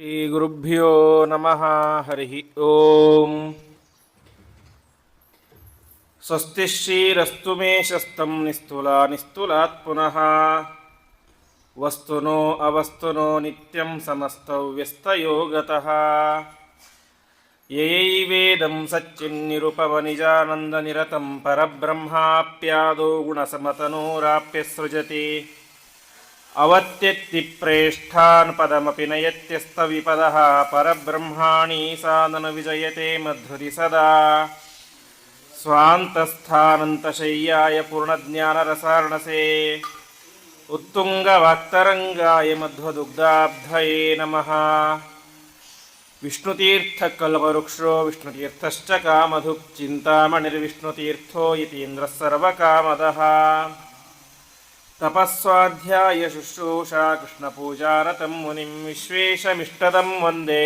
ಶ್ರೀಗುರುಭ್ಯೋ ನಮಃ. ಹರಿ ಓಂ. ಸ್ವಸ್ತಿ ಶ್ರೀರಸ್ತು ಮೇ ಶಸ್ತಂ ನಿಸ್ತುಲಾ ನಿಸ್ತುಲಾತ್ ಪುನಃ ವಸ್ತುನೋ ಅವಸ್ತುನೋ ನಿತ್ಯಂ ಸಮಸ್ತೌ ವ್ಯಸ್ತಯೋ ಗತಃ ಯಯೈವೇದಂ ಸಚ್ಚಿನ್ನಿರುಪಮನಿಜಾನಂದನಿರತಂ ಪರಬ್ರಹ್ಮಾಪ್ಯಾದೋ ಗುಣಸಮತನೋರಾಪ್ಯ ಸೃಜತಿ ಅವತ್ಯತ್ತಿ ಪದಮಪಿ ನಯತ್ಯಸ್ತವಿಪದಃ ಪರಬ್ರಹ್ಮಾಣಿ ಸಾನನ ವಿಜಯತೆ ಮಧ್ವರಿ ಸದಾ ಸ್ವಾಂತಸ್ಥಾನಂತಶಯ್ಯಾಯ ಪೂರ್ಣಜ್ಞಾನರಸಾರ್ಣಸೇ ಉತ್ತುಂಗವಾಕ್ತರಂಗಾಯ ಮಧ್ವದುಗ್ಧಾಬ್ಧಯೇ ನಮಃ. ವಿಷ್ಣುತೀರ್ಥಕಲ್ಪವೃಕ್ಷೋ ವಿಷ್ಣುತೀರ್ಥಶ್ಚ ಕಾಮಧುಕ್ ಚಿಂತಾಮಣಿರ್ವಿಷ್ಣುತೀರ್ಥೋ ಯತೀಂದ್ರಃ ಸರ್ವಕಾಮದಃ. ತಪಸ್ವಾಧ್ಯಾಯ ಶುಶ್ರೂಷಾ ಕೃಷ್ಣಪೂಜಾರತಂ ಮುನಿಂ ವಿಶ್ವೇಶಮಿಷ್ಟದಂ ವಂದೇ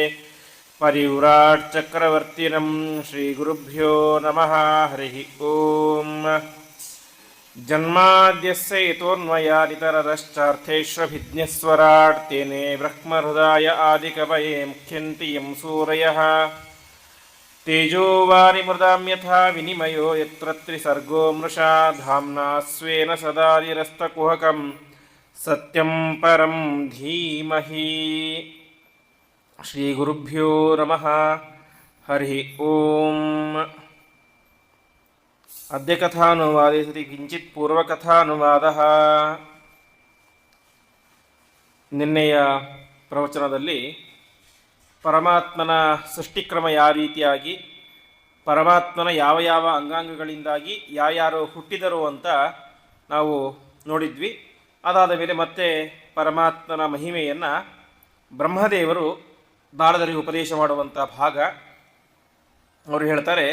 ಪರಿವ್ರಾಟ್ ಚಕ್ರವರ್ತಿನಂ. ಶ್ರೀಗುರುಭ್ಯೋ ನಮಃ. ಹರಿ ಓಂ. ಜನ್ಮಾದ್ಯಸ್ಯ ಯತೋನ್ಮಯಾದಿತರತಶ್ಚಾರ್ಥೇಷ್ವಭಿಜ್ಞಸ್ವರಾಟ್ ತೇನೇ ಬ್ರಹ್ಮಹೃದಾಯ ಆದಿಕವಯೇ ಮುಖ್ಯಂತಿ ಯಂ ಸೂರಯಃ. ತೇಜೋವಾರಿ ಮೃದಾಂ ಯಥಾ ವಿನಿಮಯೋ ಯತ್ರ ತ್ರಿಸರ್ಗೋ ಮೃಷಾ ಧಾಮ್ನಾ ಸ್ವೇನ ಸದಾ ನಿರಸ್ತಕುಹಕಂ ಸತ್ಯಂ ಪರಂ ಧೀಮಹಿ. ಶ್ರೀಗುರುಭ್ಯೋ ನಮಃ. ಹರಿ ಓಂ. ಅದ್ಯ ಕಥಾನುವಾದೇ ಸತಿ ಕಿಂಚಿತ್ ಪೂರ್ವಕಥಾನುವಾದಃ. ನಿನ್ನೆಯ ಪ್ರವಚನದಲ್ಲಿ ಪರಮಾತ್ಮನ ಸೃಷ್ಟಿಕ್ರಮ ಯಾವ ರೀತಿಯಾಗಿ, ಪರಮಾತ್ಮನ ಯಾವ ಯಾವ ಅಂಗಾಂಗಗಳಿಂದಾಗಿ ಯಾರ್ಯಾರು ಹುಟ್ಟಿದರು ಅಂತ ನಾವು ನೋಡಿದ್ವಿ. ಅದಾದ ಮೇಲೆ ಮತ್ತೆ ಪರಮಾತ್ಮನ ಮಹಿಮೆಯನ್ನು ಬ್ರಹ್ಮದೇವರು ನಾರದರಿಗೆ ಉಪದೇಶ ಮಾಡುವಂಥ ಭಾಗ. ಅವರು ಹೇಳ್ತಾರೆ,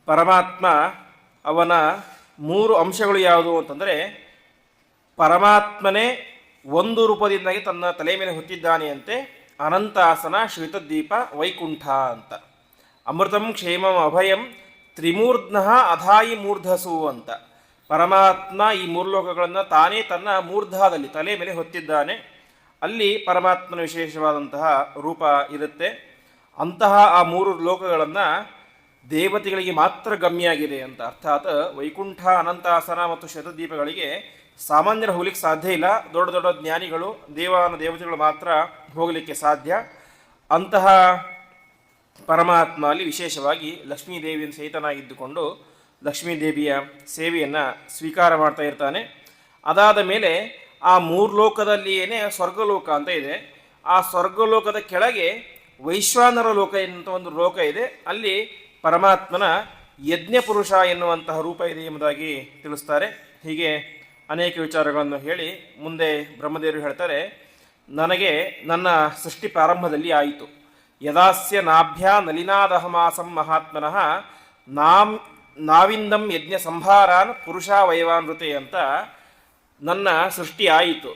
ಪರಮಾತ್ಮ ಅವನ ಮೂರು ಅಂಶಗಳು ಯಾವುದು ಅಂತಂದರೆ, ಪರಮಾತ್ಮನೇ ಒಂದು ರೂಪದಿಂದಾಗಿ ತನ್ನ ತಲೆ ಮೇಲೆ ಹೊತ್ತಿದ್ದಾನೆ ಅಂತೆ. ಅನಂತಾಸನ, ಶ್ವೇತದ್ವೀಪ, ವೈಕುಂಠ ಅಂತ. ಅಮೃತಂ ಕ್ಷೇಮಂ ಅಭಯಂ ತ್ರಿಮೂರ್ಧ್ನಃ ಅಧಾಯಿ ಮೂರ್ಧಸು ಅಂತ. ಪರಮಾತ್ಮ ಈ ಮೂರು ಲೋಕಗಳನ್ನು ತಾನೇ ತನ್ನ ಮೂರ್ಧಾದಲ್ಲಿ ತಲೆ ಮೇಲೆ ಹೊತ್ತಿದ್ದಾನೆ. ಅಲ್ಲಿ ಪರಮಾತ್ಮನ ವಿಶೇಷವಾದಂತಹ ರೂಪ ಇರುತ್ತೆ. ಅಂತಹ ಆ ಮೂರು ಲೋಕಗಳನ್ನು ದೇವತೆಗಳಿಗೆ ಮಾತ್ರ ಗಮ್ಯ ಆಗಿದೆ ಅಂತ. ಅರ್ಥಾತ್ ವೈಕುಂಠ, ಅನಂತಾಸನ ಮತ್ತು ಶ್ವೇತದ್ವೀಪಗಳಿಗೆ ಸಾಮಾನ್ಯರು ಹೋಗ್ಲಿಕ್ಕೆ ಸಾಧ್ಯ ಇಲ್ಲ. ದೊಡ್ಡ ದೊಡ್ಡ ಜ್ಞಾನಿಗಳು, ದೇವತೆಗಳು ಮಾತ್ರ ಹೋಗಲಿಕ್ಕೆ ಸಾಧ್ಯ. ಅಂತಹ ಪರಮಾತ್ಮ ಅಲ್ಲಿ ವಿಶೇಷವಾಗಿ ಲಕ್ಷ್ಮೀದೇವಿಯನ್ನು ಸಹಿತನಾಗಿದ್ದುಕೊಂಡು ಲಕ್ಷ್ಮೀದೇವಿಯ ಸೇವೆಯನ್ನು ಸ್ವೀಕಾರ ಮಾಡ್ತಾ ಇರ್ತಾನೆ. ಅದಾದ ಮೇಲೆ ಆ ಮೂರು ಲೋಕದಲ್ಲಿಯೇ ಸ್ವರ್ಗಲೋಕ ಅಂತ ಇದೆ. ಆ ಸ್ವರ್ಗಲೋಕದ ಕೆಳಗೆ ವೈಶ್ವಾನರ ಲೋಕ ಎನ್ನುವಂಥ ಒಂದು ಲೋಕ ಇದೆ. ಅಲ್ಲಿ ಪರಮಾತ್ಮನ ಯಜ್ಞಪುರುಷ ಎನ್ನುವಂತಹ ರೂಪ ಇದೆ ಎಂಬುದಾಗಿ ತಿಳಿಸ್ತಾರೆ. ಹೀಗೆ ಅನೇಕ ವಿಚಾರಗಳನ್ನು ಹೇಳಿ ಮುಂದೆ ಬ್ರಹ್ಮದೇವರು ಹೇಳ್ತಾರೆ, ನನಗೆ ನನ್ನ ಸೃಷ್ಟಿ ಪ್ರಾರಂಭದಲ್ಲಿ ಆಯಿತು. ಯದಾಸ್ಯ ನಾಭ್ಯಾ ನಲಿನಾದಹಮಾಸಂ ಮಹಾತ್ಮನಃ ನಾವಿಂದಂ ಯಜ್ಞ ಸಂಭಾರಾನ್ ಪುರುಷ ವೈವಾನೃತೆ ಅಂತ ನನ್ನ ಸೃಷ್ಟಿ ಆಯಿತು.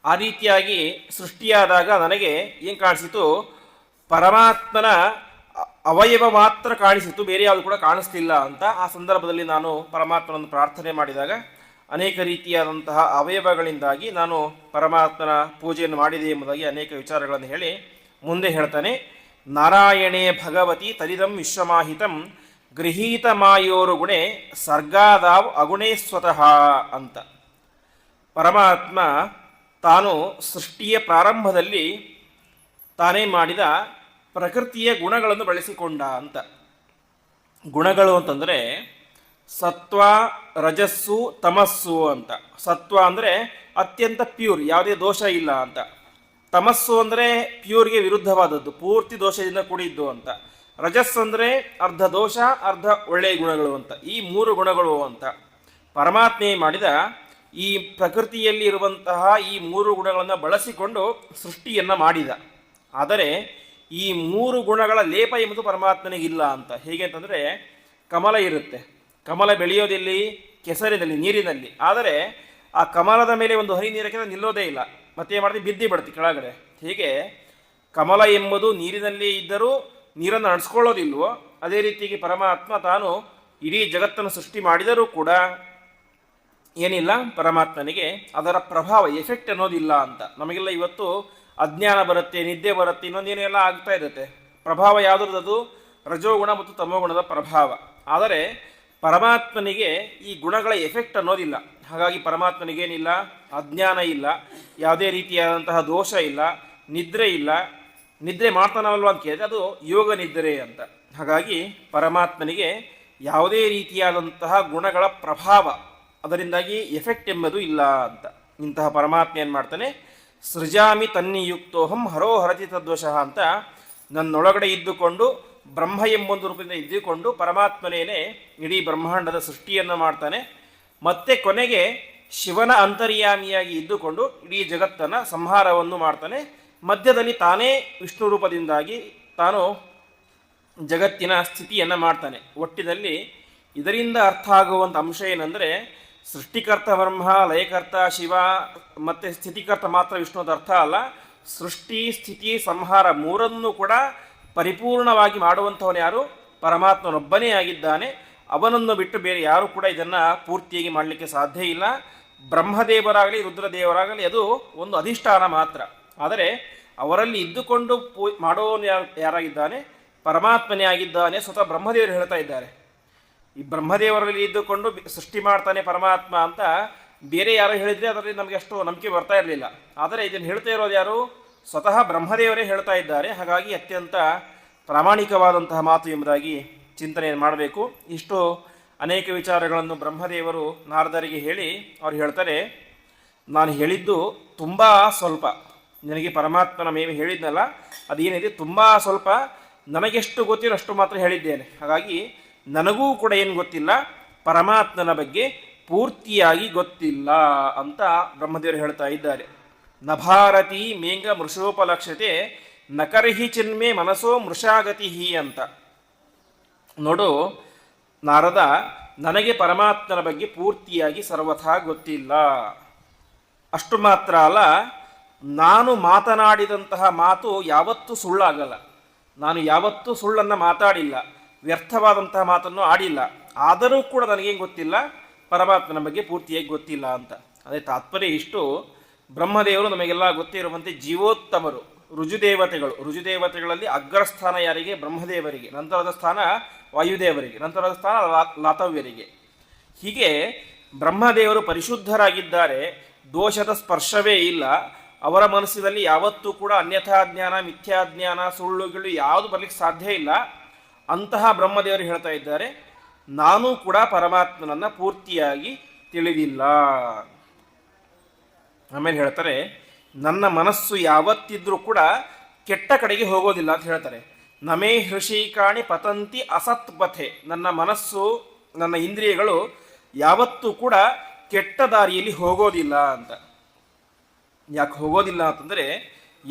ಆ ರೀತಿಯಾಗಿ ಸೃಷ್ಟಿಯಾದಾಗ ನನಗೆ ಏನು ಕಾಣಿಸಿತು, ಪರಮಾತ್ಮನ ಅವಯವ ಮಾತ್ರ ಕಾಣಿಸಿತು, ಬೇರೆ ಯಾವುದು ಕೂಡ ಕಾಣಿಸ್ತಿಲ್ಲ ಅಂತ. ಆ ಸಂದರ್ಭದಲ್ಲಿ ನಾನು ಪರಮಾತ್ಮನನ್ನು ಪ್ರಾರ್ಥನೆ ಮಾಡಿದಾಗ ಅನೇಕ ರೀತಿಯಾದಂತಹ ಅವಯವಗಳಿಂದಾಗಿ ನಾನು ಪರಮಾತ್ಮನ ಪೂಜೆಯನ್ನು ಮಾಡಿದೆ ಎಂಬುದಾಗಿ ಅನೇಕ ವಿಚಾರಗಳನ್ನು ಹೇಳಿ ಮುಂದೆ ಹೇಳ್ತಾನೆ, ನಾರಾಯಣೇ ಭಗವತಿ ತದಿದಂ ವಿಶ್ವಮಾಹಿತಂ ಗೃಹೀತ ಮಾಯೋರು ಗುಣೆ ಸರ್ಗಾದಾವ್ ಅಗುಣೇ ಸ್ವತಃ ಅಂತ. ಪರಮಾತ್ಮ ತಾನು ಸೃಷ್ಟಿಯ ಪ್ರಾರಂಭದಲ್ಲಿ ತಾನೇ ಮಾಡಿದ ಪ್ರಕೃತಿಯ ಗುಣಗಳನ್ನು ಬಳಸಿಕೊಂಡ ಅಂತ. ಗುಣಗಳು ಅಂತಂದರೆ ಸತ್ವ, ರಜಸ್ಸು, ತಮಸ್ಸು ಅಂತ. ಸತ್ವ ಅಂದರೆ ಅತ್ಯಂತ ಪ್ಯೂರ್, ಯಾವುದೇ ದೋಷ ಇಲ್ಲ ಅಂತ. ತಮಸ್ಸು ಅಂದರೆ ಪ್ಯೂರ್ಗೆ ವಿರುದ್ಧವಾದದ್ದು, ಪೂರ್ತಿ ದೋಷದಿಂದ ಕೂಡಿದ್ದು ಅಂತ. ರಜಸ್ಸು ಅಂದರೆ ಅರ್ಧ ದೋಷ ಅರ್ಧ ಒಳ್ಳೆಯ ಗುಣಗಳು ಅಂತ. ಈ ಮೂರು ಗುಣಗಳು ಅಂತ ಪರಮಾತ್ಮೆ ಮಾಡಿದ ಈ ಪ್ರಕೃತಿಯಲ್ಲಿ ಇರುವಂತಹ ಈ ಮೂರು ಗುಣಗಳನ್ನು ಬಳಸಿಕೊಂಡು ಸೃಷ್ಟಿಯನ್ನು ಮಾಡಿದ. ಆದರೆ ಈ ಮೂರು ಗುಣಗಳ ಲೇಪ ಎಂಬುದು ಪರಮಾತ್ಮನಿಗೆ ಇಲ್ಲ ಅಂತ. ಹೇಗೆ ಅಂತಂದರೆ, ಕಮಲ ಇರುತ್ತೆ, ಕಮಲ ಬೆಳೆಯೋದಿಲ್ಲಿ ಕೆಸರಿನಲ್ಲಿ, ನೀರಿನಲ್ಲಿ. ಆದರೆ ಆ ಕಮಲದ ಮೇಲೆ ಒಂದು ಹನಿ ನೀರಕ್ಕೆ ನಿಲ್ಲೋದೇ ಇಲ್ಲ, ಮತ್ತೆ ಮಾಡ್ತೀವಿ, ಬಿದ್ದಿ ಬಿಡ್ತೀವಿ ಕೆಳಗಡೆ. ಹೀಗೆ ಕಮಲ ಎಂಬುದು ನೀರಿನಲ್ಲಿ ಇದ್ದರೂ ನೀರನ್ನು ನಡೆಸ್ಕೊಳ್ಳೋದಿಲ್ವೋ, ಅದೇ ರೀತಿಯಾಗಿ ಪರಮಾತ್ಮ ತಾನು ಇಡೀ ಜಗತ್ತನ್ನು ಸೃಷ್ಟಿ ಮಾಡಿದರೂ ಕೂಡ ಏನಿಲ್ಲ ಪರಮಾತ್ಮನಿಗೆ ಅದರ ಪ್ರಭಾವ ಎಫೆಕ್ಟ್ ಅನ್ನೋದಿಲ್ಲ ಅಂತ. ನಮಗೆಲ್ಲ ಇವತ್ತು ಅಜ್ಞಾನ ಬರುತ್ತೆ, ನಿದ್ದೆ ಬರುತ್ತೆ, ಇನ್ನೊಂದೇನೆಲ್ಲ ಆಗ್ತಾ ಇರುತ್ತೆ. ಪ್ರಭಾವ ಯಾವುದ್ರದ್ದು? ರಜೋಗುಣ ಮತ್ತು ತಮೋಗುಣದ ಪ್ರಭಾವ. ಆದರೆ ಪರಮಾತ್ಮನಿಗೆ ಈ ಗುಣಗಳ ಎಫೆಕ್ಟ್ ಅನ್ನೋದಿಲ್ಲ. ಹಾಗಾಗಿ ಪರಮಾತ್ಮನಿಗೇನಿಲ್ಲ, ಅಜ್ಞಾನ ಇಲ್ಲ, ಯಾವುದೇ ರೀತಿಯಾದಂತಹ ದೋಷ ಇಲ್ಲ, ನಿದ್ರೆ ಇಲ್ಲ. ನಿದ್ರೆ ಮಾಡ್ತಾನಲ್ವ ಅಂತ ಕೇಳಿದ್ರೆ ಅದು ಯೋಗ ನಿದ್ರೆ ಅಂತ. ಹಾಗಾಗಿ ಪರಮಾತ್ಮನಿಗೆ ಯಾವುದೇ ರೀತಿಯಾದಂತಹ ಗುಣಗಳ ಪ್ರಭಾವ, ಅದರಿಂದಾಗಿ ಎಫೆಕ್ಟ್ ಎಂಬುದು ಇಲ್ಲ ಅಂತ. ಇಂತಹ ಪರಮಾತ್ಮ ಏನು ಮಾಡ್ತಾನೆ? ಸೃಜಾಮಿ ತನ್ನಿಯುಕ್ತೋಹಂ ಹರೋ ಹರತಿ ತದ್ವಶಃ ಅಂತ ನನ್ನೊಳಗಡೆ ಇದ್ದುಕೊಂಡು ಬ್ರಹ್ಮ ಎಂಬೊಂದು ರೂಪದಿಂದ ಇದ್ದುಕೊಂಡು ಪರಮಾತ್ಮನೇನೆ ಇಡೀ ಬ್ರಹ್ಮಾಂಡದ ಸೃಷ್ಟಿಯನ್ನು ಮಾಡ್ತಾನೆ. ಮತ್ತೆ ಕೊನೆಗೆ ಶಿವನ ಅಂತರ್ಯಾಮಿಯಾಗಿ ಇದ್ದುಕೊಂಡು ಇಡೀ ಜಗತ್ತನ್ನು ಸಂಹಾರವನ್ನು ಮಾಡ್ತಾನೆ. ಮಧ್ಯದಲ್ಲಿ ತಾನೇ ವಿಷ್ಣು ರೂಪದಿಂದಾಗಿ ತಾನು ಜಗತ್ತಿನ ಸ್ಥಿತಿಯನ್ನು ಮಾಡ್ತಾನೆ. ಒಟ್ಟಿನಲ್ಲಿ ಇದರಿಂದ ಅರ್ಥ ಆಗುವಂಥ ಅಂಶ ಏನಂದರೆ, ಸೃಷ್ಟಿಕರ್ತ ಬ್ರಹ್ಮ, ಲಯಕರ್ತ ಶಿವ ಮತ್ತು ಸ್ಥಿತಿಕರ್ತ ಮಾತ್ರ ವಿಷ್ಣು ಅಂತ ಅರ್ಥ ಅಲ್ಲ. ಸೃಷ್ಟಿ, ಸ್ಥಿತಿ, ಸಂಹಾರ ಮೂರನ್ನೂ ಕೂಡ ಪರಿಪೂರ್ಣವಾಗಿ ಮಾಡುವಂಥವನು ಯಾರು? ಪರಮಾತ್ಮನೊಬ್ಬನೇ ಆಗಿದ್ದಾನೆ. ಅವನನ್ನು ಬಿಟ್ಟು ಬೇರೆ ಯಾರು ಕೂಡ ಇದನ್ನು ಪೂರ್ತಿಯಾಗಿ ಮಾಡಲಿಕ್ಕೆ ಸಾಧ್ಯ ಇಲ್ಲ. ಬ್ರಹ್ಮದೇವರಾಗಲಿ ರುದ್ರದೇವರಾಗಲಿ ಅದು ಒಂದು ಅಧಿಷ್ಠಾನ ಮಾತ್ರ. ಆದರೆ ಅವರಲ್ಲಿ ಇದ್ದುಕೊಂಡು ಮಾಡೋನು ಯಾರಾಗಿದ್ದಾನೆ? ಪರಮಾತ್ಮನೇ ಆಗಿದ್ದಾನೆ. ಸ್ವತಃ ಬ್ರಹ್ಮದೇವರು ಹೇಳ್ತಾ ಇದ್ದಾರೆ, ಈ ಬ್ರಹ್ಮದೇವರಲ್ಲಿ ಇದ್ದುಕೊಂಡು ಸೃಷ್ಟಿ ಮಾಡ್ತಾನೆ ಪರಮಾತ್ಮ ಅಂತ ಬೇರೆ ಯಾರು ಹೇಳಿದರೆ ಅದರಲ್ಲಿ ನಮಗೆ ಅಷ್ಟು ನಂಬಿಕೆ ಬರ್ತಾ ಇರಲಿಲ್ಲ. ಆದರೆ ಇದನ್ನು ಹೇಳ್ತಾ ಇರೋದು ಯಾರು? ಸ್ವತಃ ಬ್ರಹ್ಮದೇವರೇ ಹೇಳ್ತಾ ಇದ್ದಾರೆ. ಹಾಗಾಗಿ ಅತ್ಯಂತ ಪ್ರಾಮಾಣಿಕವಾದಂತಹ ಮಾತು ಎಂಬುದಾಗಿ ಚಿಂತನೆಯನ್ನು ಮಾಡಬೇಕು. ಇಷ್ಟು ಅನೇಕ ವಿಚಾರಗಳನ್ನು ಬ್ರಹ್ಮದೇವರು ನಾರದರಿಗೆ ಹೇಳಿ ಅವ್ರು ಹೇಳ್ತಾರೆ, ನಾನು ಹೇಳಿದ್ದು ತುಂಬ ಸ್ವಲ್ಪ, ನನಗೆ ಪರಮಾತ್ಮನ ಮೇಲೆ ಹೇಳಿದ್ನಲ್ಲ ಅದೇನಿದೆ ತುಂಬ ಸ್ವಲ್ಪ, ನನಗೆಷ್ಟು ಗೊತ್ತಿರೋ ಅಷ್ಟು ಮಾತ್ರ ಹೇಳಿದ್ದೇನೆ. ಹಾಗಾಗಿ ನನಗೂ ಕೂಡ ಏನು ಗೊತ್ತಿಲ್ಲ, ಪರಮಾತ್ಮನ ಬಗ್ಗೆ ಪೂರ್ತಿಯಾಗಿ ಗೊತ್ತಿಲ್ಲ ಅಂತ ಬ್ರಹ್ಮದೇವರು ಹೇಳ್ತಾ ಇದ್ದಾರೆ. ನಭಾರತಿ ಮೇಂಗ ಮೃಷೋಪಲಕ್ಷತೆ ನಕರ್ಹಿ ಚಿನ್ಮೆ ಮನಸೋ ಮೃಷಾಗತಿ ಅಂತ. ನೋಡು ನಾರದ, ನನಗೆ ಪರಮಾತ್ಮನ ಬಗ್ಗೆ ಪೂರ್ತಿಯಾಗಿ ಸರ್ವಥಾ ಗೊತ್ತಿಲ್ಲ. ಅಷ್ಟು ಮಾತ್ರ ಅಲ್ಲ, ನಾನು ಮಾತನಾಡಿದಂತಹ ಮಾತು ಯಾವತ್ತೂ ಸುಳ್ಳಾಗಲ್ಲ. ನಾನು ಯಾವತ್ತೂ ಸುಳ್ಳನ್ನು ಮಾತಾಡಿಲ್ಲ, ವ್ಯರ್ಥವಾದಂತಹ ಮಾತನ್ನು ಆಡಿಲ್ಲ. ಆದರೂ ಕೂಡ ನನಗೇನು ಗೊತ್ತಿಲ್ಲ, ಪರಮಾತ್ಮನ ಬಗ್ಗೆ ಪೂರ್ತಿಯಾಗಿ ಗೊತ್ತಿಲ್ಲ ಅಂತ. ಅದೇ ತಾತ್ಪರ್ಯ ಇಷ್ಟು. ಬ್ರಹ್ಮದೇವರು ನಮಗೆಲ್ಲ ಗೊತ್ತಿರುವಂತೆ ಜೀವೋತ್ತಮರು, ರುಜುದೇವತೆಗಳು. ರುಜುದೇವತೆಗಳಲ್ಲಿ ಅಗ್ರಸ್ಥಾನ ಯಾರಿಗೆ? ಬ್ರಹ್ಮದೇವರಿಗೆ. ನಂತರದ ಸ್ಥಾನ ವಾಯುದೇವರಿಗೆ. ನಂತರದ ಸ್ಥಾನ ಲಾತವ್ಯರಿಗೆ. ಹೀಗೆ ಬ್ರಹ್ಮದೇವರು ಪರಿಶುದ್ಧರಾಗಿದ್ದಾರೆ, ದೋಷದ ಸ್ಪರ್ಶವೇ ಇಲ್ಲ. ಅವರ ಮನಸ್ಸಿನಲ್ಲಿ ಯಾವತ್ತೂ ಕೂಡ ಅನ್ಯಥಾ ಜ್ಞಾನ, ಮಿಥ್ಯಾಜ್ಞಾನ, ಸುಳ್ಳುಗಳು ಯಾವುದು ಬರಲಿಕ್ಕೆ ಸಾಧ್ಯ ಇಲ್ಲ. ಅಂತಹ ಬ್ರಹ್ಮದೇವರು ಹೇಳ್ತಾ ಇದ್ದಾರೆ, ನಾನು ಕೂಡ ಪರಮಾತ್ಮನನ್ನು ಪೂರ್ತಿಯಾಗಿ ತಿಳಿದಿಲ್ಲ. ಆಮೇಲೆ ಹೇಳ್ತಾರೆ, ನನ್ನ ಮನಸ್ಸು ಯಾವತ್ತಿದ್ರೂ ಕೂಡ ಕೆಟ್ಟ ಕಡೆಗೆ ಹೋಗೋದಿಲ್ಲ ಅಂತ ಹೇಳ್ತಾರೆ. ನಮೇ ಹೃಷಿಕಾಣಿ ಪತಂತಿ ಅಸತ್ ಪಥೆ. ನನ್ನ ಮನಸ್ಸು, ನನ್ನ ಇಂದ್ರಿಯಗಳು ಯಾವತ್ತೂ ಕೂಡ ಕೆಟ್ಟ ದಾರಿಯಲ್ಲಿ ಹೋಗೋದಿಲ್ಲ ಅಂತ. ಯಾಕೆ ಹೋಗೋದಿಲ್ಲ ಅಂತಂದರೆ,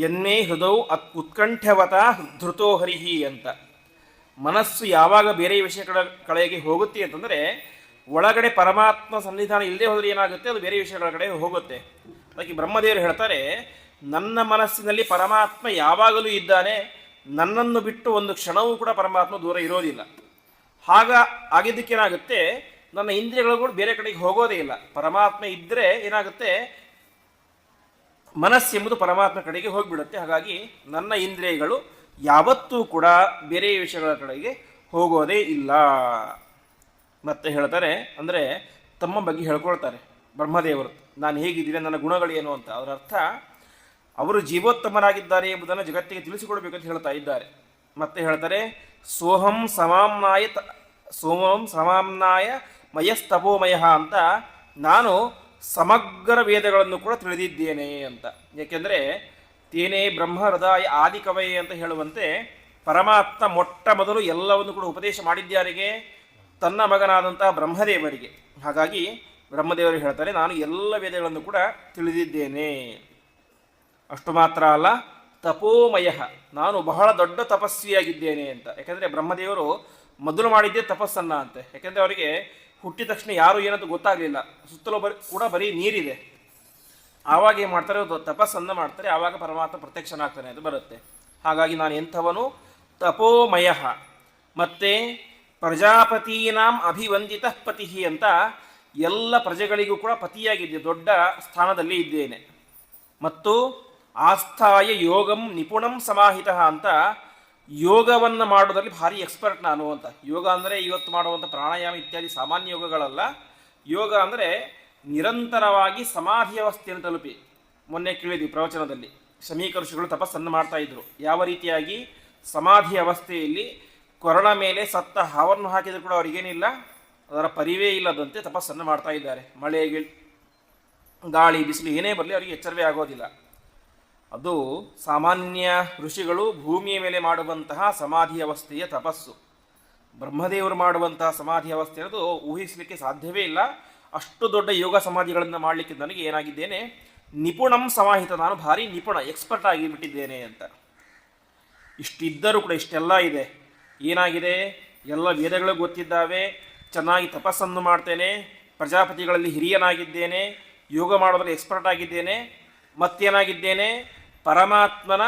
ಎನ್ನೇ ಹೃದೌ ಉತ್ಕಂಠವತ ಧೃತೋ ಹರಿಹಿ ಅಂತ. ಮನಸ್ಸು ಯಾವಾಗ ಬೇರೆ ವಿಷಯಗಳ ಕಡೆಗೆ ಹೋಗುತ್ತೆ ಅಂತಂದರೆ, ಒಳಗಡೆ ಪರಮಾತ್ಮ ಸನ್ನಿಧಾನ ಇಲ್ಲದೆ ಹೋದರೆ ಏನಾಗುತ್ತೆ, ಅದು ಬೇರೆ ವಿಷಯಗಳ ಕಡೆ ಹೋಗುತ್ತೆ. ಅದಕ್ಕೆ ಬ್ರಹ್ಮದೇವರು ಹೇಳ್ತಾರೆ, ನನ್ನ ಮನಸ್ಸಿನಲ್ಲಿ ಪರಮಾತ್ಮ ಯಾವಾಗಲೂ ಇದ್ದಾನೆ, ನನ್ನನ್ನು ಬಿಟ್ಟು ಒಂದು ಕ್ಷಣವೂ ಕೂಡ ಪರಮಾತ್ಮ ದೂರ ಇರೋದಿಲ್ಲ. ಆಗಿದ್ದಕ್ಕೇನಾಗುತ್ತೆ, ನನ್ನ ಇಂದ್ರಿಯಗಳು ಕೂಡ ಬೇರೆ ಕಡೆಗೆ ಹೋಗೋದೇ ಇಲ್ಲ. ಪರಮಾತ್ಮ ಇದ್ದರೆ ಏನಾಗುತ್ತೆ, ಮನಸ್ಸೆಂಬುದು ಪರಮಾತ್ಮ ಕಡೆಗೆ ಹೋಗಿಬಿಡುತ್ತೆ. ಹಾಗಾಗಿ ನನ್ನ ಇಂದ್ರಿಯಗಳು ಯಾವತ್ತೂ ಕೂಡ ಬೇರೆ ವಿಷಯಗಳ ಕಡೆಗೆ ಹೋಗೋದೇ ಇಲ್ಲ. ಮತ್ತೆ ಹೇಳ್ತಾರೆ, ಅಂದರೆ ತಮ್ಮ ಬಗ್ಗೆ ಹೇಳ್ಕೊಳ್ತಾರೆ ಬ್ರಹ್ಮದೇವರು, ನಾನು ಹೇಗಿದ್ದೀನಿ, ನನ್ನ ಗುಣಗಳೇನು ಅಂತ. ಅದರ ಅರ್ಥ ಅವರು ಜೀವೋತ್ತಮರಾಗಿದ್ದಾರೆ ಎಂಬುದನ್ನು ಜಗತ್ತಿಗೆ ತಿಳಿಸಿಕೊಡ್ಬೇಕಂತ ಹೇಳ್ತಾ ಇದ್ದಾರೆ. ಮತ್ತೆ ಹೇಳ್ತಾರೆ, ಸೋಹಂ ಸಮಾಮ್ನಾಯ ಮಯಸ್ತಪೋಮಯ ಅಂತ, ನಾನು ಸಮಗ್ರ ವೇದಗಳನ್ನು ಕೂಡ ತಿಳಿದಿದ್ದೇನೆ ಅಂತ. ಏಕೆಂದರೆ ತೇನೇ ಬ್ರಹ್ಮ ಹೃದಯ ಆದಿಕವಯೇ ಅಂತ ಹೇಳುವಂತೆ ಪರಮಾತ್ಮ ಮೊಟ್ಟ ಮೊದಲು ಎಲ್ಲವನ್ನು ಕೂಡ ಉಪದೇಶ ಮಾಡಿದ್ಯಾರಿಗೆ? ತನ್ನ ಮಗನಾದಂತಹ ಬ್ರಹ್ಮದೇವರಿಗೆ. ಹಾಗಾಗಿ ಬ್ರಹ್ಮದೇವರು ಹೇಳ್ತಾರೆ, ನಾನು ಎಲ್ಲ ವೇದಗಳನ್ನು ಕೂಡ ತಿಳಿದಿದ್ದೇನೆ. ಅಷ್ಟು ಮಾತ್ರ ಅಲ್ಲ, ತಪೋಮಯ, ನಾನು ಬಹಳ ದೊಡ್ಡ ತಪಸ್ವಿಯಾಗಿದ್ದೇನೆ ಅಂತ. ಯಾಕೆಂದರೆ ಬ್ರಹ್ಮದೇವರು ಮೊದಲು ಮಾಡಿದ್ದೇ ತಪಸ್ಸನ್ನು ಅಂತೆ. ಯಾಕೆಂದರೆ ಅವರಿಗೆ ಹುಟ್ಟಿದ ತಕ್ಷಣ ಯಾರು ಏನಂತ ಗೊತ್ತಾಗಲಿಲ್ಲ, ಸುತ್ತಲೂ ಕೂಡ ಬರೀ ನೀರಿದೆ. ಆವಾಗ ಏನು ಮಾಡ್ತಾರೆ, ತಪಸ್ಸನ್ನು ಮಾಡ್ತಾರೆ, ಆವಾಗ ಪರಮಾತ್ಮ ಪ್ರತ್ಯಕ್ಷನಾಗ್ತಾನೆ ಅಂತ ಬರುತ್ತೆ. ಹಾಗಾಗಿ ನಾನು ಎಂಥವನು? ತಪೋಮಯ. ಮತ್ತು ಪ್ರಜಾಪತೀನಾಂ ಅಭಿವಂದಿತ ಪತಿ ಅಂತ, ಎಲ್ಲ ಪ್ರಜೆಗಳಿಗೂ ಕೂಡ ಪತಿಯಾಗಿದ್ದೆ, ದೊಡ್ಡ ಸ್ಥಾನದಲ್ಲಿ ಇದ್ದೇನೆ. ಮತ್ತು ಆಸ್ಥಾಯ ಯೋಗಂ ನಿಪುಣಂ ಸಮಾಹಿತ ಅಂತ, ಯೋಗವನ್ನು ಮಾಡೋದ್ರಲ್ಲಿ ಭಾರಿ ಎಕ್ಸ್ಪರ್ಟ್ ನಾನು ಅಂತ. ಯೋಗ ಅಂದರೆ ಇವತ್ತು ಮಾಡುವಂಥ ಪ್ರಾಣಾಯಾಮ ಇತ್ಯಾದಿ ಸಾಮಾನ್ಯ ಯೋಗಗಳಲ್ಲ. ಯೋಗ ಅಂದರೆ ನಿರಂತರವಾಗಿ ಸಮಾಧಿ ಅವಸ್ಥೆಯನ್ನು ತಲುಪಿ, ಮೊನ್ನೆ ಕೇಳಿದ್ವಿ ಪ್ರವಚನದಲ್ಲಿ, ಶಮೀಕ ಋಷಿಗಳು ತಪಸ್ಸನ್ನು ಮಾಡ್ತಾ ಇದ್ರು. ಯಾವ ರೀತಿಯಾಗಿ ಸಮಾಧಿ ಅವಸ್ಥೆಯಲ್ಲಿ ಕೊರಳ ಮೇಲೆ ಸತ್ತ ಹಾವನ್ನು ಹಾಕಿದರೂ ಕೂಡ ಅವರಿಗೇನಿಲ್ಲ, ಅದರ ಪರಿವೇ ಇಲ್ಲದಂತೆ ತಪಸ್ಸನ್ನು ಮಾಡ್ತಾ ಇದ್ದಾರೆ. ಮಳೆ ಗಾಳಿ ಬಿಸಿಲು ಏನೇ ಬರಲಿ ಅವರಿಗೆ ಎಚ್ಚರವೇ ಆಗೋದಿಲ್ಲ. ಅದು ಸಾಮಾನ್ಯ ಋಷಿಗಳು ಭೂಮಿಯ ಮೇಲೆ ಮಾಡುವಂತಹ ಸಮಾಧಿ ಅವಸ್ಥೆಯ ತಪಸ್ಸು. ಬ್ರಹ್ಮದೇವರು ಮಾಡುವಂತಹ ಸಮಾಧಿ ಅವಸ್ಥೆ ಅನ್ನೋದು ಊಹಿಸಲಿಕ್ಕೆ ಸಾಧ್ಯವೇ ಇಲ್ಲ. ಅಷ್ಟು ದೊಡ್ಡ ಯೋಗ ಸಮಾಧಿಗಳನ್ನು ಮಾಡಲಿಕ್ಕೆ ನನಗೆ ಏನಾಗಿದ್ದೇನೆ, ನಿಪುಣಂ ಸಮಾಹಿತ, ನಾನು ಭಾರಿ ನಿಪುಣ ಎಕ್ಸ್ಪರ್ಟ್ ಆಗಿಬಿಟ್ಟಿದ್ದೇನೆ ಅಂತ. ಇಷ್ಟಿದ್ದರೂ ಕೂಡ ಇಷ್ಟೆಲ್ಲ ಇದೆ. ಏನಾಗಿದೆ, ಎಲ್ಲ ವೇದಗಳು ಗೊತ್ತಿದ್ದಾವೆ, ಚೆನ್ನಾಗಿ ತಪಸ್ಸನ್ನು ಮಾಡ್ತೇನೆ, ಪ್ರಜಾಪತಿಗಳಲ್ಲಿ ಹಿರಿಯನಾಗಿದ್ದೇನೆ, ಯೋಗ ಮಾಡೋದ್ರಲ್ಲಿ ಎಕ್ಸ್ಪರ್ಟ್ ಆಗಿದ್ದೇನೆ, ಮತ್ತೇನಾಗಿದ್ದೇನೆ, ಪರಮಾತ್ಮನ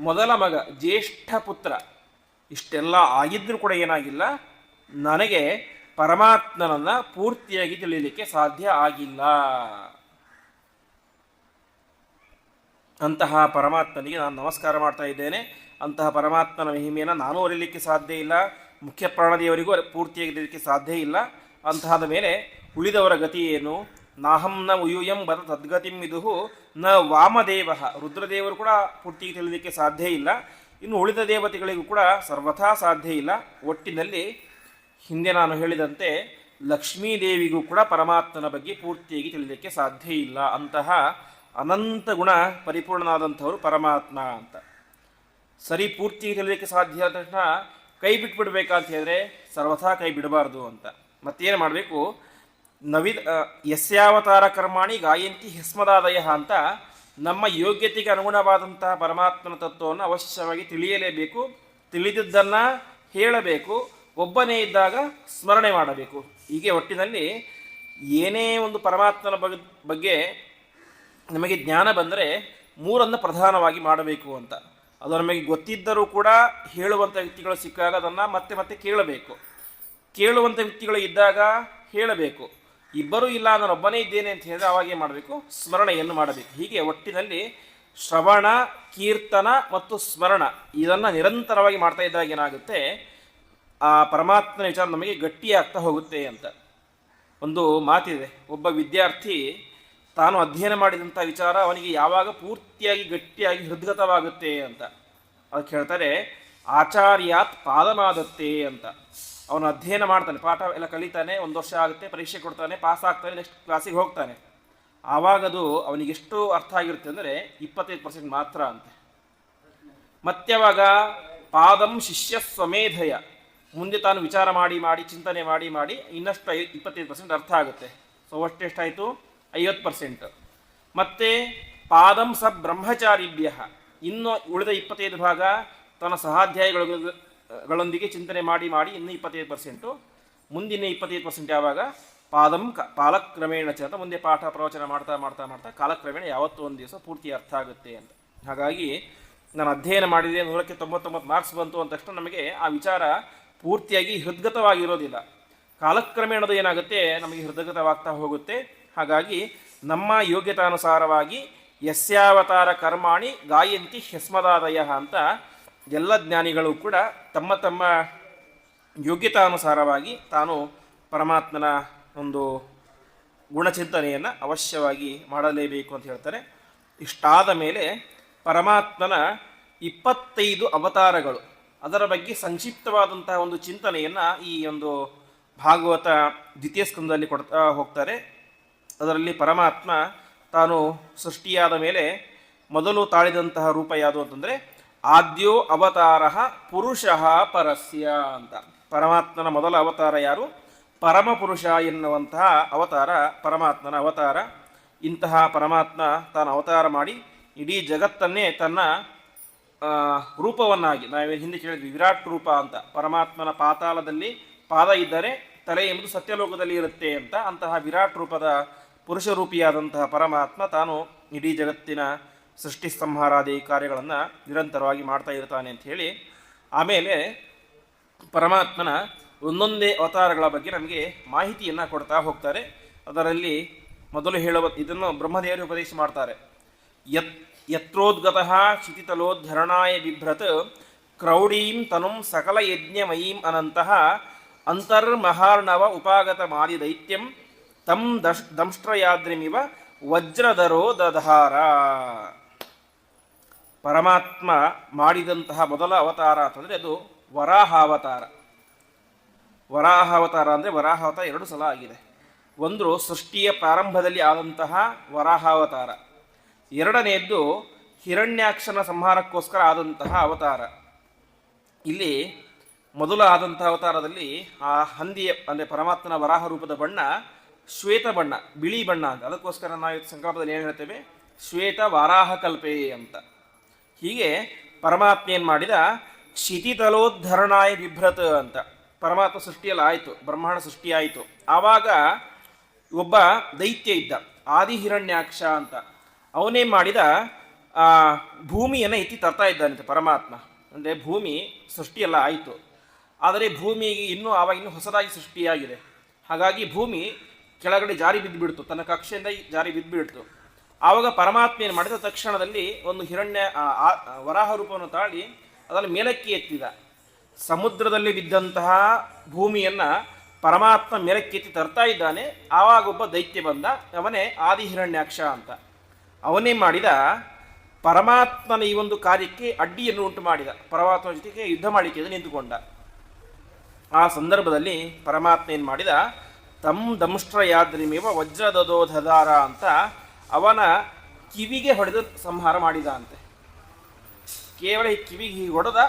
ಮೊದಲ ಮಗ, ಜ್ಯೇಷ್ಠ ಪುತ್ರ. ಇಷ್ಟೆಲ್ಲ ಆಗಿದ್ದರೂ ಕೂಡ ಏನಾಗಿಲ್ಲ, ನನಗೆ ಪರಮಾತ್ಮನನ್ನು ಪೂರ್ತಿಯಾಗಿ ತಿಳಿಯಲಿಕ್ಕೆ ಸಾಧ್ಯ ಆಗಿಲ್ಲ. ಅಂತಹ ಪರಮಾತ್ಮನಿಗೆ ನಾನು ನಮಸ್ಕಾರ ಮಾಡ್ತಾ ಇದ್ದೇನೆ. ಅಂತಹ ಪರಮಾತ್ಮನ ಮಹಿಮೆಯನ್ನು ನಾನು ಅರಿಯಲಿಕ್ಕೆ ಸಾಧ್ಯ ಇಲ್ಲ, ಮುಖ್ಯ ಪ್ರಾಣದೇವರಿಗೂ ಪೂರ್ತಿಯಾಗಿ ತಿಳಿಯಲಿಕ್ಕೆ ಸಾಧ್ಯ ಇಲ್ಲ. ಅಂತಹದ ಮೇಲೆ ಉಳಿದವರ ಗತಿ ಏನು? ನಾಹಂ ನ ಉಯೂಯಂ ಬದ ತದ್ಗತಿಂ ವಿದುಹು ನ ವಾಮದೇವ, ರುದ್ರದೇವರು ಕೂಡ ಪೂರ್ತಿಯಾಗಿ ತಿಳಿಯಲಿಕ್ಕೆ ಸಾಧ್ಯ ಇಲ್ಲ. ಇನ್ನು ಉಳಿದ ದೇವತೆಗಳಿಗೂ ಕೂಡ ಸರ್ವಥಾ ಸಾಧ್ಯ ಇಲ್ಲ. ಒಟ್ಟಿನಲ್ಲಿ ಹಿಂದೆ ನಾನು ಹೇಳಿದಂತೆ ಲಕ್ಷ್ಮೀದೇವಿಗೂ ಕೂಡ ಪರಮಾತ್ಮನ ಬಗ್ಗೆ ಪೂರ್ತಿಯಾಗಿ ತಿಳಿಯಲಿಕ್ಕೆ ಸಾಧ್ಯ ಇಲ್ಲ. ಅಂತಹ ಅನಂತ ಗುಣ ಪರಿಪೂರ್ಣನಾದಂಥವರು ಪರಮಾತ್ಮ ಅಂತ. ಸರಿ, ಪೂರ್ತಿಯಾಗಿ ತಿಳಿಯಲಿಕ್ಕೆ ಸಾಧ್ಯ ಆದ ತಕ್ಷಣ ಕೈ ಬಿಟ್ಬಿಡ್ಬೇಕಂತ ಹೇಳಿದ್ರೆ ಸರ್ವಥಾ ಕೈ ಬಿಡಬಾರ್ದು ಅಂತ. ಮತ್ತೇನು ಮಾಡಬೇಕು, ಯಸ್ಯಾವತಾರ ಕರ್ಮಾಣಿ ಗಾಯಂತಿ ಹಸ್ಮದಾದಯ ಅಂತ, ನಮ್ಮ ಯೋಗ್ಯತೆಗೆ ಅನುಗುಣವಾದಂತಹ ಪರಮಾತ್ಮನ ತತ್ವವನ್ನು ಅವಶ್ಯವಾಗಿ ತಿಳಿಯಲೇಬೇಕು. ತಿಳಿದಿದ್ದನ್ನು ಹೇಳಬೇಕು, ಒಬ್ಬನೇ ಇದ್ದಾಗ ಸ್ಮರಣೆ ಮಾಡಬೇಕು. ಹೀಗೆ ಒಟ್ಟಿನಲ್ಲಿ ಏನೇ ಒಂದು ಪರಮಾತ್ಮನ ಬಗ್ಗೆ ನಮಗೆ ಜ್ಞಾನ ಬಂದರೆ ಮೂರನ್ನು ಪ್ರಧಾನವಾಗಿ ಮಾಡಬೇಕು ಅಂತ. ಅದು ನಮಗೆ ಗೊತ್ತಿದ್ದರೂ ಕೂಡ ಹೇಳುವಂಥ ವ್ಯಕ್ತಿಗಳು ಸಿಕ್ಕಾಗ ಅದನ್ನು ಮತ್ತೆ ಮತ್ತೆ ಕೇಳಬೇಕು. ಕೇಳುವಂಥ ವ್ಯಕ್ತಿಗಳು ಇದ್ದಾಗ ಹೇಳಬೇಕು. ಇಬ್ಬರೂ ಇಲ್ಲ, ನಾನೊಬ್ಬನೇ ಇದ್ದೇನೆ ಅಂತ ಹೇಳಿದ್ರೆ ಅವಾಗೇ ಮಾಡಬೇಕು, ಸ್ಮರಣೆಯನ್ನು ಮಾಡಬೇಕು. ಹೀಗೆ ಒಟ್ಟಿನಲ್ಲಿ ಶ್ರವಣ, ಕೀರ್ತನ ಮತ್ತು ಸ್ಮರಣ ಇದನ್ನು ನಿರಂತರವಾಗಿ ಮಾಡ್ತಾ ಇದ್ದಾಗ ಏನಾಗುತ್ತೆ, ಆ ಪರಮಾತ್ಮನ ವಿಚಾರ ನಮಗೆ ಗಟ್ಟಿಯಾಗ್ತಾ ಹೋಗುತ್ತೆ ಅಂತ. ಒಂದು ಮಾತಿದೆ, ಒಬ್ಬ ವಿದ್ಯಾರ್ಥಿ ತಾನು ಅಧ್ಯಯನ ಮಾಡಿದಂಥ ವಿಚಾರ ಅವನಿಗೆ ಯಾವಾಗ ಪೂರ್ತಿಯಾಗಿ ಗಟ್ಟಿಯಾಗಿ ಹೃದ್ಗತವಾಗುತ್ತೆ ಅಂತ. ಅದಕ್ಕೆ ಹೇಳ್ತಾರೆ ಆಚಾರ್ಯಾತ್ ಪಾದಮಾದತ್ತೆ ಅಂತ. ಅವನು ಅಧ್ಯಯನ ಮಾಡ್ತಾನೆ, ಪಾಠ ಎಲ್ಲ ಕಲಿತಾನೆ, ಒಂದು ವರ್ಷ ಆಗುತ್ತೆ, ಪರೀಕ್ಷೆ ಕೊಡ್ತಾನೆ, ಪಾಸ್ ಆಗ್ತಾನೆ, ನೆಕ್ಸ್ಟ್ ಕ್ಲಾಸಿಗೆ ಹೋಗ್ತಾನೆ. ಆವಾಗದು ಅವನಿಗೆಷ್ಟು ಅರ್ಥ ಆಗಿರುತ್ತೆ ಅಂದರೆ 25% ಮಾತ್ರ ಅಂತೆ. ಮತ್ಯಾವಾಗ ಪಾದಂ ಶಿಷ್ಯ ಸ್ವಮೇಧಯ, ಮುಂದೆ ತಾನು ವಿಚಾರ ಮಾಡಿ ಮಾಡಿ ಚಿಂತನೆ ಮಾಡಿ ಮಾಡಿ ಇನ್ನಷ್ಟು 25% ಅರ್ಥ ಆಗುತ್ತೆ. ಸೊ ಅಷ್ಟೆಷ್ಟಾಯಿತು, 50%. ಮತ್ತು ಪಾದಂ ಸ ಬ್ರಹ್ಮಚಾರಿಭ್ಯ, ಇನ್ನು ಉಳಿದ 25 ಭಾಗ ತನ್ನ ಸಹಾಧ್ಯಾಯಿಗಳೊಂದಿಗೆ ಚಿಂತನೆ ಮಾಡಿ ಮಾಡಿ ಇನ್ನೂ 25%. ಮುಂದಿನ 25% ಯಾವಾಗ, ಪಾದಂ ಕಾಲಕ್ರಮೇಣ ಅಂತ ಮುಂದೆ ಪಾಠ ಪ್ರವಚನ ಮಾಡ್ತಾ ಮಾಡ್ತಾ ಮಾಡ್ತಾ ಕಾಲಕ್ರಮೇಣ ಯಾವತ್ತೂ ಒಂದು ದಿವಸ ಪೂರ್ತಿ ಅರ್ಥ ಆಗುತ್ತೆ ಅಂತ. ಹಾಗಾಗಿ ನಾನು ಅಧ್ಯಯನ ಮಾಡಿದೆ, 100ಕ್ಕೆ 99 ಮಾರ್ಕ್ಸ್ ಬಂತು ಅಂದ ತಕ್ಷಣ ನಮಗೆ ಆ ವಿಚಾರ ಪೂರ್ತಿಯಾಗಿ ಹೃದ್ಗತವಾಗಿರೋದಿಲ್ಲ. ಕಾಲಕ್ರಮೇಣದು ಏನಾಗುತ್ತೆ, ನಮಗೆ ಹೃದ್ಗತವಾಗ್ತಾ ಹೋಗುತ್ತೆ. ಹಾಗಾಗಿ ನಮ್ಮ ಯೋಗ್ಯತಾನುಸಾರವಾಗಿ ಯಸ್ಯಾವತಾರ ಕರ್ಮಾಣಿ ಗಾಯಂತಿ ಹ್ಯಸ್ಮದಾದಯ ಅಂತ ಎಲ್ಲ ಜ್ಞಾನಿಗಳು ಕೂಡ ತಮ್ಮ ತಮ್ಮ ಯೋಗ್ಯತಾನುಸಾರವಾಗಿ ತಾನು ಪರಮಾತ್ಮನ ಒಂದು ಗುಣಚಿಂತನೆಯನ್ನು ಅವಶ್ಯವಾಗಿ ಮಾಡಲೇಬೇಕು ಅಂತ ಹೇಳ್ತಾರೆ. ಇಷ್ಟಾದ ಮೇಲೆ ಪರಮಾತ್ಮನ 25 ಅವತಾರಗಳು, ಅದರ ಬಗ್ಗೆ ಸಂಕ್ಷಿಪ್ತವಾದಂತಹ ಒಂದು ಚಿಂತನೆಯನ್ನು ಈ ಒಂದು ಭಾಗವತ ದ್ವಿತೀಯ ಸ್ಕಂದದಲ್ಲಿ ಕೊಡ್ತಾ ಹೋಗ್ತಾರೆ. ಅದರಲ್ಲಿ ಪರಮಾತ್ಮ ತಾನು ಸೃಷ್ಟಿಯಾದ ಮೇಲೆ ಮೊದಲು ತಾಳಿದಂತಹ ರೂಪ ಯಾವುದು ಅಂತಂದರೆ ಆದ್ಯೋ ಅವತಾರ ಪುರುಷಃ ಪರಸ್ಯ ಅಂತ. ಪರಮಾತ್ಮನ ಮೊದಲ ಅವತಾರ ಯಾರು, ಪರಮಪುರುಷ ಎನ್ನುವಂತಹ ಅವತಾರ ಪರಮಾತ್ಮನ ಅವತಾರ. ಇಂತಹ ಪರಮಾತ್ಮ ತಾನು ಅವತಾರ ಮಾಡಿ ಇಡೀ ಜಗತ್ತನ್ನೇ ತನ್ನ ರೂಪವನ್ನಾಗಿ, ನಾವೇ ಹಿಂದೆ ಕೇಳಿದ್ವಿ ವಿರಾಟ್ ರೂಪ ಅಂತ. ಪರಮಾತ್ಮನ ಪಾತಾಳದಲ್ಲಿ ಪಾದ ಇದ್ದರೆ ತಲೆ ಎಂಬುದು ಸತ್ಯಲೋಕದಲ್ಲಿ ಇರುತ್ತೆ ಅಂತ. ಅಂತಹ ವಿರಾಟ್ ರೂಪದ ಪುರುಷರೂಪಿಯಾದಂತಹ ಪರಮಾತ್ಮ ತಾನು ಇಡೀ ಜಗತ್ತಿನ ಸೃಷ್ಟಿ ಸಂಹಾರಾದಿ ಕಾರ್ಯಗಳನ್ನು ನಿರಂತರವಾಗಿ ಮಾಡ್ತಾ ಇರ್ತಾನೆ ಅಂತ ಹೇಳಿ, ಆಮೇಲೆ ಪರಮಾತ್ಮನ ಒಂದೊಂದೇ ಅವತಾರಗಳ ಬಗ್ಗೆ ನಮಗೆ ಮಾಹಿತಿಯನ್ನು ಕೊಡ್ತಾ ಹೋಗ್ತಾರೆ. ಅದರಲ್ಲಿ ಮೊದಲು ಹೇಳುವ ಇದನ್ನು ಬ್ರಹ್ಮದೇವರು ಉಪದೇಶ ಮಾಡ್ತಾರೆ. ಯತ್ರೋದ್ಗತಃ ಕ್ಷಿತಿತಲೋದ್ಧರಣಾಯ ಬಿಭ್ರತ್ ಕ್ರೌಡೀಂ ತನುಂ ಸಕಲ ಯಜ್ಞಮಯೀಂ ಅನಂತಃ ಅಂತರ್ಮಹಾರ್ಣವ ಉಪಾಗತ ಮಾದಿ ದೈತ್ಯಂ ತಂ ದಂಷ್ಟ್ರಯಾದ್ರಿಮಿವ ವಜ್ರಧರೋ ದಧಾರ. ಪರಮಾತ್ಮ ಮಾಡಿದಂತಹ ಮೊದಲ ಅವತಾರ ಅಂತಂದರೆ ಅದು ವರಾಹಾವತಾರ. ವರಾಹಾವತಾರ ಅಂದರೆ ವರಾಹಾವತಾರ 2 ಸಲ ಆಗಿದೆ. ಒಂದು ಸೃಷ್ಟಿಯ ಪ್ರಾರಂಭದಲ್ಲಿ ಆದಂತಹ ವರಾಹಾವತಾರ, ಎರಡನೆಯದ್ದು ಹಿರಣ್ಯಾಕ್ಷನ ಸಂಹಾರಕ್ಕೋಸ್ಕರ ಆದಂತಹ ಅವತಾರ. ಇಲ್ಲಿ ಮೊದಲು ಆದಂತಹ ಅವತಾರದಲ್ಲಿ ಆ ಹಂದಿಯ ಅಂದರೆ ಪರಮಾತ್ಮನ ವರಾಹ ರೂಪದ ಬಣ್ಣ ಶ್ವೇತ ಬಣ್ಣ, ಬಿಳಿ ಬಣ್ಣ ಅಂತ. ಅದಕ್ಕೋಸ್ಕರ ನಾವು ಸಂಕಲ್ಪದಲ್ಲಿ ಏನು ಹೇಳ್ತೇವೆ, ಶ್ವೇತ ವಾರಾಹ ಕಲ್ಪೆ ಅಂತ. ಹೀಗೆ ಪರಮಾತ್ಮ ಏನು ಮಾಡಿದ, ಕ್ಷಿತಿತಲೋದ್ಧರಣಾಯ ಬಿಭ್ರತ್ ಅಂತ. ಪರಮಾತ್ಮ ಸೃಷ್ಟಿಯಲ್ಲಿ ಆಯಿತು, ಬ್ರಹ್ಮಾಂಡ ಸೃಷ್ಟಿಯಾಯಿತು. ಆವಾಗ ಒಬ್ಬ ದೈತ್ಯ ಇದ್ದ, ಆದಿಹಿರಣ್ಯಾಕ್ಷ ಅಂತ. ಅವನೇನು ಮಾಡಿದ, ಭೂಮಿಯನ್ನು ಎತ್ತಿ ತರ್ತಾ ಇದ್ದಾನಂತೆ ಪರಮಾತ್ಮ. ಅಂದರೆ ಭೂಮಿ ಸೃಷ್ಟಿಯೆಲ್ಲ ಆಯಿತು, ಆದರೆ ಭೂಮಿಗೆ ಇನ್ನೂ ಹೊಸದಾಗಿ ಸೃಷ್ಟಿಯಾಗಿದೆ. ಹಾಗಾಗಿ ಭೂಮಿ ಕೆಳಗಡೆ ಜಾರಿ ಬಿದ್ದುಬಿಡ್ತು, ತನ್ನ ಕಕ್ಷೆಯಿಂದ ಜಾರಿ ಬಿದ್ದುಬಿಡ್ತು. ಆವಾಗ ಪರಮಾತ್ಮ ಏನು ಮಾಡಿದ, ತಕ್ಷಣದಲ್ಲಿ ಒಂದು ವರಾಹ ರೂಪವನ್ನು ತಾಳಿ ಅದನ್ನು ಮೇಲಕ್ಕೆ ಎತ್ತಿದ. ಸಮುದ್ರದಲ್ಲಿ ಬಿದ್ದಂತಹ ಭೂಮಿಯನ್ನು ಪರಮಾತ್ಮ ಮೇಲಕ್ಕೆತ್ತಿ ತರ್ತಾ ಇದ್ದಾನೆ. ಆವಾಗ ಒಬ್ಬ ದೈತ್ಯ ಬಂದ, ಅವನೇ ಆದಿಹಿರಣ್ಯಾಕ್ಷ ಅಂತ. ಅವನೇ ಮಾಡಿದ, ಪರಮಾತ್ಮನ ಈ ಒಂದು ಕಾರ್ಯಕ್ಕೆ ಅಡ್ಡಿಯನ್ನು ಉಂಟು ಮಾಡಿದ. ಪರಮಾತ್ಮನ ಜೊತೆಗೆ ಯುದ್ಧ ಮಾಡಲಿಕ್ಕೆ ನಿಂತುಕೊಂಡ. ಆ ಸಂದರ್ಭದಲ್ಲಿ ಪರಮಾತ್ಮ ಏನು ಮಾಡಿದ, ತಂ ದಂಷ್ಟ್ರಯಾದ್ರಿಮೇವ ವಜ್ರದದೋಧದಾರ ಅಂತ ಅವನ ಕಿವಿಗೆ ಹೊಡೆದು ಸಂಹಾರ ಮಾಡಿದ ಅಂತೆ. ಕೇವಲ ಈ ಕಿವಿಗೆ ಹೊಡೆದ,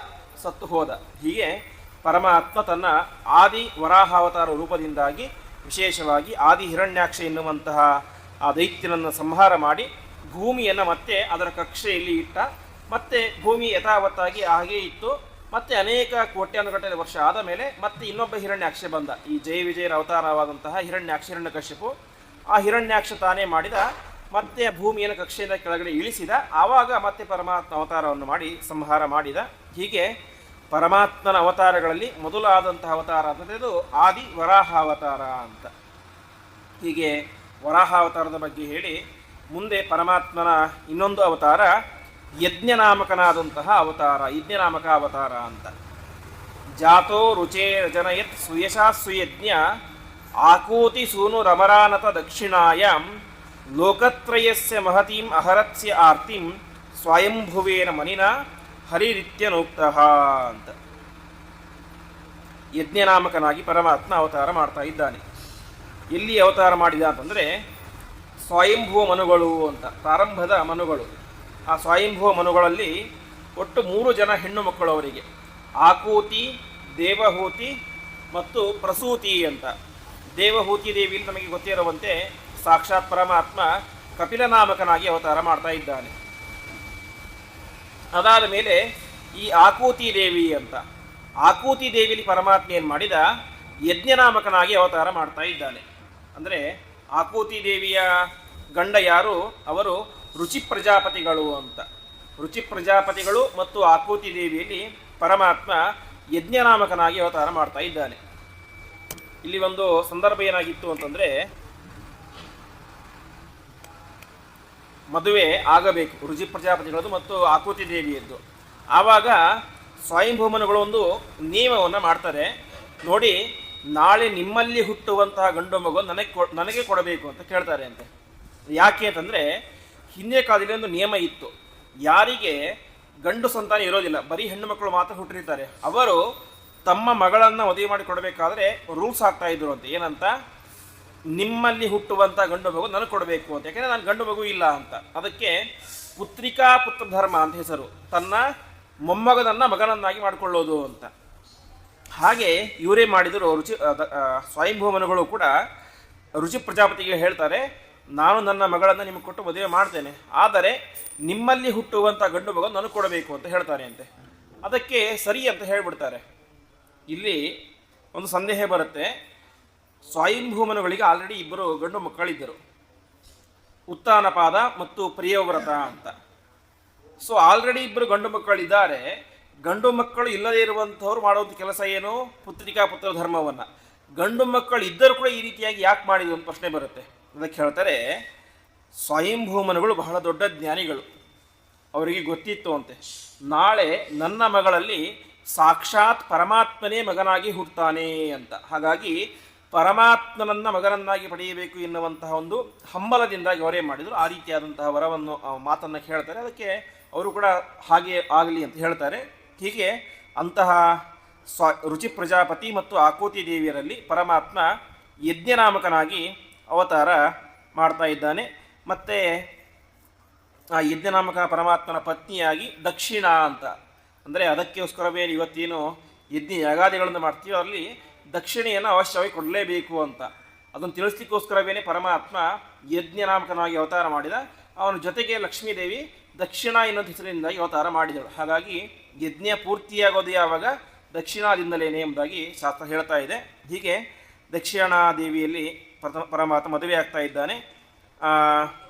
ಸತ್ತು ಹೋದ. ಹೀಗೆ ಪರಮಾತ್ಮ ತನ್ನ ಆದಿ ವರಾಹಾವತಾರ ರೂಪದಿಂದಾಗಿ ವಿಶೇಷವಾಗಿ ಆದಿ ಹಿರಣ್ಯಾಕ್ಷ ಎನ್ನುವಂತಹ ಆ ದೈತ್ಯನನ್ನು ಸಂಹಾರ ಮಾಡಿ ಭೂಮಿಯನ್ನು ಮತ್ತೆ ಅದರ ಕಕ್ಷೆಯಲ್ಲಿ ಇಟ್ಟ. ಮತ್ತೆ ಭೂಮಿ ಯಥಾವತ್ತಾಗಿ ಹಾಗೇ ಇತ್ತು. ಮತ್ತೆ ಅನೇಕ ಕೋಟ್ಯಾನುಗಟ್ಟಲೆ ವರ್ಷ ಆದ ಮೇಲೆ ಮತ್ತೆ ಇನ್ನೊಬ್ಬ ಹಿರಣ್ಯಾಕ್ಷ ಬಂದ, ಈ ಜಯ ವಿಜಯರ ಅವತಾರವಾದಂತಹ ಹಿರಣ್ಯಾಕ್ಷ, ಹಿರಣ್ಯಕಶ್ಯಪು. ಆ ಹಿರಣ್ಯಾಕ್ಷ ತಾನೇ ಮಾಡಿದ, ಮತ್ತೆ ಭೂಮಿಯನ್ನು ಕಕ್ಷೆಯಿಂದ ಕೆಳಗಡೆ ಇಳಿಸಿದ. ಆವಾಗ ಮತ್ತೆ ಪರಮಾತ್ಮ ಅವತಾರವನ್ನು ಮಾಡಿ ಸಂಹಾರ ಮಾಡಿದ. ಹೀಗೆ ಪರಮಾತ್ಮನ ಅವತಾರಗಳಲ್ಲಿ ಮೊದಲಾದಂತಹ ಅವತಾರ ಅಂತಂದರೆ ಇದು ಆದಿ ವರಾಹಾವತಾರ ಅಂತ. ಹೀಗೆ ವರಾಹಾವತಾರದ ಬಗ್ಗೆ ಹೇಳಿ ಮುಂದೆ ಪರಮಾತ್ಮನ ಇನ್ನೊಂದು ಅವತಾರ ಯಜ್ಞನಾಮಕನಾದಂತಹ ಅವತಾರ, ಯಜ್ಞನಾಮಕ ಅವತಾರ ಅಂತ. ಜಾತೋ ರುಚೇ ರಜನಯತ್ ಸುಯಶಾ ಸುಯಜ್ಞ ಆಕೂತಿ ಸೂನು ರಮರಾನತ ದಕ್ಷಿಣಾಯಾಂ ಲೋಕತ್ರಯಸ್ಯ ಮಹತೀಂ ಅಹರತ್ಸ್ಯ ಆರ್ತಿಂ ಸ್ವಯಂಭುವೇನ ಮನಿನ ಹರಿರಿತ್ಯನೋಕ್ತಃ ಅಂತ. ಯಜ್ಞನಾಮಕನಾಗಿ ಪರಮಾತ್ಮ ಅವತಾರ ಮಾಡ್ತಾ ಇದ್ದಾನೆ. ಎಲ್ಲಿ ಅವತಾರ ಮಾಡಿದ ಅಂತಂದರೆ ಸ್ವಯಂಭುವ ಮನುಗಳು ಅಂತ, ಪ್ರಾರಂಭದ ಮನುಗಳು. ಆ ಸ್ವಯಂಭುವ ಮನುಗಳಲ್ಲಿ ಒಟ್ಟು 3 ಜನ ಹೆಣ್ಣು ಮಕ್ಕಳು ಅವರಿಗೆ, ಆಕೂತಿ, ದೇವಹೂತಿ ಮತ್ತು ಪ್ರಸೂತಿ ಅಂತ. ದೇವಹೂತಿ ದೇವಿಯಲ್ಲಿ ನಮಗೆ ಗೊತ್ತಿರುವಂತೆ ಸಾಕ್ಷಾತ್ ಪರಮಾತ್ಮ ಕಪಿಲನಾಮಕನಾಗಿ ಅವತಾರ ಮಾಡ್ತಾ ಇದ್ದಾನೆ. ಅದಾದ ಮೇಲೆ ಈ ಆಕೂತಿ ದೇವಿ ಅಂತ, ಆಕೂತಿ ದೇವಿಯಲ್ಲಿ ಪರಮಾತ್ಮ ಏನು ಮಾಡಿದ, ಯಜ್ಞನಾಮಕನಾಗಿ ಅವತಾರ ಮಾಡ್ತಾ ಇದ್ದಾನೆ. ಅಂದರೆ ಆಕೂತಿ ದೇವಿಯ ಗಂಡ ಯಾರು, ಅವರು ರುಚಿ ಪ್ರಜಾಪತಿಗಳು ಅಂತ. ರುಚಿ ಪ್ರಜಾಪತಿಗಳು ಮತ್ತು ಆಕೂತಿ ದೇವಿಯಲ್ಲಿ ಪರಮಾತ್ಮ ಯಜ್ಞನಾಮಕನಾಗಿ ಅವತಾರ ಮಾಡ್ತಾ ಇದ್ದಾನೆ. ಇಲ್ಲಿ ಒಂದು ಸಂದರ್ಭ ಏನಾಗಿತ್ತು ಅಂತಂದರೆ, ಮದುವೆ ಆಗಬೇಕು ರುಚಿ ಪ್ರಜಾಪತಿಗಳದ್ದು ಮತ್ತು ಆಕೂತಿ ದೇವಿಯದ್ದು. ಆವಾಗ ಸ್ವಯಂಭೂಮನುಗಳು ಒಂದು ನಿಯಮವನ್ನು ಮಾಡ್ತಾರೆ, ನೋಡಿ ನಾಳೆ ನಿಮ್ಮಲ್ಲಿ ಹುಟ್ಟುವಂತಹ ಗಂಡು ಮಗು ನನಗೆ ಕೊಡಬೇಕು ಅಂತ ಕೇಳ್ತಾರೆ ಅಂತೆ. ಯಾಕೆ ಅಂತಂದರೆ ಹಿಂದಿನ ಕಾಲದಲ್ಲಿ ಒಂದು ನಿಯಮ ಇತ್ತು, ಯಾರಿಗೆ ಗಂಡು ಸಂತಾನ ಇರೋದಿಲ್ಲ, ಬರೀ ಹೆಣ್ಣು ಮಕ್ಕಳು ಮಾತ್ರ ಹುಟ್ಟಿರ್ತಾರೆ, ಅವರು ತಮ್ಮ ಮಗಳನ್ನು ಮದುವೆ ಮಾಡಿ ಕೊಡಬೇಕಾದ್ರೆ ರೂಲ್ಸ್ ಆಗ್ತಾ ಇದ್ರು ಅಂತ. ಏನಂತ, ನಿಮ್ಮಲ್ಲಿ ಹುಟ್ಟುವಂಥ ಗಂಡು ಮಗು ನನಗೆ ಕೊಡಬೇಕು ಅಂತ. ಯಾಕೆಂದರೆ ನಾನು ಗಂಡು ಮಗು ಇಲ್ಲ ಅಂತ. ಅದಕ್ಕೆ ಪುತ್ರಿಕಾ ಪುತ್ರ ಧರ್ಮ ಅಂತ ಹೆಸರು, ತನ್ನ ಮೊಮ್ಮಗನನ್ನು ಮಗನನ್ನಾಗಿ ಮಾಡಿಕೊಳ್ಳೋದು ಅಂತ. ಹಾಗೆ ಇವರೇ ಮಾಡಿದರು. ಸ್ವಯಂಭೂಮನುಗಳು ಕೂಡ ರುಚಿ ಪ್ರಜಾಪತಿಗೆ ಹೇಳ್ತಾರೆ, ನಾನು ನನ್ನ ಮಗಳನ್ನು ನಿಮಗೆ ಕೊಟ್ಟು ಮದುವೆ ಮಾಡ್ತೇನೆ, ಆದರೆ ನಿಮ್ಮಲ್ಲಿ ಹುಟ್ಟುವಂಥ ಗಂಡು ಮಗು ನನಗೆ ಕೊಡಬೇಕು ಅಂತ ಹೇಳ್ತಾರೆ ಅಂತೆ. ಅದಕ್ಕೆ ಸರಿ ಅಂತ ಹೇಳಿಬಿಡ್ತಾರೆ. ಇಲ್ಲಿ ಒಂದು ಸಂದೇಹ ಬರುತ್ತೆ, ಸ್ವಯಂಭೂಮನುಗಳಿಗೆ ಆಲ್ರೆಡಿ 2 ಗಂಡು ಮಕ್ಕಳಿದ್ದರು, ಉತ್ತಾನಪಾದ ಮತ್ತು ಪ್ರಿಯವ್ರತ ಅಂತ. ಸೊ ಆಲ್ರೆಡಿ 2 ಗಂಡು ಮಕ್ಕಳಿದ್ದಾರೆ. ಗಂಡು ಮಕ್ಕಳು ಇಲ್ಲದೇ ಇರುವಂಥವ್ರು ಮಾಡುವಂಥ ಕೆಲಸ ಏನು, ಪುತ್ರಿಕಾ ಪುತ್ರ ಧರ್ಮವನ್ನು. ಗಂಡು ಮಕ್ಕಳು ಇದ್ದರೂ ಕೂಡ ಈ ರೀತಿಯಾಗಿ ಯಾಕೆ ಮಾಡಿದ್ರು ಅಂತ ಪ್ರಶ್ನೆ ಬರುತ್ತೆ. ಅದಕ್ಕೆ ಹೇಳ್ತಾರೆ, ಸ್ವಯಂಭೂಮನುಗಳು ಬಹಳ ದೊಡ್ಡ ಜ್ಞಾನಿಗಳು. ಅವರಿಗೆ ಗೊತ್ತಿತ್ತು ಅಂತೆ, ನಾಳೆ ನನ್ನ ಮಗಳಲ್ಲಿ ಸಾಕ್ಷಾತ್ ಪರಮಾತ್ಮನೇ ಮಗನಾಗಿ ಹುಟ್ಟುತ್ತಾನೆ ಅಂತ. ಹಾಗಾಗಿ ಪರಮಾತ್ಮನನ್ನ ಮಗನನ್ನಾಗಿ ಪಡೆಯಬೇಕು ಎನ್ನುವಂತಹ ಒಂದು ಹಂಬಲದಿಂದಾಗಿ ಅವರೇ ಮಾಡಿದರು. ಆ ರೀತಿಯಾದಂತಹ ವರವನ್ನು ಮಾತನ್ನು ಹೇಳ್ತಾರೆ. ಅದಕ್ಕೆ ಅವರು ಕೂಡ ಹಾಗೆ ಆಗಲಿ ಅಂತ ಹೇಳ್ತಾರೆ. ಹೀಗೆ ಅಂತಹ ರುಚಿ ಪ್ರಜಾಪತಿ ಮತ್ತು ಆಕೂತಿ ದೇವಿಯರಲ್ಲಿ ಪರಮಾತ್ಮ ಯಜ್ಞನಾಮಕನಾಗಿ ಅವತಾರ ಮಾಡ್ತಾ ಇದ್ದಾನೆ. ಮತ್ತು ಆ ಯಜ್ಞನಾಮಕ ಪರಮಾತ್ಮನ ಪತ್ನಿಯಾಗಿ ದಕ್ಷಿಣ ಅಂತ, ಅಂದರೆ ಅದಕ್ಕೋಸ್ಕರವೇ ಇವತ್ತೇನು ಯಜ್ಞ ಯಾಗಾದಿಗಳನ್ನು ಮಾಡ್ತೀವೋ ಅಲ್ಲಿ ದಕ್ಷಿಣೆಯನ್ನು ಅವಶ್ಯವಾಗಿ ಕೊಡಲೇಬೇಕು ಅಂತ ಅದನ್ನು ತಿಳಿಸ್ಲಿಕ್ಕೋಸ್ಕರವೇ ಪರಮಾತ್ಮ ಯಜ್ಞನಾಮಕನಾಗಿ ಅವತಾರ ಮಾಡಿದ. ಅವನ ಜೊತೆಗೆ ಲಕ್ಷ್ಮೀದೇವಿ ದಕ್ಷಿಣ ಎನ್ನುವ ಹೆಸರಿನಿಂದಾಗಿ ಅವತಾರ ಮಾಡಿದಳು. ಹಾಗಾಗಿ ಯಜ್ಞ ಪೂರ್ತಿಯಾಗೋದು ಯಾವಾಗ? ದಕ್ಷಿಣಾದಿಂದಲೇನೆ ಎಂಬುದಾಗಿ ಶಾಸ್ತ್ರ ಹೇಳ್ತಾ ಇದೆ. ಹೀಗೆ ದಕ್ಷಿಣಾದೇವಿಯಲ್ಲಿ ಪರಮಾತ್ಮ ಮದುವೆ ಆಗ್ತಾ ಇದ್ದಾನೆ.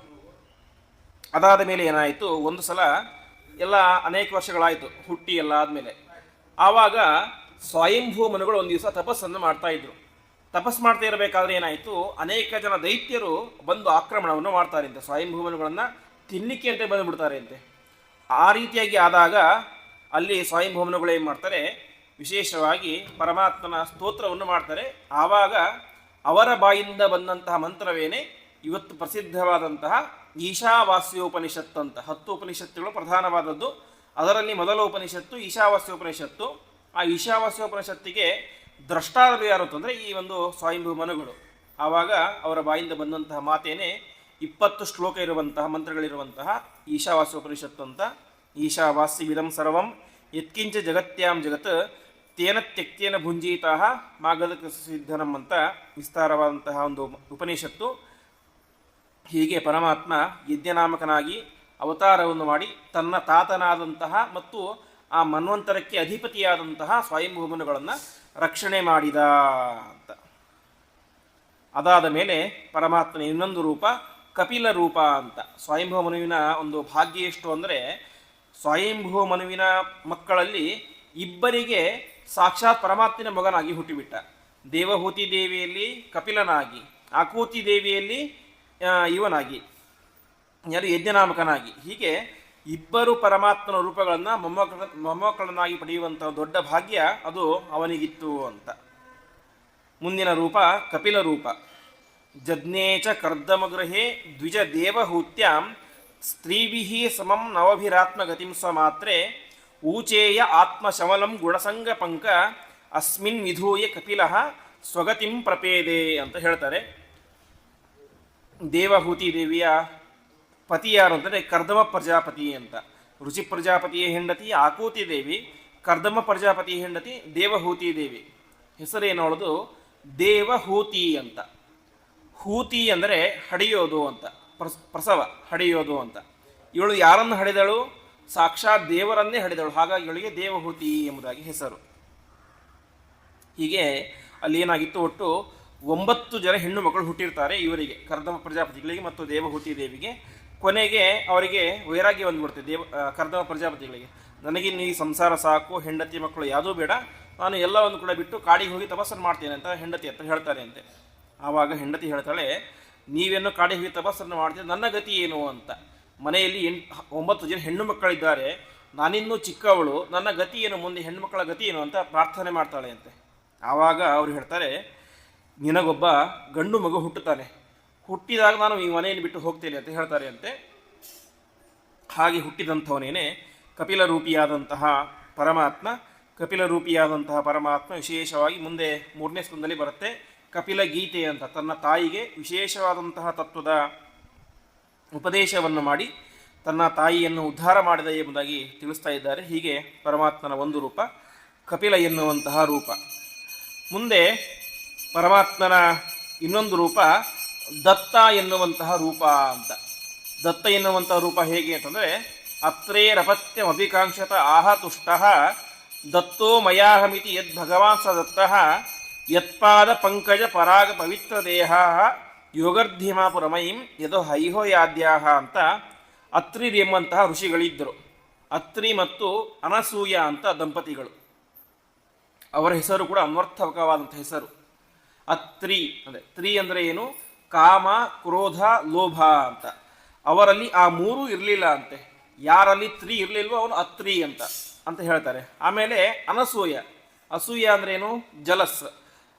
ಅದಾದ ಮೇಲೆ ಏನಾಯಿತು, ಒಂದು ಸಲ ಎಲ್ಲ ಅನೇಕ ವರ್ಷಗಳಾಯಿತು ಹುಟ್ಟಿ ಎಲ್ಲ ಆದಮೇಲೆ. ಆವಾಗ ಸ್ವಯಂಭೂ ಮನುಗಳು ಒಂದು ದಿವಸ ತಪಸ್ಸನ್ನು ಮಾಡ್ತಾ ಇದ್ರು. ತಪಸ್ಸು ಮಾಡ್ತಾ ಇರಬೇಕಾದ್ರೆ ಏನಾಯಿತು, ಅನೇಕ ಜನ ದೈತ್ಯರು ಬಂದು ಆಕ್ರಮಣವನ್ನು ಮಾಡ್ತಾರೆ ಅಂತೆ. ಸ್ವಯಂಭೂಮನುಗಳನ್ನು ತಿನ್ನಲಿಕ್ಕೆ ಅಂತ ಬಂದುಬಿಡ್ತಾರೆ ಅಂತೆ. ಆ ರೀತಿಯಾಗಿ ಆದಾಗ ಅಲ್ಲಿ ಸ್ವಯಂಭೂಮನುಗಳು ಏನು ಮಾಡ್ತಾರೆ, ವಿಶೇಷವಾಗಿ ಪರಮಾತ್ಮನ ಸ್ತೋತ್ರವನ್ನು ಮಾಡ್ತಾರೆ. ಆವಾಗ ಅವರ ಬಾಯಿಂದ ಬಂದಂತಹ ಮಂತ್ರವೇನೆ ಇವತ್ತು ಪ್ರಸಿದ್ಧವಾದಂತಹ ಈಶಾವಾಸ್ಯೋಪನಿಷತ್ತು ಅಂತ. 10 ಉಪನಿಷತ್ತುಗಳು ಪ್ರಧಾನವಾದದ್ದು. ಅದರಲ್ಲಿ ಮೊದಲ ಉಪನಿಷತ್ತು ಈಶಾವಾಸ್ಯೋಪನಿಷತ್ತು. ಆ ಈಶಾವಾಸ್ಯೋಪನಿಷತ್ತಿಗೆ ದ್ರಷ್ಟಾದರು ಯಾರು ಅಂತಂದರೆ ಈ ಒಂದು ಸ್ವಯಂಭೂ ಮನುಗಳು. ಆವಾಗ ಅವರ ಬಾಯಿಂದ ಬಂದಂತಹ ಮಾತೇನೆ 20 ಶ್ಲೋಕ ಇರುವಂತಹ ಮಂತ್ರಗಳಿರುವಂತಹ ಈಶಾವಾಸ್ಯೋಪನಿಷತ್ತು ಅಂತ. ಈಶಾವಾಸ್ಯವಿದಂ ಸರ್ವಂ ಯತ್ಕಿಂಚ ಜಗತ್ಯಾಂ ಜಗತ್ ತೇನ ತ್ಯಕ್ತೇನ ಭುಂಜೀತಾ ಮಾಗದ ಸಿದ್ಧನಂ ಅಂತ ವಿಸ್ತಾರವಾದಂತಹ ಒಂದು ಉಪನಿಷತ್ತು. ಹೀಗೆ ಪರಮಾತ್ಮ ಯಜ್ಞನಾಮಕನಾಗಿ ಅವತಾರವನ್ನು ಮಾಡಿ ತನ್ನ ತಾತನಾದಂತಹ ಮತ್ತು ಆ ಮನ್ವಂತರಕ್ಕೆ ಅಧಿಪತಿಯಾದಂತಹ ಸ್ವಯಂಭೂಮನುಗಳನ್ನು ರಕ್ಷಣೆ ಮಾಡಿದ ಅಂತ. ಅದಾದ ಮೇಲೆ ಪರಮಾತ್ಮನ ಇನ್ನೊಂದು ರೂಪ ಕಪಿಲ ರೂಪ ಅಂತ. ಸ್ವಯಂಭೂ ಮನುವಿನ ಒಂದು ಭಾಗ್ಯ ಎಷ್ಟು ಅಂದರೆ, ಸ್ವಯಂಭೂ ಮನುವಿನ ಮಕ್ಕಳಲ್ಲಿ ಇಬ್ಬರಿಗೆ ಸಾಕ್ಷಾತ್ ಪರಮಾತ್ಮನ ಮಗನಾಗಿ ಹುಟ್ಟಿಬಿಟ್ಟ. ದೇವಹೂತಿ ದೇವಿಯಲ್ಲಿ ಕಪಿಲನಾಗಿ, ಆಕೂತಿ ದೇವಿಯಲ್ಲಿ ಇವನಾಗಿ, ಯಾರು ಯಜ್ಞನಾಮಕನಾಗಿ. ಹೀಗೆ ಇಬ್ಬರು ಪರಮಾತ್ಮನ ರೂಪಗಳನ್ನು ಮೊಮ್ಮಕ್ಕಳನ್ನಾಗಿ ಪಡೆಯುವಂತಹ ದೊಡ್ಡ ಭಾಗ್ಯ ಅದು ಅವನಿಗಿತ್ತು ಅಂತ. ಮುಂದಿನ ರೂಪ ಕಪಿಲ ರೂಪ. ಜಜ್ಞೇಚ ಕರ್ದಮಗೃಹೇ ದ್ವಿಜ ದೇವಹೂತ್ಯಾಂ ಸ್ತ್ರೀಭಿಃ ಸಮಂ ನವಭಿರಾತ್ಮಗತಿಂ ಸ್ವಮಾತ್ರೆ ಊಚೇಯ ಆತ್ಮಶಮಲಂ ಗುಣಸಂಗ ಪಂಕ ಅಸ್ಮಿನ್ ವಿಧೂಯ ಕಪಿಲಃ ಸ್ವಗತಿಂ ಪ್ರಪೇದೆ ಅಂತ ಹೇಳ್ತಾರೆ. ದೇವಹೂತಿ ದೇವಿಯ ಪತಿ ಯಾರು ಅಂತಂದರೆ ಕರ್ದಮ ಪ್ರಜಾಪತಿ ಅಂತ. ರುಚಿ ಪ್ರಜಾಪತಿಯ ಹೆಂಡತಿ ಆಕೂತಿ ದೇವಿ, ಕರ್ದಮ ಪ್ರಜಾಪತಿಯ ಹೆಂಡತಿ ದೇವಹೂತಿ ದೇವಿ. ಹೆಸರೇನೋಳದು ದೇವಹೂತಿ ಅಂತ. ಹೂತಿ ಅಂದರೆ ಹಡಿಯೋದು ಅಂತ, ಪ್ರಸವ ಹಡಿಯೋದು ಅಂತ. ಇವಳು ಯಾರನ್ನು ಹಡಿದಳು? ಸಾಕ್ಷಾತ್ ದೇವರನ್ನೇ ಹಡಿದಳು. ಹಾಗಾಗಿ ಇವಳಿಗೆ ದೇವಹೂತಿ ಎಂಬುದಾಗಿ ಹೆಸರು. ಹೀಗೆ ಅಲ್ಲಿ ಏನಾಗಿತ್ತು, ಒಟ್ಟು 9 ಜನ ಹೆಣ್ಣು ಮಕ್ಕಳು ಹುಟ್ಟಿರ್ತಾರೆ ಇವರಿಗೆ, ಕರ್ದಮ ಪ್ರಜಾಪತಿಗಳಿಗೆ ಮತ್ತು ದೇವಹೂತಿ ದೇವಿಗೆ. ಕೊನೆಗೆ ಅವರಿಗೆ ವೈರಾಗ್ಯ ಬಂದುಬಿಡುತ್ತೆ ಕರ್ದಮ ಪ್ರಜಾಪತಿಗಳಿಗೆ. ನನಗಿನ್ನು ಈ ಸಂಸಾರ ಸಾಕು, ಹೆಂಡತಿ ಮಕ್ಕಳು ಯಾವುದೂ ಬೇಡ, ನಾನು ಎಲ್ಲವನ್ನು ಕೂಡ ಬಿಟ್ಟು ಕಾಡಿಗೆ ಹೋಗಿ ತಪಸ್ಸನ್ನು ಮಾಡ್ತೇನೆ ಅಂತ ಹೆಂಡತಿ ಹತ್ರ ಹೇಳ್ತಾರೆ ಅಂತೆ. ಆವಾಗ ಹೆಂಡತಿ ಹೇಳ್ತಾಳೆ, ನೀವೇನು ಕಾಡಿಗೆ ಹೋಗಿ ತಪಸ್ಸನ್ನು ಮಾಡ್ತೀರಿ, ನನ್ನ ಗತಿ ಏನು ಅಂತ. ಮನೆಯಲ್ಲಿ 9 ಜನ ಹೆಣ್ಣು ಮಕ್ಕಳಿದ್ದಾರೆ, ನಾನಿನ್ನೂ ಚಿಕ್ಕವಳು, ನನ್ನ ಗತಿ ಏನು, ಮುಂದೆ ಹೆಣ್ಣು ಮಕ್ಕಳ ಗತಿ ಏನು ಅಂತ ಪ್ರಾರ್ಥನೆ ಮಾಡ್ತಾಳೆ ಅಂತೆ. ಆವಾಗ ಅವರು ಹೇಳ್ತಾರೆ, ನಿನಗೊಬ್ಬ ಗಂಡು ಮಗು ಹುಟ್ಟುತ್ತಾನೆ, ಹುಟ್ಟಿದಾಗ ನಾನು ಈ ಮನೆಯನ್ನು ಬಿಟ್ಟು ಹೋಗ್ತೇನೆ ಅಂತ ಹೇಳ್ತಾರೆ ಅಂತೆ. ಹಾಗೆ ಹುಟ್ಟಿದಂಥವನೇನೆ ಕಪಿಲ ರೂಪಿಯಾದಂತಹ ಪರಮಾತ್ಮ. ಕಪಿಲ ರೂಪಿಯಾದಂತಹ ಪರಮಾತ್ಮ ವಿಶೇಷವಾಗಿ ಮುಂದೆ 3ನೇ ಸ್ಕಂದದಲ್ಲಿ ಬರುತ್ತೆ ಕಪಿಲ ಗೀತೆ ಅಂತ. ತನ್ನ ತಾಯಿಗೆ ವಿಶೇಷವಾದಂತಹ ತತ್ವದ ಉಪದೇಶವನ್ನು ಮಾಡಿ ತನ್ನ ತಾಯಿಯನ್ನು ಉದ್ಧಾರ ಮಾಡಿದ ಎಂಬುದಾಗಿ ತಿಳಿಸ್ತಾ ಇದ್ದಾರೆ. ಹೀಗೆ ಪರಮಾತ್ಮನ ಒಂದು ರೂಪ ಕಪಿಲ ಎನ್ನುವಂತಹ ರೂಪ. ಮುಂದೆ ಪರಮಾತ್ಮನ ಇನ್ನೊಂದು ರೂಪ ದತ್ತ ಎನ್ನುವಂತಹ ರೂಪ ಅಂತ. ದತ್ತ ಎನ್ನುವಂತಹ ರೂಪ ಹೇಗೆ ಅಂತಂದರೆ, ಅತ್ರೇರಪತ್ಯಮಭಿಕಾಂಕ್ಷತ ಆಹ ತುಷ್ಟಃ ದತ್ತೋ ಮಯಾಹಮಿತಿ ಯದ್ ಭಗವಾನ್ ಸ ದತ್ತಃ ಯತ್ಪಾದ ಪಂಕಜ ಪರಾಗ ಪವಿತ್ರ ದೇಹ ಯೋಗರ್ಧಿಮಾಪುರಮಯಿಂ ಯದೋ ಹೈಹೋ ಯಾದ್ಯಾಹ ಅಂತ ಅತ್ರಿ ಎಂಬಂತಹ ಋಷಿಗಳಿದ್ದರು. ಅತ್ರಿ ಮತ್ತು ಅನಸೂಯ ಅಂತ ದಂಪತಿಗಳು. ಅವರ ಹೆಸರು ಕೂಡ ಅನ್ವರ್ಥಕವಾದಂಥ ಹೆಸರು. ಅತ್ರಿ ಅಂದರೆ ತ್ರಿ ಅಂದರೆ ಏನು, ಕಾಮ, ಕ್ರೋಧ, ಲೋಭ ಅಂತ. ಅವರಲ್ಲಿ ಆ ಮೂರೂ ಇರಲಿಲ್ಲ ಅಂತೆ. ಯಾರಲ್ಲಿ ತ್ರಿ ಇರಲಿಲ್ವೋ ಅವನು ಅತ್ರಿ ಅಂತ ಹೇಳ್ತಾರೆ. ಆಮೇಲೆ ಅನಸೂಯ, ಅಸೂಯ ಅಂದ್ರೇನು, ಜಲಸ್.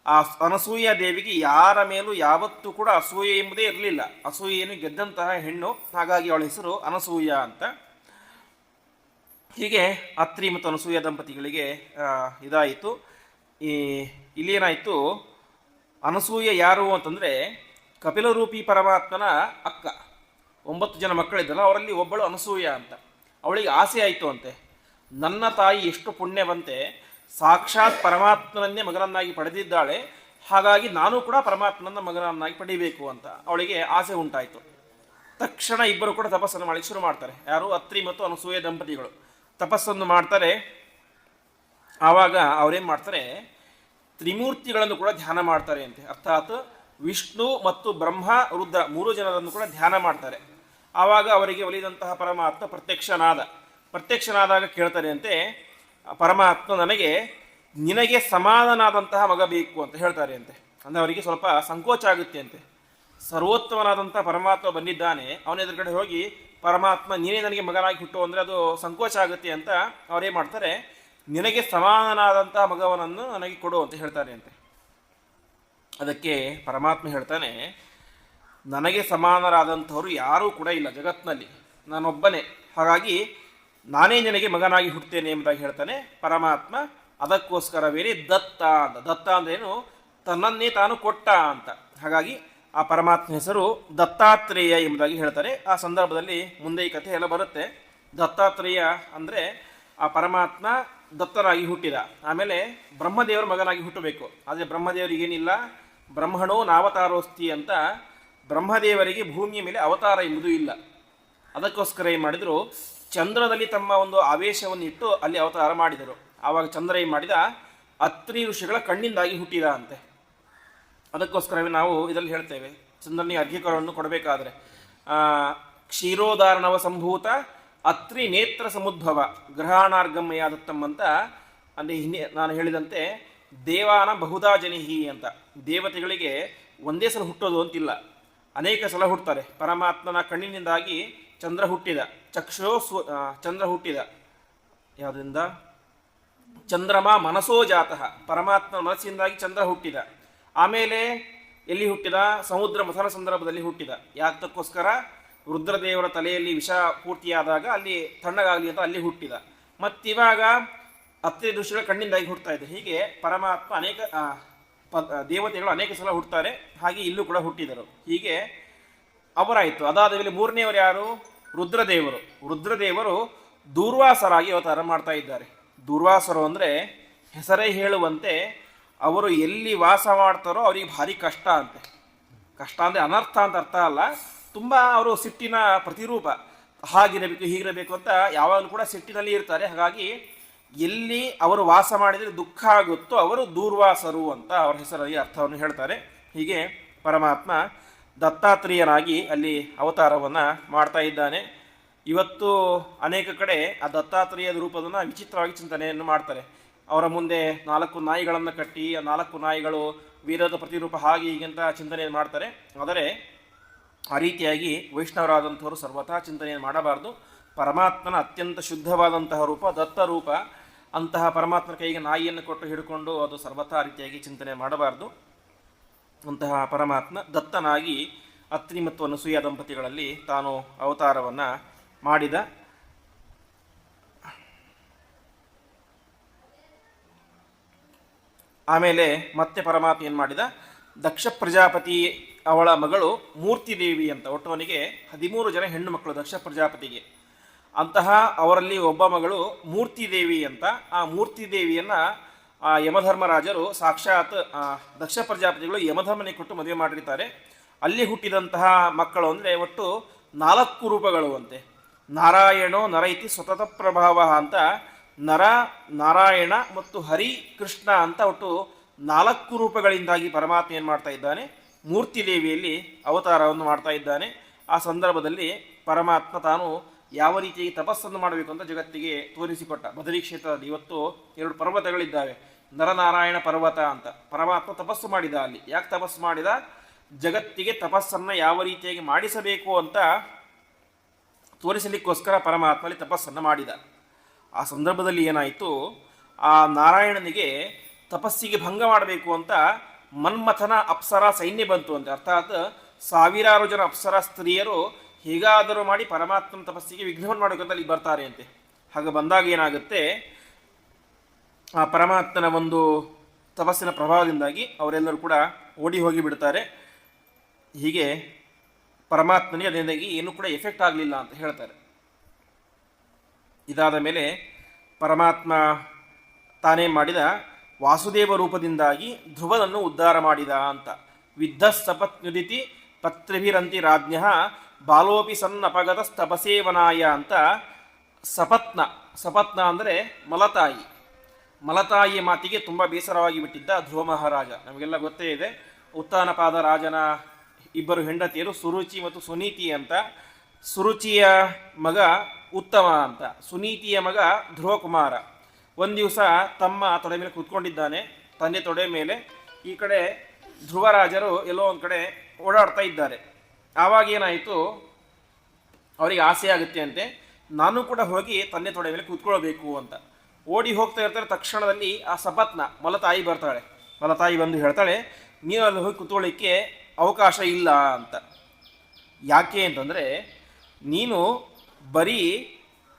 ಆ ಅನಸೂಯ ದೇವಿಗೆ ಯಾರ ಮೇಲೂ ಯಾವತ್ತೂ ಕೂಡ ಅಸೂಯೆ ಎಂಬುದೇ ಇರಲಿಲ್ಲ. ಅಸೂಯೆಯನ್ನು ಗೆದ್ದಂತಹ ಹೆಣ್ಣು, ಹಾಗಾಗಿ ಅವಳ ಹೆಸರು ಅನಸೂಯ ಅಂತ. ಹೀಗೆ ಅತ್ರಿ ಮತ್ತು ಅನಸೂಯ ದಂಪತಿಗಳಿಗೆ ಇದಾಯಿತು. ಇಲ್ಲೇನಾಯಿತು, ಅನಸೂಯ ಯಾರು ಅಂತಂದರೆ ಕಪಿಲರೂಪಿ ಪರಮಾತ್ಮನ ಅಕ್ಕ. 9 ಜನ ಮಕ್ಕಳಿದ್ದಲ್ಲ, ಅವರಲ್ಲಿ ಒಬ್ಬಳು ಅನಸೂಯ ಅಂತ. ಅವಳಿಗೆ ಆಸೆ ಆಯಿತು ಅಂತೆ, ನನ್ನ ತಾಯಿ ಎಷ್ಟು ಪುಣ್ಯವಂತೆ, ಸಾಕ್ಷಾತ್ ಪರಮಾತ್ಮನನ್ನೇ ಮಗನನ್ನಾಗಿ ಪಡೆದಿದ್ದಾಳೆ, ಹಾಗಾಗಿ ನಾನು ಕೂಡ ಪರಮಾತ್ಮನ ಮಗನನ್ನಾಗಿ ಪಡಿಬೇಕು ಅಂತ ಅವಳಿಗೆ ಆಸೆ ಉಂಟಾಯಿತು. ತಕ್ಷಣ ಇಬ್ಬರು ಕೂಡ ತಪಸ್ಸನ್ನು ಮಾಡಲಿಕ್ಕೆ ಶುರು ಮಾಡ್ತಾರೆ. ಯಾರು, ಅತ್ರಿ ಮತ್ತು ಅನಸೂಯ ದಂಪತಿಗಳು ತಪಸ್ಸನ್ನು ಮಾಡ್ತಾರೆ. ಆವಾಗ ಅವರೇನು ಮಾಡ್ತಾರೆ, ತ್ರಿಮೂರ್ತಿಗಳನ್ನು ಕೂಡ ಧ್ಯಾನ ಮಾಡ್ತಾರೆ ಅಂತೆ. ಅರ್ಥಾತ್ ವಿಷ್ಣು ಮತ್ತು ಬ್ರಹ್ಮ, ರುದ್ರ 3 ಜನರನ್ನು ಕೂಡ ಧ್ಯಾನ ಮಾಡ್ತಾರೆ. ಆವಾಗ ಅವರಿಗೆ ಒಲಿದಂತಹ ಪರಮಾತ್ಮ ಪ್ರತ್ಯಕ್ಷನಾದಾಗ ಕೇಳ್ತಾರೆ ಅಂತೆ, ಪರಮಾತ್ಮ ನನಗೆ ನಿನಗೆ ಸಮಾನನಾದಂತಹ ಮಗ ಬೇಕು ಅಂತ ಹೇಳ್ತಾರೆ ಅಂತೆ. ಅಂದರೆ ಅವರಿಗೆ ಸ್ವಲ್ಪ ಸಂಕೋಚ ಆಗುತ್ತೆ ಅಂತೆ. ಸರ್ವೋತ್ತಮನಾದಂಥ ಪರಮಾತ್ಮ ಬಂದಿದ್ದಾನೆ, ಅವನ ಎದುರುಗಡೆ ಹೋಗಿ ಪರಮಾತ್ಮ ನೀನೇ ನನಗೆ ಮಗನಾಗಿ ಹುಟ್ಟು ಅಂದರೆ ಅದು ಸಂಕೋಚ ಆಗುತ್ತೆ ಅಂತ ಅವರೇನು ಮಾಡ್ತಾರೆ, ನಿನಗೆ ಸಮಾನನಾದಂತಹ ಮಗವನನ್ನು ನನಗೆ ಕೊಡು ಅಂತ ಹೇಳ್ತಾರೆ ಅಂತೆ. ಅದಕ್ಕೆ ಪರಮಾತ್ಮ ಹೇಳ್ತಾನೆ, ನನಗೆ ಸಮಾನರಾದಂಥವರು ಯಾರೂ ಕೂಡ ಇಲ್ಲ ಜಗತ್ತಿನಲ್ಲಿ, ನಾನೊಬ್ಬನೇ, ಹಾಗಾಗಿ ನಾನೇ ನಿನಗೆ ಮಗನಾಗಿ ಹುಟ್ಟುತ್ತೇನೆ ಎಂಬುದಾಗಿ ಹೇಳ್ತಾನೆ ಪರಮಾತ್ಮ. ಅದಕ್ಕೋಸ್ಕರವೇ ದತ್ತ ಅಂದ್ರೇನು, ತನ್ನನ್ನೇ ತಾನು ಕೊಟ್ಟ ಅಂತ. ಹಾಗಾಗಿ ಆ ಪರಮಾತ್ಮ ಹೆಸರು ದತ್ತಾತ್ರೇಯ ಎಂಬುದಾಗಿ ಹೇಳ್ತಾರೆ. ಆ ಸಂದರ್ಭದಲ್ಲಿ ಮುಂದೆ ಈ ಕಥೆ ಎಲ್ಲ ಬರುತ್ತೆ. ದತ್ತಾತ್ರೇಯ ಅಂದರೆ ಆ ಪರಮಾತ್ಮ ದತ್ತನಾಗಿ ಹುಟ್ಟಿದ, ಆಮೇಲೆ ಬ್ರಹ್ಮದೇವರ ಮಗನಾಗಿ ಹುಟ್ಟಬೇಕು. ಆದರೆ ಬ್ರಹ್ಮದೇವರಿಗೇನಿಲ್ಲ, ಬ್ರಹ್ಮಣೋ ನಾವತಾರೋಸ್ತಿ ಅಂತ ಬ್ರಹ್ಮದೇವರಿಗೆ ಭೂಮಿಯ ಮೇಲೆ ಅವತಾರ ಎಂಬುದು ಇಲ್ಲ. ಅದಕ್ಕೋಸ್ಕರ ಏನು ಮಾಡಿದರು, ಚಂದ್ರದಲ್ಲಿ ತಮ್ಮ ಒಂದು ಆವೇಶವನ್ನು ಇಟ್ಟು ಅಲ್ಲಿ ಅವತಾರ ಮಾಡಿದರು. ಆವಾಗ ಚಂದ್ರ ಏನು ಮಾಡಿದ, ಅತ್ರಿ ಋಷಿಗಳ ಕಣ್ಣಿಂದಾಗಿ ಹುಟ್ಟಿದ ಅಂತೆ. ಅದಕ್ಕೋಸ್ಕರವೇ ನಾವು ಇದರಲ್ಲಿ ಹೇಳ್ತೇವೆ, ಚಂದ್ರನಿಗೆ ಅರ್ಘ್ಯಕರವನ್ನು ಕೊಡಬೇಕಾದ್ರೆ ಕ್ಷೀರೋದಾರಣವ ಸಂಭೂತ ಅತ್ರಿ ನೇತ್ರ ಸಮುದ್ಭವ ಗ್ರಹಣಾರ್ಗಮಯ ದತ್ತಂ ಅಂತ. ಅಲ್ಲಿ ನಾನು ಹೇಳಿದಂತೆ ದೇವಾನ ಬಹುಧಾ ಜನಿಹಿ ಅಂತ, ದೇವತೆಗಳಿಗೆ ಒಂದೇ ಸಲ ಹುಟ್ಟೋದು ಅಂತಿಲ್ಲ, ಅನೇಕ ಸಲ ಹುಟ್ಟುತ್ತಾರೆ. ಪರಮಾತ್ಮನ ಕಣ್ಣಿನಿಂದಾಗಿ ಚಂದ್ರ ಹುಟ್ಟಿದ, ಚಂದ್ರ ಹುಟ್ಟಿದ. ಯಾವುದರಿಂದ? ಚಂದ್ರಮ ಮನಸೋ ಜಾತಃ, ಪರಮಾತ್ಮನ ಮನಸ್ಸಿಂದಾಗಿ ಚಂದ್ರ ಹುಟ್ಟಿದ. ಆಮೇಲೆ ಎಲ್ಲಿ ಹುಟ್ಟಿದ? ಸಮುದ್ರ ಮಥನ ಸಂದರ್ಭದಲ್ಲಿ ಹುಟ್ಟಿದ. ಯಾತಕ್ಕೋಸ್ಕರ? ರುದ್ರದೇವರ ತಲೆಯಲ್ಲಿ ವಿಷ ಪೂರ್ತಿಯಾದಾಗ ಅಲ್ಲಿ ತಣ್ಣಗಾಗಲಿ ಅಂತ ಅಲ್ಲಿ ಹುಟ್ಟಿದ. ಮತ್ತಿವಾಗ ಅತ್ರಿ ಋಷಿಗಳ ಕಣ್ಣಿಂದಾಗಿ ಹುಟ್ಟುತ್ತಾ ಇದೆ. ಹೀಗೆ ಪರಮಾತ್ಮ ಅನೇಕ ದೇವತೆಗಳು ಅನೇಕ ಸಲ ಹುಟ್ಟುತ್ತಾರೆ. ಹಾಗೆ ಇಲ್ಲೂ ಕೂಡ ಹುಟ್ಟಿದರು. ಹೀಗೆ ಅವರಾಯಿತು. ಅದಾದ ಮೇಲೆ 3ನೇವರು ಯಾರು? ರುದ್ರದೇವರು ದೂರ್ವಾಸರಾಗಿ ಅವತಾರ ಮಾಡ್ತಾ ಇದ್ದಾರೆ. ದೂರ್ವಾಸರು ಅಂದರೆ ಹೆಸರೇ ಹೇಳುವಂತೆ ಅವರು ಎಲ್ಲಿ ವಾಸ ಮಾಡ್ತಾರೋ ಅವರಿಗೆ ಭಾರಿ ಕಷ್ಟ ಅಂತೆ. ಕಷ್ಟ ಅಂದರೆ ಅನರ್ಥ ಅಂತ ಅರ್ಥ ಅಲ್ಲ, ತುಂಬ ಅವರು ಸಿಟ್ಟಿನ ಪ್ರತಿರೂಪ. ಹಾಗಿರಬೇಕು ಹೀಗಿರಬೇಕು ಅಂತ ಯಾವಾಗಲೂ ಕೂಡ ಸಿಟ್ಟಿನಲ್ಲಿ ಇರ್ತಾರೆ. ಹಾಗಾಗಿ ಎಲ್ಲಿ ಅವರು ವಾಸ ಮಾಡಿದರೆ ದುಃಖ ಆಗುತ್ತೋ ಅವರು ದೂರ್ವಾಸರು ಅಂತ ಅವರ ಹೆಸರಲ್ಲಿ ಅರ್ಥವನ್ನು ಹೇಳ್ತಾರೆ. ಹೀಗೆ ಪರಮಾತ್ಮ ದತ್ತಾತ್ರೇಯನಾಗಿ ಅಲ್ಲಿ ಅವತಾರವನ್ನು ಮಾಡ್ತಾ ಇದ್ದಾನೆ. ಇವತ್ತು ಅನೇಕ ಕಡೆ ಆ ದತ್ತಾತ್ರೇಯದ ರೂಪವನ್ನು ವಿಚಿತ್ರವಾಗಿ ಚಿಂತನೆಯನ್ನು ಮಾಡ್ತಾರೆ. ಅವರ ಮುಂದೆ 4 ನಾಯಿಗಳನ್ನು ಕಟ್ಟಿ ಆ 4 ನಾಯಿಗಳು ವೀರದ ಪ್ರತಿರೂಪ ಹಾಗೆ ಹೀಗೆಂತ ಚಿಂತನೆಯನ್ನು ಮಾಡ್ತಾರೆ. ಆದರೆ ಆ ರೀತಿಯಾಗಿ ವೈಷ್ಣವರಾದಂಥವರು ಸರ್ವಥಾ ಚಿಂತನೆಯನ್ನು ಮಾಡಬಾರ್ದು. ಪರಮಾತ್ಮನ ಅತ್ಯಂತ ಶುದ್ಧವಾದಂತಹ ರೂಪ ದತ್ತ ರೂಪ. ಅಂತಹ ಪರಮಾತ್ಮನ ಕೈಗೆ ನಾಯಿಯನ್ನು ಕೊಟ್ಟು ಹಿಡ್ಕೊಂಡು ಅದು ಸರ್ವಥಾ ರೀತಿಯಾಗಿ ಚಿಂತನೆ ಮಾಡಬಾರ್ದು. ಅಂತಹ ಪರಮಾತ್ಮ ದತ್ತನಾಗಿ ಅತ್ರಿ ಮತ್ತು ಅನಸೂಯ ದಂಪತಿಗಳಲ್ಲಿ ತಾನು ಅವತಾರವನ್ನು ಮಾಡಿದ. ಆಮೇಲೆ ಮತ್ತೆ ಪರಮಾತ್ಮ ಏನು ಮಾಡಿದ, ದಕ್ಷ ಪ್ರಜಾಪತಿ ಅವಳ ಮಗಳು ಮೂರ್ತಿ ದೇವಿ ಅಂತ. ಒಟ್ಟು ಅವನಿಗೆ 13 ಜನ ಹೆಣ್ಣು ಮಕ್ಕಳು ದಕ್ಷ ಪ್ರಜಾಪತಿಗೆ. ಅಂತಹ ಅವರಲ್ಲಿ ಒಬ್ಬ ಮಗಳು ಮೂರ್ತಿ ದೇವಿ ಅಂತ. ಆ ಮೂರ್ತಿ ದೇವಿಯನ್ನು ಯಮಧರ್ಮರಾಜರು ಸಾಕ್ಷಾತ್ ದಕ್ಷ ಪ್ರಜಾಪತಿಗಳು ಯಮಧರ್ಮನಿಗೆ ಕೊಟ್ಟು ಮದುವೆ ಮಾಡಿರ್ತಾರೆ. ಅಲ್ಲಿ ಹುಟ್ಟಿದಂತಹ ಮಕ್ಕಳು ಅಂದರೆ ಒಟ್ಟು 4 ರೂಪಗಳು ಅಂತೆ. ನಾರಾಯಣೋ ನರೈತಿ ಸ್ವತಃ ಪ್ರಭಾವ ಅಂತ, ನರ, ನಾರಾಯಣ ಮತ್ತು ಹರಿ, ಕೃಷ್ಣ ಅಂತ ಒಟ್ಟು 4 ರೂಪಗಳಿಂದಾಗಿ ಪರಮಾತ್ಮ ಏನು ಮಾಡ್ತಾ ಇದ್ದಾನೆ, ಮೂರ್ತಿ ದೇವಿಯಲ್ಲಿ ಅವತಾರವನ್ನು ಮಾಡ್ತಾ ಇದ್ದಾನೆ. ಆ ಸಂದರ್ಭದಲ್ಲಿ ಪರಮಾತ್ಮ ತಾನು ಯಾವ ರೀತಿಯಾಗಿ ತಪಸ್ಸನ್ನು ಮಾಡಬೇಕು ಅಂತ ಜಗತ್ತಿಗೆ ತೋರಿಸಿಕೊಟ್ಟ. ಬದರಿ ಕ್ಷೇತ್ರದಲ್ಲಿ ಇವತ್ತು 2 ಪರ್ವತಗಳಿದ್ದಾವೆ. ನರನಾರಾಯಣ ಪರ್ವತ ಅಂತ. ಪರಮಾತ್ಮ ತಪಸ್ಸು ಮಾಡಿದ ಅಲ್ಲಿ. ಯಾಕೆ ತಪಸ್ಸು ಮಾಡಿದ? ಜಗತ್ತಿಗೆ ತಪಸ್ಸನ್ನು ಯಾವ ರೀತಿಯಾಗಿ ಮಾಡಿಸಬೇಕು ಅಂತ ತೋರಿಸಲಿಕ್ಕೋಸ್ಕರ ಪರಮಾತ್ಮ ಅಲ್ಲಿ ತಪಸ್ಸನ್ನು ಮಾಡಿದ. ಆ ಸಂದರ್ಭದಲ್ಲಿ ಏನಾಯಿತು, ಆ ನಾರಾಯಣನಿಗೆ ತಪಸ್ಸಿಗೆ ಭಂಗ ಮಾಡಬೇಕು ಅಂತ ಮನ್ಮಥನ ಅಪ್ಸರಾ ಸೈನ್ಯ ಬಂತು ಅಂತ. ಅರ್ಥಾತ್ ಸಾವಿರಾರು ಜನ ಅಪ್ಸರಾ ಸ್ತ್ರೀಯರು ಹೇಗಾದರೂ ಮಾಡಿ ಪರಮಾತ್ಮನ ತಪಸ್ಸಿಗೆ ವಿಘ್ನವನ್ನು ಮಾಡಬೇಕಂತ ಅಲ್ಲಿ ಬರ್ತಾರೆ ಅಂತೆ. ಹಾಗೆ ಬಂದಾಗ ಏನಾಗುತ್ತೆ, ಆ ಪರಮಾತ್ಮನ ಒಂದು ತಪಸ್ಸಿನ ಪ್ರಭಾವದಿಂದಾಗಿ ಅವರೆಲ್ಲರೂ ಕೂಡ ಓಡಿ ಹೋಗಿ ಬಿಡ್ತಾರೆ. ಹೀಗೆ ಪರಮಾತ್ಮನಿಗೆ ಅದರಿಂದಾಗಿ ಏನೂ ಕೂಡ ಎಫೆಕ್ಟ್ ಆಗಲಿಲ್ಲ ಅಂತ ಹೇಳ್ತಾರೆ. ಇದಾದ ಮೇಲೆ ಪರಮಾತ್ಮ ತಾನೇ ಮಾಡಿದ ವಾಸುದೇವ ರೂಪದಿಂದಾಗಿ ಧ್ರುವನನ್ನು ಉದ್ಧಾರ ಮಾಡಿದ ಅಂತ. ವಿದ್ಧ ಸಪತ್ನುದಿತಿ ಪತ್ರಿಭಿರಂತಿ ರಾಜ್ಞ ಬಾಲೋಪಿ ಸನ್ನಪಗತ ಸ್ತಪಸೇವನಾಯ ಅಂತ. ಸಪತ್ನ ಅಂದರೆ ಮಲತಾಯಿ. ಮಲತಾಯಿಯ ಮಾತಿಗೆ ತುಂಬ ಬೇಸರವಾಗಿ ಬಿಟ್ಟಿದ್ದ ಧ್ರುವ ಮಹಾರಾಜ. ನಮಗೆಲ್ಲ ಗೊತ್ತೇ ಇದೆ, ಉತ್ತಾನಪಾದ ರಾಜನ ಇಬ್ಬರು ಹೆಂಡತಿಯರು ಸುರುಚಿ ಮತ್ತು ಸುನೀತಿ ಅಂತ. ಸುರುಚಿಯ ಮಗ ಉತ್ತಮ ಅಂತ, ಸುನೀತಿಯ ಮಗ ಧ್ರುವಕುಮಾರ. ಒಂದು ದಿವಸ ತಮ್ಮ ತೊಡೆ ಮೇಲೆ ಕೂತ್ಕೊಂಡಿದ್ದಾನೆ, ತಂದೆ ತೊಡೆ ಮೇಲೆ. ಈ ಕಡೆ ಧ್ರುವರಾಜರು ಎಲ್ಲೋ ಒಂದು ಕಡೆ ಓಡಾಡ್ತಾ ಇದ್ದಾರೆ. ಆವಾಗ ಏನಾಯಿತು, ಅವರಿಗೆ ಆಸೆ ಆಗುತ್ತೆ ಅಂತೆ, ನಾನು ಕೂಡ ಹೋಗಿ ತಂದೆ ತೊಡೆ ಮೇಲೆ ಕೂತ್ಕೊಳ್ಬೇಕು ಅಂತ. ಓಡಿ ಹೋಗ್ತಾ ಇರ್ತಾರೆ. ತಕ್ಷಣದಲ್ಲಿ ಆ ಸಪತ್ನ ಮಲತಾಯಿ ಬರ್ತಾಳೆ. ಮಲತಾಯಿ ಬಂದು ಹೇಳ್ತಾಳೆ, ನೀನು ಅಲ್ಲಿ ಹೋಗಿ ಕೂತ್ಕೊಳ್ಳಿಕ್ಕೆ ಅವಕಾಶ ಇಲ್ಲ ಅಂತ. ಯಾಕೆ ಅಂತಂದರೆ, ನೀನು ಬರೀ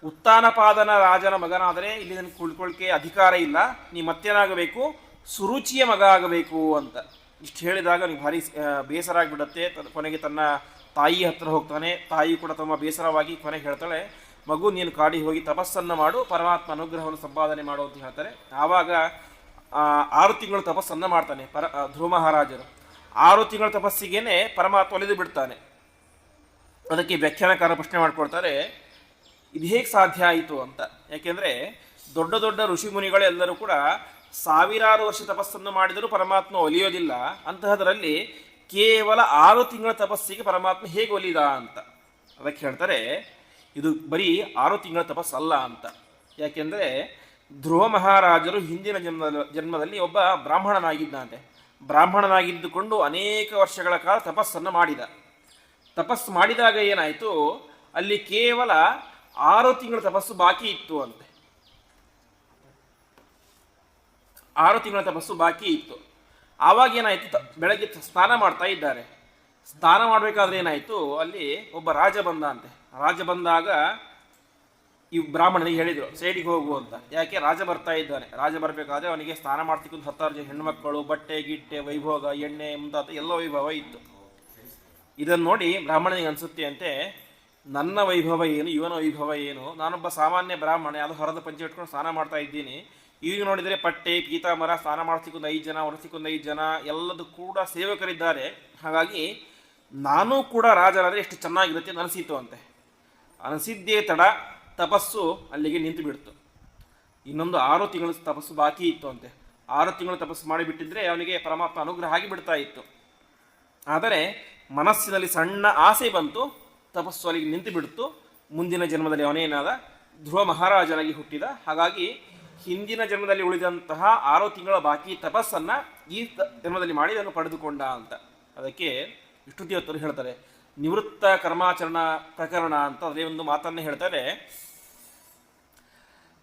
ಉತ್ತಾನಪಾದನ ರಾಜನ ಮಗನಾದರೆ ಇಲ್ಲಿ ನನಗೆ ಕುಳ್ಕೊಳ್ಳಿಕ್ಕೆ ಅಧಿಕಾರ ಇಲ್ಲ, ನೀ ಮತ್ತೇನಾಗಬೇಕು, ಸುರುಚಿಯ ಮಗ ಆಗಬೇಕು ಅಂತ. ಇಷ್ಟು ಹೇಳಿದಾಗ ನೀವು ಭಾರಿ ಬೇಸರ ಆಗಿಬಿಡುತ್ತೆ. ಕೊನೆಗೆ ತನ್ನ ತಾಯಿ ಹತ್ರ ಹೋಗ್ತಾನೆ. ತಾಯಿ ಕೂಡ ತುಂಬ ಬೇಸರವಾಗಿ ಕೊನೆಗೆ ಹೇಳ್ತಾಳೆ, ಮಗು ನೀನು ಕಾಡಿಗೆ ಹೋಗಿ ತಪಸ್ಸನ್ನು ಮಾಡು, ಪರಮಾತ್ಮ ಅನುಗ್ರಹವನ್ನು ಸಂಪಾದನೆ ಮಾಡು ಅಂತ ಹೇಳ್ತಾರೆ. ಆವಾಗ 6 ತಿಂಗಳು ತಪಸ್ಸನ್ನು ಮಾಡ್ತಾನೆ ಧ್ರುವ ಮಹಾರಾಜರು. 6 ತಿಂಗಳ ತಪಸ್ಸಿಗೇನೆ ಪರಮಾತ್ಮ ಒಲಿದು ಬಿಡ್ತಾನೆ. ಅದಕ್ಕೆ ವ್ಯಾಖ್ಯಾನಕಾರ ಪ್ರಶ್ನೆ ಮಾಡ್ಕೊಳ್ತಾರೆ, ಇದು ಹೇಗೆ ಸಾಧ್ಯ ಆಯಿತು ಅಂತ. ಯಾಕೆಂದರೆ ದೊಡ್ಡ ದೊಡ್ಡ ಋಷಿಮುನಿಗಳೆಲ್ಲರೂ ಕೂಡ ಸಾವಿರಾರು ವರ್ಷ ತಪಸ್ಸನ್ನು ಮಾಡಿದರೂ ಪರಮಾತ್ಮ ಒಲಿಯೋದಿಲ್ಲ. ಅಂತಹದರಲ್ಲಿ ಕೇವಲ 6 ತಿಂಗಳ ತಪಸ್ಸಿಗೆ ಪರಮಾತ್ಮ ಹೇಗೆ ಒಲಿದ ಅಂತ. ಅದಕ್ಕೆ ಹೇಳ್ತಾರೆ, ಇದು ಬರೀ 6 ತಿಂಗಳ ತಪಸ್ಸಲ್ಲ ಅಂತ. ಯಾಕೆಂದರೆ ಧ್ರುವ ಮಹಾರಾಜರು ಹಿಂದಿನ ಜನ್ಮದಲ್ಲಿ ಒಬ್ಬ ಬ್ರಾಹ್ಮಣನಾಗಿದ್ದಂತೆ. ಬ್ರಾಹ್ಮಣನಾಗಿದ್ದುಕೊಂಡು ಅನೇಕ ವರ್ಷಗಳ ಕಾಲ ತಪಸ್ಸನ್ನು ಮಾಡಿದ. ತಪಸ್ಸು ಮಾಡಿದಾಗ ಏನಾಯಿತು, ಅಲ್ಲಿ ಕೇವಲ 6 ತಿಂಗಳ ತಪಸ್ಸು ಬಾಕಿ ಇತ್ತು ಅಂತೆ. 6 ತಿಂಗಳ ತಪಸ್ಸು ಬಾಕಿ ಇತ್ತು. ಆವಾಗ ಏನಾಯಿತು, ಬೆಳಗ್ಗೆ ಸ್ನಾನ ಮಾಡ್ತಾ ಇದ್ದಾರೆ. ಸ್ನಾನ ಮಾಡಬೇಕಾದ್ರೆ ಏನಾಯಿತು, ಅಲ್ಲಿ ಒಬ್ಬ ರಾಜ ಬಂದ ಅಂತೆ. ರಾಜ ಬಂದಾಗ ಈ ಬ್ರಾಹ್ಮಣನಿಗೆ ಹೇಳಿದರು ಸೈಡಿಗೆ ಹೋಗು ಅಂತ. ಯಾಕೆ, ರಾಜ ಬರ್ತಾ ಇದ್ದಾನೆ. ರಾಜ ಬರಬೇಕಾದ್ರೆ ಅವನಿಗೆ ಸ್ನಾನ ಮಾಡ್ತಿಕ್ಕೊಂಡು 10 ಜನ ಹೆಣ್ಣುಮಕ್ಕಳು, ಬಟ್ಟೆ ಗಿಟ್ಟೆ, ವೈಭೋಗ, ಎಣ್ಣೆ ಮುಂತಾದ ಎಲ್ಲ ವೈಭವ ಇತ್ತು. ಇದನ್ನು ನೋಡಿ ಬ್ರಾಹ್ಮಣನಿಗೆ ಅನಿಸುತ್ತೆ ಅಂತೆ, ನನ್ನ ವೈಭವ ಏನು, ಇವನ ವೈಭವ ಏನು, ನಾನೊಬ್ಬ ಸಾಮಾನ್ಯ ಬ್ರಾಹ್ಮಣ, ಯಾವುದೋ ಹೊರದ ಪಂಚೆ ಇಟ್ಕೊಂಡು ಸ್ನಾನ ಮಾಡ್ತಾ ಇದ್ದೀನಿ. ಈಗ ನೋಡಿದರೆ ಪಟ್ಟೆ ಪೀತಾಂಬರ, ಸ್ನಾನ ಮಾಡ್ತಿಕ್ಕೊಂದು 5 ಜನ, ಹೊರಸಿಕ್ಕೊಂದು 5 ಜನ, ಎಲ್ಲದೂ ಕೂಡ ಸೇವಕರಿದ್ದಾರೆ. ಹಾಗಾಗಿ ನಾನೂ ಕೂಡ ರಾಜರಾದರೆ ಎಷ್ಟು ಚೆನ್ನಾಗಿರುತ್ತೆ ಅಂತ ಅನಿಸಿತು ಅಂತೆ. ಅನಿಸಿದ್ದೇ ತಡ ತಪಸ್ಸು ಅಲ್ಲಿಗೆ ನಿಂತು ಬಿಡ್ತು. ಇನ್ನೊಂದು 6 ತಿಂಗಳ ತಪಸ್ಸು ಬಾಕಿ ಇತ್ತು ಅಂತೆ. 6 ತಿಂಗಳು ತಪಸ್ಸು ಮಾಡಿಬಿಟ್ಟಿದ್ರೆ ಅವನಿಗೆ ಪರಮಾತ್ಮ ಅನುಗ್ರಹ ಆಗಿ ಬಿಡ್ತಾ ಇತ್ತು. ಆದರೆ ಮನಸ್ಸಿನಲ್ಲಿ ಸಣ್ಣ ಆಸೆ ಬಂತು, ತಪಸ್ಸು ಅಲ್ಲಿಗೆ ನಿಂತು ಬಿಡ್ತು. ಮುಂದಿನ ಜನ್ಮದಲ್ಲಿ ಅವನೇನಾದ, ಧ್ರುವ ಮಹಾರಾಜನಾಗಿ ಹುಟ್ಟಿದ. ಹಾಗಾಗಿ ಹಿಂದಿನ ಜನ್ಮದಲ್ಲಿ ಉಳಿದಂತಹ 6 ತಿಂಗಳ ಬಾಕಿ ತಪಸ್ಸನ್ನು ಈ ಜನ್ಮದಲ್ಲಿ ಮಾಡಿ ಅದನ್ನು ಪಡೆದುಕೊಂಡ ಅಂತ. ಅದಕ್ಕೆ ವಿಷ್ಣು ದೇವತರು ಹೇಳ್ತಾರೆ, ನಿವೃತ್ತ ಕರ್ಮಾಚರಣ ಪ್ರಕರಣ ಅಂತ ಅದೇ ಒಂದು ಮಾತನ್ನೇ ಹೇಳ್ತಾರೆ.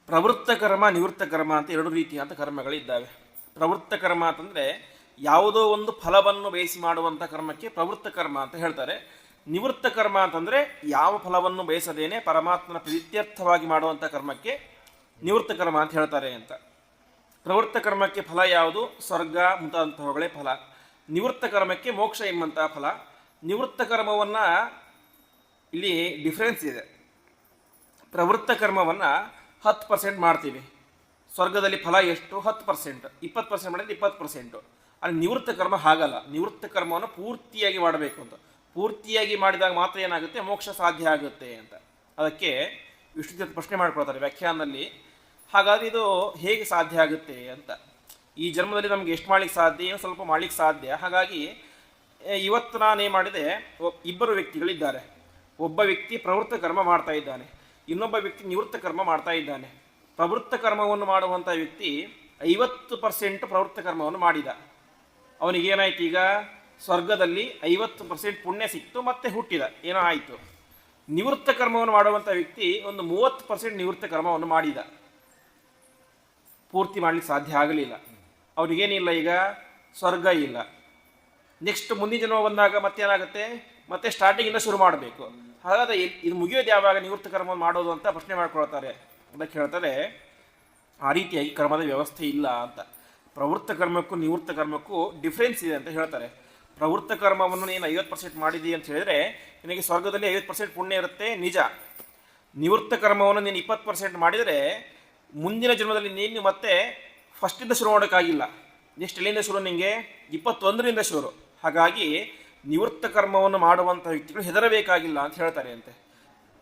ಪ್ರವೃತ್ತ ಕರ್ಮ, ನಿವೃತ್ತ ಕರ್ಮ ಅಂತ 2 ರೀತಿಯಾದ ಕರ್ಮಗಳಿದ್ದಾವೆ. ಪ್ರವೃತ್ತ ಕರ್ಮ ಅಂತಂದರೆ ಯಾವುದೋ ಒಂದು ಫಲವನ್ನು ಬಯಸಿ ಮಾಡುವಂಥ ಕರ್ಮಕ್ಕೆ ಪ್ರವೃತ್ತ ಕರ್ಮ ಅಂತ ಹೇಳ್ತಾರೆ. ನಿವೃತ್ತ ಕರ್ಮ ಅಂತಂದರೆ ಯಾವ ಫಲವನ್ನು ಬಯಸದೇನೆ ಪರಮಾತ್ಮನ ಪ್ರೀತ್ಯರ್ಥವಾಗಿ ಮಾಡುವಂಥ ಕರ್ಮಕ್ಕೆ ನಿವೃತ್ತ ಕರ್ಮ ಅಂತ ಹೇಳ್ತಾರೆ ಅಂತ. ಪ್ರವೃತ್ತ ಕರ್ಮಕ್ಕೆ ಫಲ ಯಾವುದು? ಸ್ವರ್ಗ ಮುಂತಾದಂಥವುಗಳೇ ಫಲ. ನಿವೃತ್ತ ಕರ್ಮಕ್ಕೆ ಮೋಕ್ಷ ಎಂಬಂಥ ಫಲ. ನಿವೃತ್ತ ಕರ್ಮವನ್ನು ಇಲ್ಲಿ ಡಿಫ್ರೆನ್ಸ್ ಇದೆ. ಪ್ರವೃತ್ತ ಕರ್ಮವನ್ನು 10% ಮಾಡ್ತೀವಿ. ಸ್ವರ್ಗದಲ್ಲಿ ಫಲ ಎಷ್ಟು? 10%. 20% ಮಾಡಿದ್ರೆ 20%. ಅಲ್ಲಿ ನಿವೃತ್ತ ಕರ್ಮ ಹಾಗಲ್ಲ. ನಿವೃತ್ತ ಕರ್ಮವನ್ನು ಪೂರ್ತಿಯಾಗಿ ಮಾಡಬೇಕು ಅಂತ. ಪೂರ್ತಿಯಾಗಿ ಮಾಡಿದಾಗ ಮಾತ್ರ ಏನಾಗುತ್ತೆ, ಮೋಕ್ಷ ಸಾಧ್ಯ ಆಗುತ್ತೆ ಅಂತ. ಅದಕ್ಕೆ ವಿಷ್ಣು ಪ್ರಶ್ನೆ ಮಾಡ್ಕೊಳ್ತಾರೆ ವ್ಯಾಖ್ಯಾನದಲ್ಲಿ, ಹಾಗಾದರೆ ಇದು ಹೇಗೆ ಸಾಧ್ಯ ಆಗುತ್ತೆ ಅಂತ. ಈ ಜನ್ಮದಲ್ಲಿ ನಮಗೆ ಎಷ್ಟು ಮಾಡ್ಲಿಕ್ಕೆ ಸಾಧ್ಯ, ಏನು ಸ್ವಲ್ಪ ಮಾಡ್ಲಿಕ್ಕೆ ಸಾಧ್ಯ. ಹಾಗಾಗಿ ಇವತ್ತು ನಾನೇನು ಮಾಡಿದೆ, 2 ವ್ಯಕ್ತಿಗಳಿದ್ದಾರೆ. ಒಬ್ಬ ವ್ಯಕ್ತಿ ಪ್ರವೃತ್ತ ಕರ್ಮ ಮಾಡ್ತಾ ಇದ್ದಾನೆ, ಇನ್ನೊಬ್ಬ ವ್ಯಕ್ತಿ ನಿವೃತ್ತ ಕರ್ಮ ಮಾಡ್ತಾ ಇದ್ದಾನೆ. ಪ್ರವೃತ್ತ ಕರ್ಮವನ್ನು ಮಾಡುವಂಥ ವ್ಯಕ್ತಿ 50% ಪ್ರವೃತ್ತ ಕರ್ಮವನ್ನು ಮಾಡಿದ. ಅವನಿಗೇನಾಯ್ತು, ಈಗ ಸ್ವರ್ಗದಲ್ಲಿ 50% ಪುಣ್ಯ ಸಿಕ್ತು, ಮತ್ತೆ ಹುಟ್ಟಿದ, ಏನೋ ಆಯಿತು. ನಿವೃತ್ತ ಕರ್ಮವನ್ನು ಮಾಡುವಂಥ ವ್ಯಕ್ತಿ ಒಂದು 30% ನಿವೃತ್ತ ಕರ್ಮವನ್ನು ಮಾಡಿದ, ಪೂರ್ತಿ ಮಾಡಲಿಕ್ಕೆ ಸಾಧ್ಯ ಆಗಲಿಲ್ಲ. ಅವನಿಗೇನಿಲ್ಲ, ಈಗ ಸ್ವರ್ಗ ಇಲ್ಲ. ನೆಕ್ಸ್ಟ್ ಮುಂದಿನ ಜನ್ಮ ಬಂದಾಗ ಮತ್ತೇನಾಗುತ್ತೆ, ಮತ್ತೆ ಸ್ಟಾರ್ಟಿಂಗಿಂದ ಶುರು ಮಾಡಬೇಕು. ಹಾಗಾದರೆ ಇದು ಮುಗಿಯೋದು ಯಾವಾಗ ನಿವೃತ್ತ ಕರ್ಮವನ್ನು ಮಾಡೋದು ಅಂತ ಪ್ರಶ್ನೆ ಮಾಡ್ಕೊಳ್ತಾರೆ. ಅದಕ್ಕೆ ಹೇಳ್ತಾರೆ, ಆ ರೀತಿಯಾಗಿ ಕರ್ಮದ ವ್ಯವಸ್ಥೆ ಇಲ್ಲ ಅಂತ. ಪ್ರವೃತ್ತ ಕರ್ಮಕ್ಕೂ ನಿವೃತ್ತ ಕರ್ಮಕ್ಕೂ ಡಿಫ್ರೆನ್ಸ್ ಇದೆ ಅಂತ ಹೇಳ್ತಾರೆ. ಪ್ರವೃತ್ತ ಕರ್ಮವನ್ನು ನೀನು 50% ಮಾಡಿದಿ ಅಂತ ಹೇಳಿದರೆ ನಿನಗೆ ಸ್ವರ್ಗದಲ್ಲಿ 50% ಪುಣ್ಯ ಇರುತ್ತೆ, ನಿಜ. ನಿವೃತ್ತ ಕರ್ಮವನ್ನು ನೀನು 20% ಮಾಡಿದರೆ ಮುಂದಿನ ಜನ್ಮದಲ್ಲಿ ನೀನು ಮತ್ತೆ ಫಸ್ಟಿಂದ ಶುರು ಮಾಡೋಕ್ಕಾಗಿಲ್ಲ. ನೆಕ್ಸ್ಟ್ ಎಲ್ಲಿಂದ ಶುರು, ನಿಮಗೆ 21ರಿಂದ ಶುರು. ಹಾಗಾಗಿ ನಿವೃತ್ತ ಕರ್ಮವನ್ನು ಮಾಡುವಂಥ ವ್ಯಕ್ತಿಗಳು ಹೆದರಬೇಕಾಗಿಲ್ಲ ಅಂತ ಹೇಳ್ತಾರೆ ಅಂತೆ.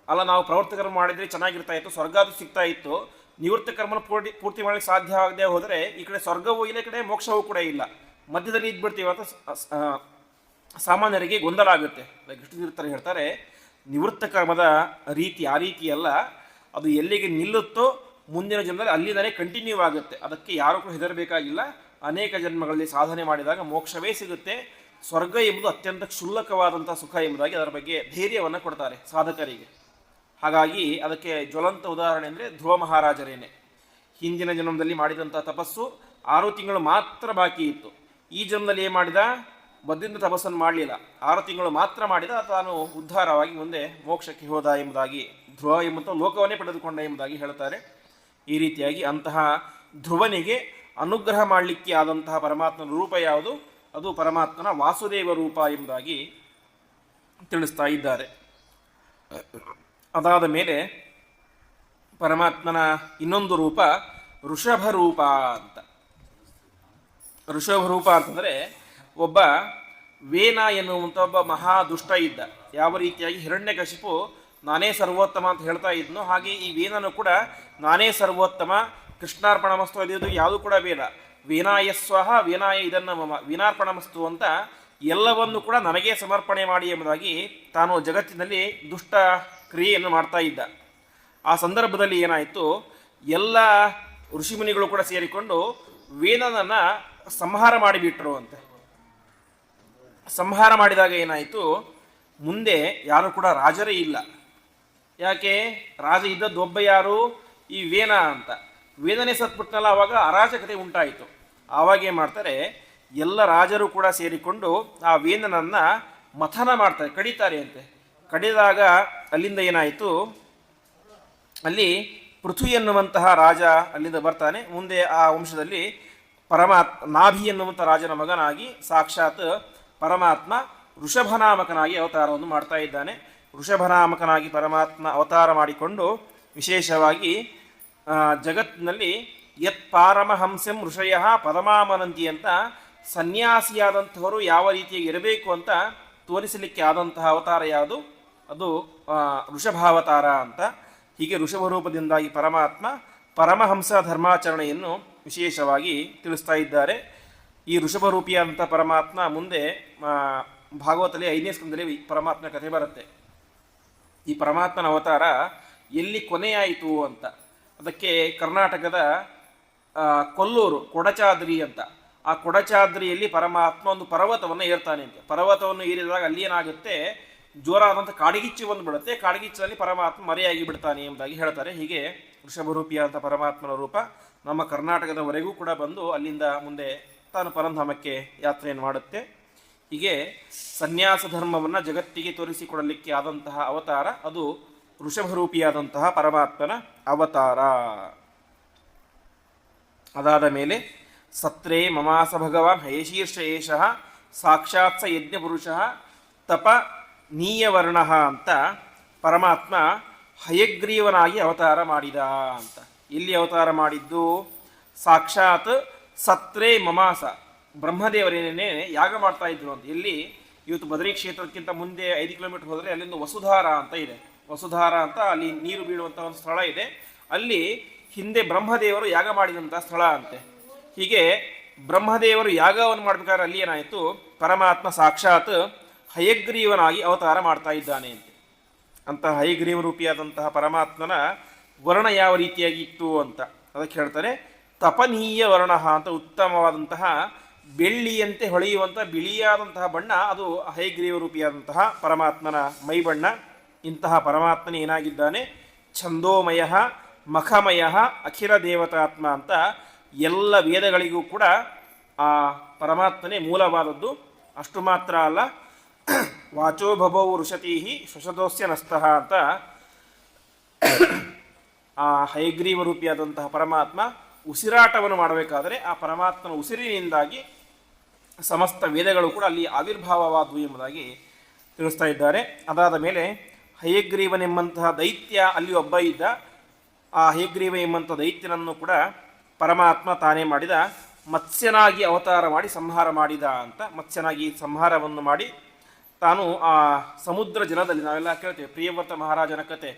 ಅಲ್ಲ, ನಾವು ಪ್ರವೃತ್ತ ಕರ್ಮ ಮಾಡಿದರೆ ಚೆನ್ನಾಗಿರ್ತಾ ಇತ್ತು, ಸ್ವರ್ಗ ಅದು ಸಿಗ್ತಾ ಇತ್ತು, ನಿವೃತ್ತ ಕರ್ಮನ ಪೂರ್ತಿ ಮಾಡಲಿಕ್ಕೆ ಸಾಧ್ಯ ಆಗದೆ ಹೋದರೆ ಈ ಕಡೆ ಸ್ವರ್ಗವೂ ಇಲ್ಲ, ಈ ಕಡೆ ಮೋಕ್ಷವೂ ಕೂಡ ಇಲ್ಲ, ಮಧ್ಯದಲ್ಲಿ ಇದ್ಬಿಡ್ತೀವಿ ಅಂತ ಸಾಮಾನ್ಯರಿಗೆ ಗೊಂದಲ ಆಗುತ್ತೆ. ಕೃಷ್ಣತೀರ್ಥರು ಹೇಳ್ತಾರೆ, ನಿವೃತ್ತ ಕರ್ಮದ ರೀತಿ ಆ ರೀತಿಯಲ್ಲ, ಅದು ಎಲ್ಲಿಗೆ ನಿಲ್ಲುತ್ತೋ ಮುಂದಿನ ಜನ್ಮದಲ್ಲಿ ಅಲ್ಲಿಂದಲೇ ಕಂಟಿನ್ಯೂ ಆಗುತ್ತೆ. ಅದಕ್ಕೆ ಯಾರೂ ಕೂಡ ಹೆದರಬೇಕಾಗಿಲ್ಲ. ಅನೇಕ ಜನ್ಮಗಳಲ್ಲಿ ಸಾಧನೆ ಮಾಡಿದಾಗ ಮೋಕ್ಷವೇ ಸಿಗುತ್ತೆ. ಸ್ವರ್ಗ ಎಂಬುದು ಅತ್ಯಂತ ಕ್ಷುಲ್ಲಕವಾದಂಥ ಸುಖ ಎಂಬುದಾಗಿ ಅದರ ಬಗ್ಗೆ ಧೈರ್ಯವನ್ನು ಕೊಡ್ತಾರೆ ಸಾಧಕರಿಗೆ. ಹಾಗಾಗಿ ಅದಕ್ಕೆ ಜ್ವಲಂತ ಉದಾಹರಣೆ ಅಂದರೆ ಧ್ರುವ ಮಹಾರಾಜರೇನೆ. ಹಿಂದಿನ ಜನ್ಮದಲ್ಲಿ ಮಾಡಿದಂಥ ತಪಸ್ಸು 6 ತಿಂಗಳು ಮಾತ್ರ ಬಾಕಿ ಇತ್ತು. ಈ ಜನ್ಮದಲ್ಲಿ ಏನು ಮಾಡಿದ, ಮೊದಲಿಂದ ತಪಸ್ಸನ್ನು ಮಾಡಲಿಲ್ಲ, 6 ತಿಂಗಳು ಮಾತ್ರ ಮಾಡಿದ, ತಾನು ಉದ್ಧಾರವಾಗಿ ಮುಂದೆ ಮೋಕ್ಷಕ್ಕೆ ಹೋದ ಎಂಬುದಾಗಿ, ಧ್ರುವ ಎಂಬಂಥ ಲೋಕವನ್ನೇ ಪಡೆದುಕೊಂಡ ಎಂಬುದಾಗಿ ಹೇಳ್ತಾರೆ. ಈ ರೀತಿಯಾಗಿ ಅಂತಹ ಧ್ರುವನಿಗೆ ಅನುಗ್ರಹ ಮಾಡಲಿಕ್ಕೆ ಆದಂತಹ ಪರಮಾತ್ಮನ ರೂಪ ಯಾವುದು, ಅದು ಪರಮಾತ್ಮನ ವಾಸುದೇವ ರೂಪ ಎಂಬುದಾಗಿ ತಿಳಿಸ್ತಾ ಇದ್ದಾರೆ. ಅದಾದ ಮೇಲೆ ಪರಮಾತ್ಮನ ಇನ್ನೊಂದು ರೂಪ ಋಷಭ ರೂಪ ಅಂತ. ಋಷಭ ರೂಪ ಅಂತಂದರೆ ಒಬ್ಬ ವೇನ ಎನ್ನುವಂಥ ಒಬ್ಬ ಮಹಾ ದುಷ್ಟ ಇದ್ದ. ಯಾವ ರೀತಿಯಾಗಿ ಹಿರಣ್ಯಕಶಿಪು ನಾನೇ ಸರ್ವೋತ್ತಮ ಅಂತ ಹೇಳ್ತಾ ಇದ್ನೋ, ಹಾಗೆ ಈ ವೇನನು ಕೂಡ ನಾನೇ ಸರ್ವೋತ್ತಮ, ಕೃಷ್ಣಾರ್ಪಣಮಸ್ತು ಅದು ಯಾವುದು ಕೂಡ ಬೇಡ, ವೀನಾಯ ಸ್ವಹ ವೀನಾಯ ಇದನ್ನು ಮಮ ವೀನಾರ್ಪಣಮಸ್ತು ಅಂತ ಎಲ್ಲವನ್ನು ಕೂಡ ನನಗೇ ಸಮರ್ಪಣೆ ಮಾಡಿ ಎಂಬುದಾಗಿ ತಾನು ಜಗತ್ತಿನಲ್ಲಿ ದುಷ್ಟ ಕ್ರಿಯೆಯನ್ನು ಮಾಡ್ತಾ ಇದ್ದ. ಆ ಸಂದರ್ಭದಲ್ಲಿ ಏನಾಯಿತು, ಎಲ್ಲ ಋಷಿಮುನಿಗಳು ಕೂಡ ಸೇರಿಕೊಂಡು ವೇನನನ್ನು ಸಂಹಾರ ಮಾಡಿಬಿಟ್ರು ಅಂತೆ. ಸಂಹಾರ ಮಾಡಿದಾಗ ಏನಾಯಿತು, ಮುಂದೆ ಯಾರು ಕೂಡ ರಾಜರೇ ಇಲ್ಲ. ಯಾಕೆ, ರಾಜ ಇದ್ದದ್ದು ಒಬ್ಬ, ಯಾರು, ಈ ವೇನ ಅಂತ. ವೇದನೆ ಸತ್ಬಿಟ್ನಲ್ಲ, ಆವಾಗ ಅರಾಜಕತೆ ಉಂಟಾಯಿತು. ಆವಾಗ ಏನು ಮಾಡ್ತಾರೆ, ಎಲ್ಲ ರಾಜರು ಕೂಡ ಸೇರಿಕೊಂಡು ಆ ವೇನನನ್ನು ಮಥನ ಮಾಡ್ತಾರೆ, ಕಡಿತಾರೆ ಅಂತೆ. ಕಡಿದಾಗ ಅಲ್ಲಿಂದ ಏನಾಯಿತು, ಅಲ್ಲಿ ಪೃಥ್ವಿ ಎನ್ನುವಂತಹ ರಾಜ ಅಲ್ಲಿಂದ ಬರ್ತಾನೆ. ಮುಂದೆ ಆ ವಂಶದಲ್ಲಿ ನಾಭಿ ಎನ್ನುವಂಥ ರಾಜನ ಮಗನಾಗಿ ಸಾಕ್ಷಾತ್ ಪರಮಾತ್ಮ ಋಷಭನಾಮಕನಾಗಿ ಅವತಾರವನ್ನು ಮಾಡ್ತಾ ಇದ್ದಾನೆ. ಋಷಭನಾಮಕನಾಗಿ ಪರಮಾತ್ಮ ಅವತಾರ ಮಾಡಿಕೊಂಡು ವಿಶೇಷವಾಗಿ ಜಗತ್ತಿನಲ್ಲಿ ಯತ್ ಪಾರಮಹಂಸಂ ಋಷಯ ಪರಮಾಮನಂತಿ ಅಂತ ಸನ್ಯಾಸಿಯಾದಂಥವರು ಯಾವ ರೀತಿಯಾಗಿ ಇರಬೇಕು ಅಂತ ತೋರಿಸಲಿಕ್ಕೆ ಆದಂತಹ ಅವತಾರ ಯಾವುದು, ಅದು ಋಷಭಾವತಾರ ಅಂತ. ಹೀಗೆ ಋಷಭ ರೂಪದಿಂದಾಗಿ ಪರಮಾತ್ಮ ಪರಮಹಂಸ ಧರ್ಮಾಚರಣೆಯನ್ನು ವಿಶೇಷವಾಗಿ ತಿಳಿಸ್ತಾ ಇದ್ದಾರೆ. ಈ ಋಷಭರೂಪಿಯಾದಂಥ ಪರಮಾತ್ಮ ಮುಂದೆ ಭಾಗವತದಲ್ಲಿ 5ನೇ ಸ್ಕಂದದಲ್ಲಿ ಪರಮಾತ್ಮನ ಕಥೆ ಬರುತ್ತೆ. ಈ ಪರಮಾತ್ಮನ ಅವತಾರ ಎಲ್ಲಿ ಕೊನೆಯಾಯಿತು ಅಂತ. ಅದಕ್ಕೆ ಕರ್ನಾಟಕದ ಕೊಲ್ಲೂರು ಕೊಡಚಾದ್ರಿ ಅಂತ, ಆ ಕೊಡಚಾದ್ರಿಯಲ್ಲಿ ಪರಮಾತ್ಮ ಒಂದು ಪರ್ವತವನ್ನು ಏರ್ತಾನೆ ಅಂತ. ಪರ್ವತವನ್ನು ಏರಿದಾಗ ಅಲ್ಲಿ ಏನಾಗುತ್ತೆ, ಜೋರಾದಂಥ ಕಾಡಿಗಿಚ್ಚು ಬಂದುಬಿಡುತ್ತೆ. ಕಾಡಿಗಿಚ್ಚಲ್ಲಿ ಪರಮಾತ್ಮ ಮರೆಯಾಗಿ ಬಿಡ್ತಾನೆ ಎಂಬುದಾಗಿ ಹೇಳ್ತಾರೆ. ಹೀಗೆ ಋಷಭರೂಪಿಯಾದಂಥ ಪರಮಾತ್ಮನ ರೂಪ ನಮ್ಮ ಕರ್ನಾಟಕದವರೆಗೂ ಕೂಡ ಬಂದು ಅಲ್ಲಿಂದ ಮುಂದೆ ತಾನು ಪರಂಧಾಮಕ್ಕೆ ಯಾತ್ರೆಯನ್ನು ಮಾಡುತ್ತೆ. ಹೀಗೆ ಸನ್ಯಾಸ ಧರ್ಮವನ್ನು ಜಗತ್ತಿಗೆ ತೋರಿಸಿಕೊಡಲಿಕ್ಕೆ ಆದಂತಹ ಅವತಾರ ಅದು ಋಷಭರೂಪಿಯಾದಂತಹ ಪರಮಾತ್ಮನ ಅವತಾರ. ಅದಾದ ಮೇಲೆ ಸತ್ರೇ ಮಮಾಸ ಭಗವಾನ್ ಹಯಶೀರ್ಷ ಏಷಃ ಸಾಕ್ಷಾತ್ ಸ ಯಜ್ಞಪುರುಷಃ ತಪ ನೀಯವರ್ಣ ಅಂತ ಪರಮಾತ್ಮ ಹಯಗ್ರೀವನಾಗಿ ಅವತಾರ ಮಾಡಿದ ಅಂತ. ಇಲ್ಲಿ ಅವತಾರ ಮಾಡಿದ್ದು ಸಾಕ್ಷಾತ್ ಸತ್ರೇ ಮಮಾಸ, ಬ್ರಹ್ಮದೇವರೇನೇ ಯಾಗ ಮಾಡ್ತಾ ಇದ್ರು ಅಂತ. ಇಲ್ಲಿ ಇವತ್ತು ಬದರಿ ಕ್ಷೇತ್ರಕ್ಕಿಂತ ಮುಂದೆ 5 ಕಿಲೋಮೀಟರ್ ಹೋದರೆ ಅಲ್ಲಿಂದ ವಸುಧಾರ ಅಂತ ಇದೆ. ವಸುಧಾರ ಅಂತ ಅಲ್ಲಿ ನೀರು ಬೀಳುವಂಥ ಒಂದು ಸ್ಥಳ ಇದೆ. ಅಲ್ಲಿ ಹಿಂದೆ ಬ್ರಹ್ಮದೇವರು ಯಾಗ ಮಾಡಿದಂಥ ಸ್ಥಳ ಅಂತೆ. ಹೀಗೆ ಬ್ರಹ್ಮದೇವರು ಯಾಗವನ್ನು ಮಾಡಬೇಕಾದ್ರೆ ಅಲ್ಲಿ ಏನಾಯಿತು, ಪರಮಾತ್ಮ ಸಾಕ್ಷಾತ್ ಹಯಗ್ರೀವನಾಗಿ ಅವತಾರ ಮಾಡ್ತಾ ಇದ್ದಾನೆ ಅಂತೆ. ಅಂತಹ ಹಯಗ್ರೀವ ರೂಪಿಯಾದಂತಹ ಪರಮಾತ್ಮನ ವರ್ಣ ಯಾವ ರೀತಿಯಾಗಿ ಇತ್ತು ಅಂತ ಅದಕ್ಕೆ ಹೇಳ್ತಾರೆ, ತಪನೀಯ ವರ್ಣ ಅಂತ ಉತ್ತಮವಾದಂತಹ ಬೆಳ್ಳಿಯಂತೆ ಹೊಳೆಯುವಂಥ ಬಿಳಿಯಾದಂತಹ ಬಣ್ಣ ಅದು ಹಯಗ್ರೀವ ರೂಪಿಯಾದಂತಹ ಪರಮಾತ್ಮನ ಮೈ ಬಣ್ಣ. ಇಂತಹ ಪರಮಾತ್ಮನೇ ಏನಾಗಿದ್ದಾನೆ, ಛಂದೋಮಯ ಮಖಮಯ ಅಖಿಲ ದೇವತಾತ್ಮ ಅಂತ ಎಲ್ಲ ವೇದಗಳಿಗೂ ಕೂಡ ಆ ಪರಮಾತ್ಮನೇ ಮೂಲವಾದದ್ದು. ಅಷ್ಟು ಮಾತ್ರ ಅಲ್ಲ, ವಾಚೋ ಭವೌ ಋಷತೀ ಶ್ವಶದೋಸ್ಯ ನಸ್ತಃ ಅಂತ ಆ ಹಯಗ್ರೀವ ರೂಪಿಯಾದಂತಹ ಪರಮಾತ್ಮ ಉಸಿರಾಟವನ್ನು ಮಾಡಬೇಕಾದರೆ ಆ ಪರಮಾತ್ಮನ ಉಸಿರಿನಿಂದಾಗಿ ಸಮಸ್ತ ವೇದಗಳು ಕೂಡ ಅಲ್ಲಿ ಆವಿರ್ಭಾವವಾದವು ಎಂಬುದಾಗಿ ತಿಳಿಸ್ತಾ ಇದ್ದಾರೆ. ಅದಾದ ಮೇಲೆ ಹಯಗ್ರೀವನೆಂಬಂತಹ ದೈತ್ಯ ಅಲ್ಲಿ ಒಬ್ಬ ಇದ್ದ. ಆ ಹಯಗ್ರೀವ ಎಂಬಂಥ ದೈತ್ಯನನ್ನು ಕೂಡ ಪರಮಾತ್ಮ ತಾನೇ ಮಾಡಿದ, ಮತ್ಸ್ಯನಾಗಿ ಅವತಾರ ಮಾಡಿ ಸಂಹಾರ ಮಾಡಿದ ಅಂತ. ಮತ್ಸ್ಯನಾಗಿ ಸಂಹಾರವನ್ನು ಮಾಡಿ ತಾನು ಆ ಸಮುದ್ರ ಜಲದಲ್ಲಿ, ನಾವೆಲ್ಲ ಕೇಳ್ತೇವೆ ಪ್ರಿಯವ್ರತ ಮಹಾರಾಜನ ಕತೆ,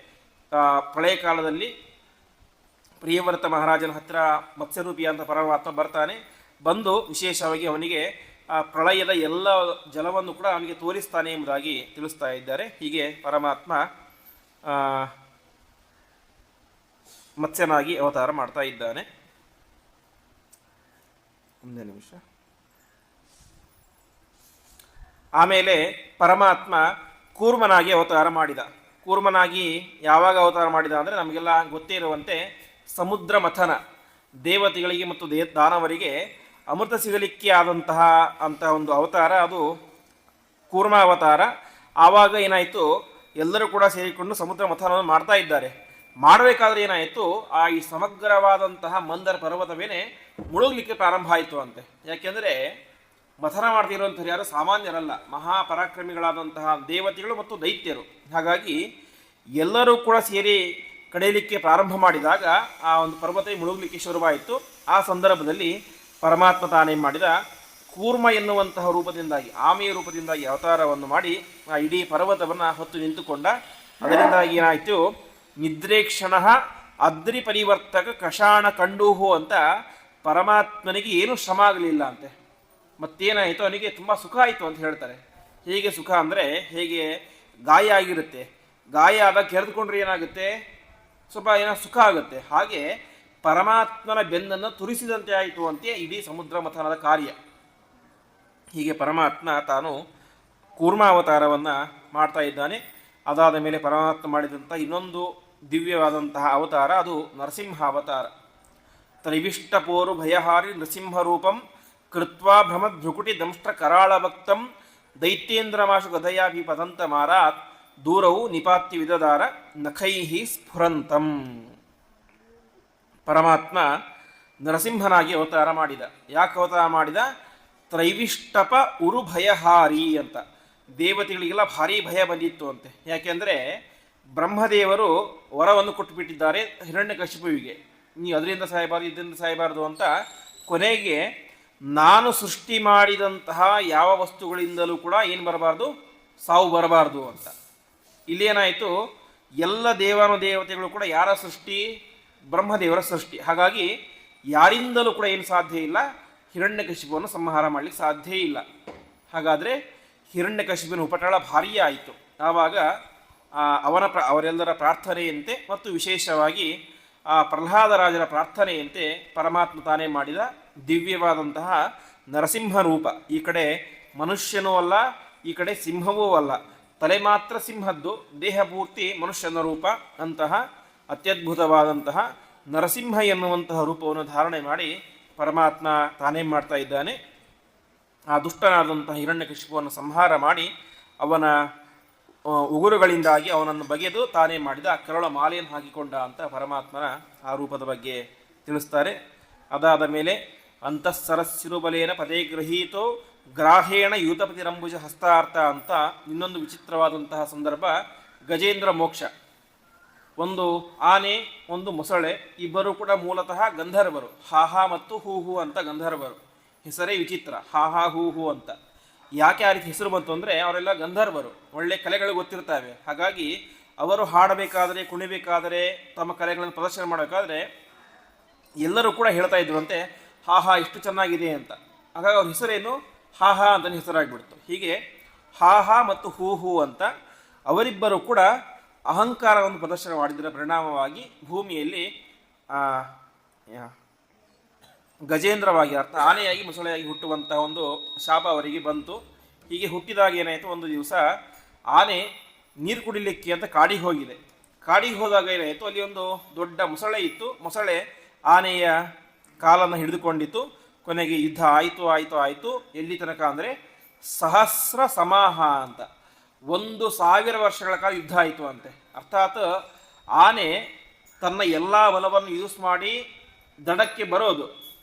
ಪ್ರಳಯ ಕಾಲದಲ್ಲಿ ಪ್ರಿಯವ್ರತ ಮಹಾರಾಜನ ಹತ್ತಿರ ಮತ್ಸ್ಯರೂಪಿಯ ಅಂತ ಪರಮಾತ್ಮ ಬರ್ತಾನೆ. ಬಂದು ವಿಶೇಷವಾಗಿ ಅವನಿಗೆ ಆ ಪ್ರಳಯದ ಎಲ್ಲ ಜಲವನ್ನು ಕೂಡ ಅವನಿಗೆ ತೋರಿಸ್ತಾನೆ ಎಂಬುದಾಗಿ ತಿಳಿಸ್ತಾ ಇದ್ದಾರೆ. ಹೀಗೆ ಪರಮಾತ್ಮ ಮತ್ಸ್ಯನಾಗಿ ಅವತಾರ ಮಾಡ್ತಾ ಇದ್ದಾನೆ. ಒಂದೇ ನಿಮಿಷ. ಆಮೇಲೆ ಪರಮಾತ್ಮ ಕೂರ್ಮನಾಗಿ ಅವತಾರ ಮಾಡಿದ. ಕೂರ್ಮನಾಗಿ ಯಾವಾಗ ಅವತಾರ ಮಾಡಿದ ಅಂದರೆ ನಮಗೆಲ್ಲ ಗೊತ್ತೇ ಇರುವಂತೆ ಸಮುದ್ರ ಮಥನ, ದೇವತೆಗಳಿಗೆ ಮತ್ತು ದಾನವರಿಗೆ ಅಮೃತ ಸಿಗಲಿಕ್ಕೆ ಆದಂತಹ ಒಂದು ಅವತಾರ ಅದು ಕೂರ್ಮ ಅವತಾರ. ಆವಾಗ ಏನಾಯಿತು, ಎಲ್ಲರೂ ಕೂಡ ಸೇರಿಕೊಂಡು ಸಮುದ್ರ ಮಥನವನ್ನು ಮಾಡ್ತಾ ಇದ್ದಾರೆ. ಮಾಡಬೇಕಾದ್ರೆ ಏನಾಯಿತು, ಈ ಸಮಗ್ರವಾದಂತಹ ಮಂದರ ಪರ್ವತವೇನೆ ಮುಳುಗಲಿಕ್ಕೆ ಪ್ರಾರಂಭ ಆಯಿತು ಅಂತೆ. ಯಾಕೆಂದರೆ ಮಥನ ಮಾಡ್ತಿರುವಂಥವ್ರು ಯಾರು ಸಾಮಾನ್ಯರಲ್ಲ, ಮಹಾಪರಾಕ್ರಮಿಗಳಾದಂತಹ ದೇವತೆಗಳು ಮತ್ತು ದೈತ್ಯರು. ಹಾಗಾಗಿ ಎಲ್ಲರೂ ಕೂಡ ಸೇರಿ ಕಡೆಯಲಿಕ್ಕೆ ಪ್ರಾರಂಭ ಮಾಡಿದಾಗ ಆ ಒಂದು ಪರ್ವತ ಮುಳುಗಲಿಕ್ಕೆ ಶುರುವಾಯಿತು. ಆ ಸಂದರ್ಭದಲ್ಲಿ ಪರಮಾತ್ಮ ತಾನೇನು ಮಾಡಿದ, ಕೂರ್ಮ ಎನ್ನುವಂತಹ ರೂಪದಿಂದಾಗಿ, ಆಮೆಯ ರೂಪದಿಂದಾಗಿ ಅವತಾರವನ್ನು ಮಾಡಿ ಆ ಇಡೀ ಪರ್ವತವನ್ನು ಹೊತ್ತು ನಿಂತುಕೊಂಡ. ಅದರಿಂದಾಗಿ ಏನಾಯಿತು, ನಿದ್ರೇಕ್ಷಣ ಅದ್ರಿ ಪರಿವರ್ತಕ ಕಷಾಣ ಕಂಡೂಹು ಅಂತ ಪರಮಾತ್ಮನಿಗೆ ಏನೂ ಶ್ರಮ ಆಗಲಿಲ್ಲ ಅಂತೆ. ಮತ್ತೇನಾಯಿತು, ಅವನಿಗೆ ತುಂಬ ಸುಖ ಆಯಿತು ಅಂತ ಹೇಳ್ತಾರೆ. ಹೇಗೆ ಸುಖ ಅಂದರೆ, ಹೇಗೆ ಗಾಯ ಆಗಿರುತ್ತೆ, ಗಾಯ ಆದಾಗ ಕೆರೆದುಕೊಂಡ್ರೆ ಏನಾಗುತ್ತೆ, ಸ್ವಲ್ಪ ಏನೋ ಸುಖ ಆಗುತ್ತೆ. ಹಾಗೆ ಪರಮಾತ್ಮನ ಬೆನ್ನನ್ನು ತುರಿಸಿದಂತೆ ಆಯಿತು ಅಂತ ಇಡೀ ಸಮುದ್ರ ಮಥನದ ಕಾರ್ಯ. ಹೀಗೆ ಪರಮಾತ್ಮ ತಾನು ಕೂರ್ಮಾವತಾರವನ್ನು ಮಾಡ್ತಾ ಇದ್ದಾನೆ. ಅದಾದ ಮೇಲೆ ಪರಮಾತ್ಮ ಮಾಡಿದಂಥ ಇನ್ನೊಂದು ದಿವ್ಯವಾದಂತಹ ಅವತಾರ ಅದು ನರಸಿಂಹಾವತಾರ. ತ್ರೈವಿಷ್ಟಪೋರು ಭಯಹಾರಿ ನೃಸಿಂಹರೂಪಂ ಕೃತ್ವಾ ಭ್ರಮದ್ಭೃಕುಟಿ ದಂಷ್ಟ್ರ ಕರಾಳಭಕ್ತಂ ದೈತ್ಯೇಂದ್ರಮಾಶು ಗದಯಾಭಿ ಪದಂತ ಮಾರಾತ್ ದೂರವು ನಿಪಾತ್ಯ ವಿದದಾರ ನಖೈಹಿ ಸ್ಫುರಂತಂ. ಪರಮಾತ್ಮ ನರಸಿಂಹನಾಗಿ ಅವತಾರ ಮಾಡಿದ. ಯಾಕೆ ಅವತಾರ ಮಾಡಿದ? ತ್ರೈವಿಷ್ಟಪ ಉರು ಭಯಹಾರಿ ಅಂತ. ದೇವತೆಗಳಿಗೆಲ್ಲ ಭಾರೀ ಭಯ ಬಂದಿತ್ತು ಅಂತೆ. ಯಾಕೆಂದರೆ ಬ್ರಹ್ಮದೇವರು ವರವನ್ನು ಕೊಟ್ಟುಬಿಟ್ಟಿದ್ದಾರೆ ಹಿರಣ್ಯಕಶಿಪುವಿಗೆ, ನೀವು ಅದರಿಂದ ಸಾಯಬಾರ್ದು ಇದರಿಂದ ಸಾಯಬಾರ್ದು ಅಂತ. ಕೊನೆಗೆ ನಾನು ಸೃಷ್ಟಿ ಮಾಡಿದಂತಹ ಯಾವ ವಸ್ತುಗಳಿಂದಲೂ ಕೂಡ ಏನು ಬರಬಾರ್ದು, ಸಾವು ಬರಬಾರ್ದು ಅಂತ. ಇಲ್ಲೇನಾಯಿತು, ಎಲ್ಲ ದೇವಾನುದೇವತೆಗಳು ಕೂಡ ಯಾರ ಸೃಷ್ಟಿ? ಬ್ರಹ್ಮದೇವರ ಸೃಷ್ಟಿ. ಹಾಗಾಗಿ ಯಾರಿಂದಲೂ ಕೂಡ ಏನು ಸಾಧ್ಯ ಇಲ್ಲ, ಹಿರಣ್ಯಕಶಿಪುವನ್ನು ಸಂಹಾರ ಮಾಡಲಿಕ್ಕೆ ಸಾಧ್ಯ ಇಲ್ಲ. ಹಾಗಾದರೆ ಹಿರಣ್ಯಕಶಿಪುವಿನ ಉಪಟಳ ಭಾರೀ ಆಯಿತು. ಆವಾಗ ಅವರೆಲ್ಲರ ಪ್ರಾರ್ಥನೆಯಂತೆ ಮತ್ತು ವಿಶೇಷವಾಗಿ ಪ್ರಹ್ಲಾದರಾಜರ ಪ್ರಾರ್ಥನೆಯಂತೆ ಪರಮಾತ್ಮ ತಾನೇ ಮಾಡಿದ ದಿವ್ಯವಾದಂತಹ ನರಸಿಂಹ ರೂಪ. ಈ ಕಡೆ ಮನುಷ್ಯನೂ ಅಲ್ಲ, ಈ ಕಡೆ ಸಿಂಹವೂ ಅಲ್ಲ, ತಲೆ ಮಾತ್ರ ಸಿಂಹದ್ದು, ದೇಹ ಪೂರ್ತಿ ಮನುಷ್ಯನ ರೂಪ. ಅಂತಹ ಅತ್ಯದ್ಭುತವಾದಂತಹ ನರಸಿಂಹ ಎನ್ನುವಂತಹ ರೂಪವನ್ನು ಧಾರಣೆ ಮಾಡಿ ಪರಮಾತ್ಮ ತಾನೇ ಮಾಡ್ತಾ ಇದ್ದಾನೆ. ಆ ದುಷ್ಟನಾದಂತಹ ಹಿರಣ್ಯಕಶಿಪುವನ್ನು ಸಂಹಾರ ಮಾಡಿ ಅವನ ಉಗುರುಗಳಿಂದಾಗಿ ಅವನನ್ನು ಬಗೆದು ತಾನೇ ಮಾಡಿದ ಕರಳ ಮಾಲೆಯನ್ನು ಹಾಕಿಕೊಂಡ ಅಂತ ಪರಮಾತ್ಮನ ಆ ರೂಪದ ಬಗ್ಗೆ ತಿಳಿಸ್ತಾರೆ. ಅದಾದ ಮೇಲೆ ಅಂತಃಸರಸ್ಸಿರುಬಲೇನ ಪದೇ ಗೃಹೀತೋ ಗ್ರಾಹೇಣ ಯೂತಪತಿರಂಬುಜ ಹಸ್ತಾರ್ಥ ಅಂತ ಇನ್ನೊಂದು ವಿಚಿತ್ರವಾದಂತಹ ಸಂದರ್ಭ. ಗಜೇಂದ್ರ ಮೋಕ್ಷ. ಒಂದು ಆನೆ, ಒಂದು ಮೊಸಳೆ, ಇಬ್ಬರು ಕೂಡ ಮೂಲತಃ ಗಂಧರ್ವರು. ಹಾಹಾ ಮತ್ತು ಹೂ ಅಂತ ಗಂಧರ್ವರು. ಹೆಸರೇ ವಿಚಿತ್ರ, ಹಾಹಾ ಹೂ ಅಂತ. ಯಾಕೆ ಆ ರೀತಿ ಹೆಸರು ಬಂತು ಅಂದರೆ ಅವರೆಲ್ಲ ಗಂಧರ್ವರು, ಒಳ್ಳೆ ಕಲೆಗಳು ಗೊತ್ತಿರ್ತವೆ. ಹಾಗಾಗಿ ಅವರು ಹಾಡಬೇಕಾದರೆ, ಕುಣಿಬೇಕಾದರೆ, ತಮ್ಮ ಕಲೆಗಳನ್ನು ಪ್ರದರ್ಶನ ಮಾಡಬೇಕಾದ್ರೆ ಎಲ್ಲರೂ ಕೂಡ ಹೇಳ್ತಾ ಇದ್ರಂತೆ ಹಾಹಾ ಎಷ್ಟು ಚೆನ್ನಾಗಿದೆ ಅಂತ. ಹಾಗಾಗಿ ಅವ್ರ ಹೆಸರೇನು, ಹಾಹಾ ಅಂತಲೇ ಹೆಸರಾಗಿಬಿಡ್ತು. ಹೀಗೆ ಹಾಹಾ ಮತ್ತು ಹೂ ಅಂತ ಅವರಿಬ್ಬರು ಕೂಡ ಅಹಂಕಾರವನ್ನು ಪ್ರದರ್ಶನ ಮಾಡಿದರ ಪರಿಣಾಮವಾಗಿ ಭೂಮಿಯಲ್ಲಿ ಗಜೇಂದ್ರವಾಗಿ ಅರ್ಥ ಆನೆಯಾಗಿ ಮೊಸಳೆಯಾಗಿ ಹುಟ್ಟುವಂತಹ ಒಂದು ಶಾಪ ಅವರಿಗೆ ಬಂತು. ಹೀಗೆ ಹುಟ್ಟಿದಾಗ ಏನಾಯಿತು, ಒಂದು ದಿವಸ ಆನೆ ನೀರು ಕುಡಿಲಿಕ್ಕೆ ಅಂತ ಕಾಡಿಗೆ ಹೋಗಿದೆ. ಕಾಡಿಗೆ ಹೋದಾಗ ಏನಾಯಿತು, ಅಲ್ಲಿ ಒಂದು ದೊಡ್ಡ ಮೊಸಳೆ ಇತ್ತು. ಮೊಸಳೆ ಆನೆಯ ಕಾಲನ್ನು ಹಿಡಿದುಕೊಂಡಿತ್ತು. ಕೊನೆಗೆ ಯುದ್ಧ ಆಯಿತು ಆಯಿತು ಆಯಿತು. ಎಲ್ಲಿ ತನಕ ಅಂದರೆ ಸಹಸ್ರ ಸಮಾಹ ಅಂತ 1000 ವರ್ಷಗಳ ಕಾಲ ಯುದ್ಧ ಆಯಿತು ಅಂತೆ. ಅರ್ಥಾತ್ ಆನೆ ತನ್ನ ಎಲ್ಲ ಬಲವನ್ನು ಯೂಸ್ ಮಾಡಿ ದಡಕ್ಕೆ ಬರೋದು,